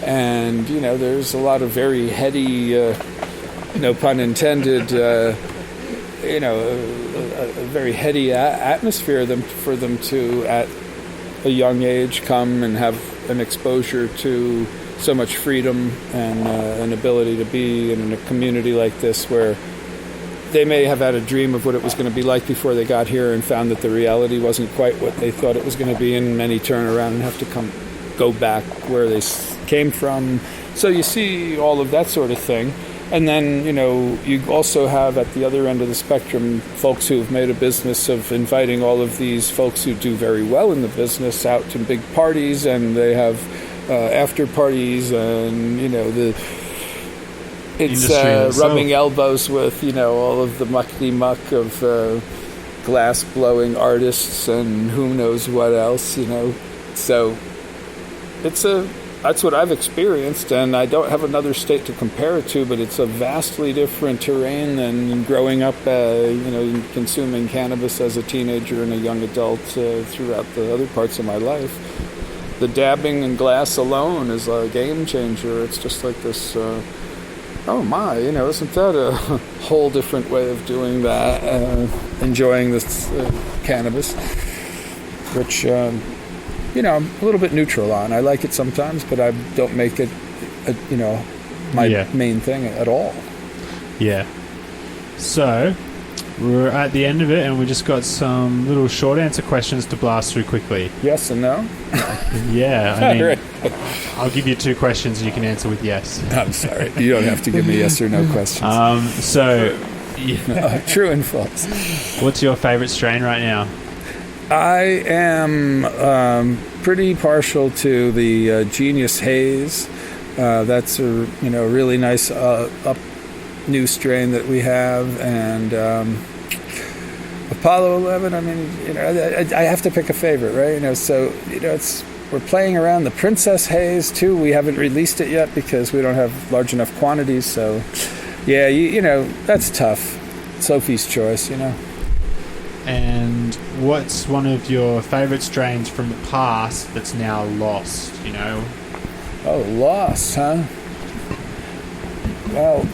And, there's a lot of very heady, no pun intended, a very heady atmosphere for them to, at a young age, come and have an exposure to so much freedom and an ability to be in a community like this where they may have had a dream of what it was going to be like before they got here and found that the reality wasn't quite what they thought it was going to be, and many turn around and have to go back where they came from. So you see all of that sort of thing. And then, you also have at the other end of the spectrum folks who've made a business of inviting all of these folks who do very well in the business out to big parties, and they have after parties, and, it's rubbing elbows with, all of the muckety-muck of glass-blowing artists and who knows what else, So that's what I've experienced, and I don't have another state to compare it to, but it's a vastly different terrain than growing up, consuming cannabis as a teenager and a young adult throughout the other parts of my life. The dabbing and glass alone is a game changer. It's just like this, isn't that a whole different way of doing that, enjoying this cannabis, which... I'm a little bit neutral on. I like it sometimes, but I don't make it, my main thing at all. Yeah. So, we're at the end of it, and we just got some little short answer questions to blast through quickly. Yes and no? Right. I'll give you 2 questions, and you can answer with yes. I'm sorry. You don't have to give me yes or no questions. True and false. What's your favorite strain right now? I am pretty partial to the Genius Haze. That's a really nice new strain that we have, and Apollo 11. I mean, I have to pick a favorite, right? We're playing around the Princess Haze too. We haven't released it yet because we don't have large enough quantities. So, yeah, that's tough. Sophie's choice, And what's one of your favourite strains from the past that's now lost, Oh, lost, huh? Well,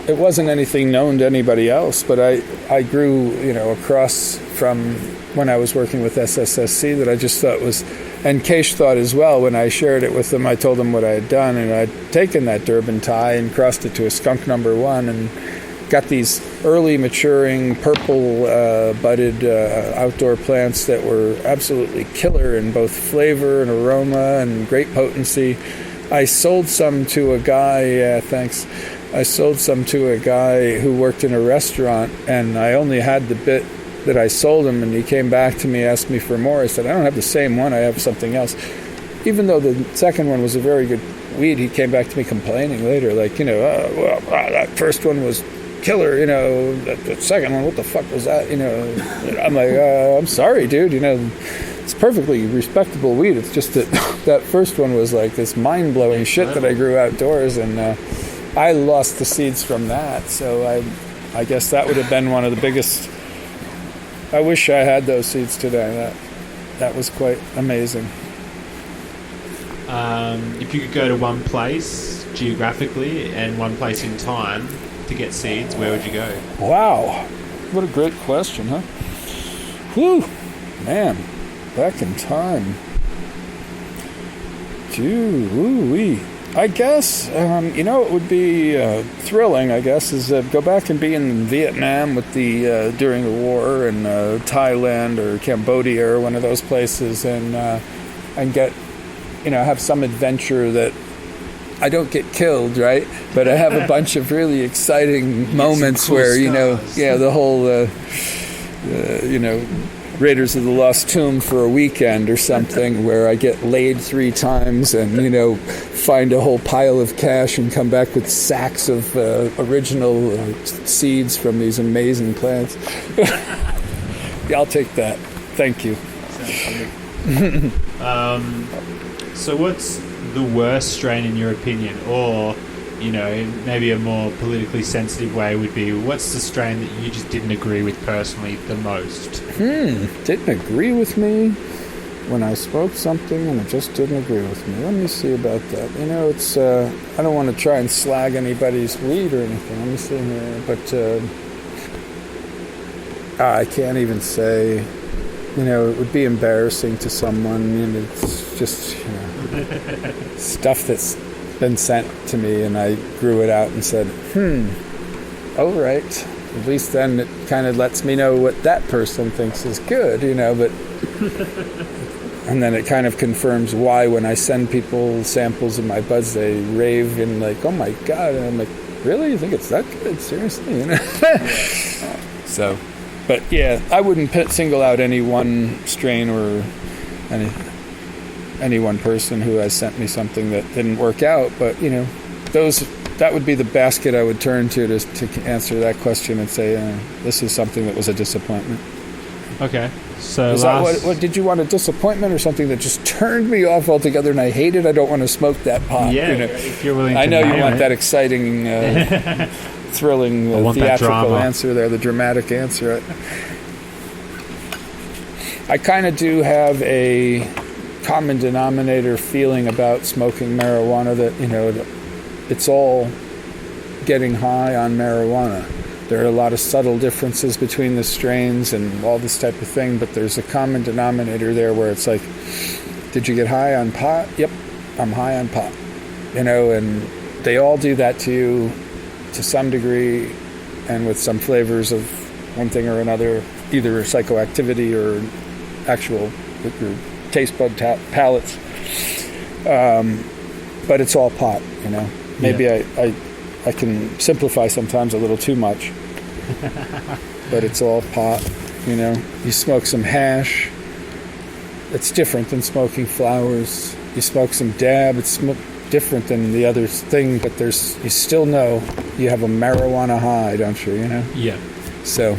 it wasn't anything known to anybody else, but I grew, across from when I was working with SSSC that I just thought was, and Keish thought as well, when I shared it with them, I told them what I had done, and I'd taken that Durban tie and crossed it to a skunk number 1, and got these early maturing purple budded outdoor plants that were absolutely killer in both flavor and aroma and great potency. I sold some to a guy, I sold some to a guy who worked in a restaurant, and I only had the bit that I sold him, and he came back to me, asked me for more. I said, I don't have the same one, I have something else. Even though the second one was a very good weed, he came back to me complaining later, like, that first one was killer, the second one, what the fuck was that, I'm like, I'm sorry, dude, it's perfectly respectable weed, it's just that that first one was like this mind-blowing shit that I grew outdoors, and I lost the seeds from that, so I guess that would have been one of the biggest I wish I had those seeds today. That was quite amazing. If you could go to one place geographically and one place in time to get seeds, where would you go? Wow. What a great question, huh? Whew. Man, back in time. Woo-wee. I guess, it would be thrilling, I guess, is go back and be in Vietnam with during the war, and Thailand or Cambodia or one of those places, and get, have some adventure that I don't get killed, right? But I have a bunch of really exciting moments where, the whole, Raiders of the Lost Tomb for a weekend or something, where I get laid 3 times and, find a whole pile of cash and come back with sacks of original seeds from these amazing plants. Yeah, I'll take that. Thank you. So what's the worst strain in your opinion? Or, maybe a more politically sensitive way would be, what's the strain that you just didn't agree with personally the most? Didn't agree with me when I spoke something and it just didn't agree with me. Let me see about that. It's, I don't want to try and slag anybody's weed or anything. Let me see here. But I can't even say, it would be embarrassing to someone. It's just, stuff that's been sent to me, and I grew it out and said, all right. At least then it kind of lets me know what that person thinks is good, but and then it kind of confirms why when I send people samples of my buds, they rave and like, oh my God. And I'm like, really? You think it's that good? Seriously? So, but yeah, I wouldn't single out any one strain or any one person who has sent me something that didn't work out, but that would be the basket I would turn to answer that question and say, this is something that was a disappointment. Okay, so what did you want, a disappointment or something that just turned me off altogether and I hate it? I don't want to smoke that pot. Yeah, if you're willing to I know you want it. that exciting, thrilling, theatrical answer there, the dramatic answer. I kind of do have a common denominator feeling about smoking marijuana that, it's all getting high on marijuana. There are a lot of subtle differences between the strains and all this type of thing, but there's a common denominator there where it's like, did you get high on pot? Yep, I'm high on pot. And they all do that to you to some degree and with some flavors of one thing or another, either psychoactivity or actual your taste bud palates. But it's all pot, Maybe I can simplify sometimes a little too much. But it's all pot, You smoke some hash. It's different than smoking flowers. You smoke some dab. It's different than the other thing, but you still know you have a marijuana high, don't you, Yeah. So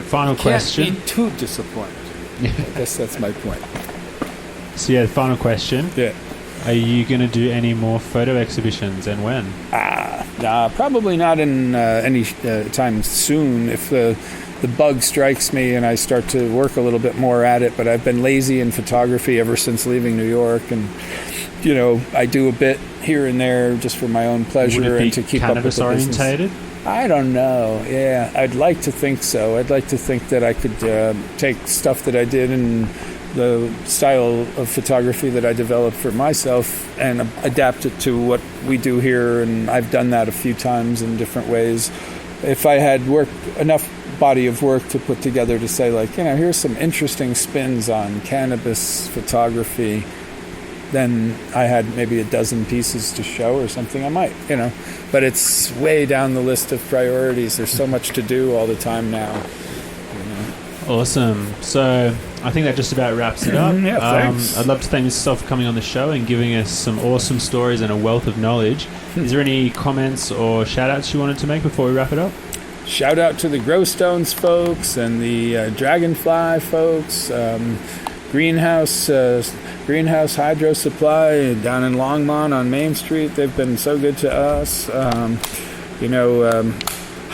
final question. Can't be too disappointed. I guess that's my point. So yeah, final question. Yeah. Are you going to do any more photo exhibitions, and when? Probably not in any time soon. If the bug strikes me and I start to work a little bit more at it, but I've been lazy in photography ever since leaving New York, and I do a bit here and there just for my own pleasure. Would it be and to keep up with the business. Cannabis orientated? I don't know. Yeah, I'd like to think so. I'd like to think that I could take stuff that I did and the style of photography that I developed for myself and adapt it to what we do here, and I've done that a few times in different ways. If I had enough body of work to put together to say, like, here's some interesting spins on cannabis photography, then I had maybe a dozen pieces to show or something, I might, But it's way down the list of priorities. There's so much to do all the time now. Awesome. So I think that just about wraps it up. Yeah, thanks. I'd love to thank yourself for coming on the show and giving us some awesome stories and a wealth of knowledge. Is there any comments or shout-outs you wanted to make before we wrap it up? Shout out to the Growstones folks and the Dragonfly folks, Greenhouse Hydro Supply down in Longmont on Main Street. They've been so good to us.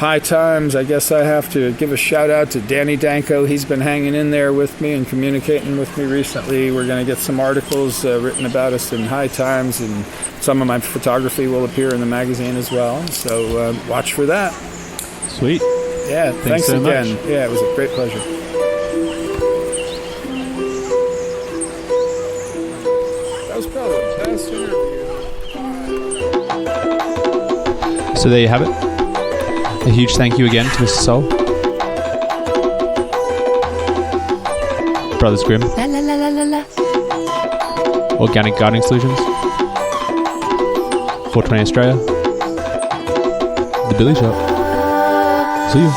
High Times, I guess I have to give a shout out to Danny Danko. He's been hanging in there with me and communicating with me recently. We're going to get some articles written about us in High Times, and some of my photography will appear in the magazine as well. So watch for that. Sweet. Yeah, thanks so again. much. Yeah, it was a great pleasure. That was probably the best interview. So there you have it. A huge thank you again to MrSoul. Brothers Grimm. La la la la la la. Organic Gardening Solutions. 420 Australia. The Billy Shop. See you.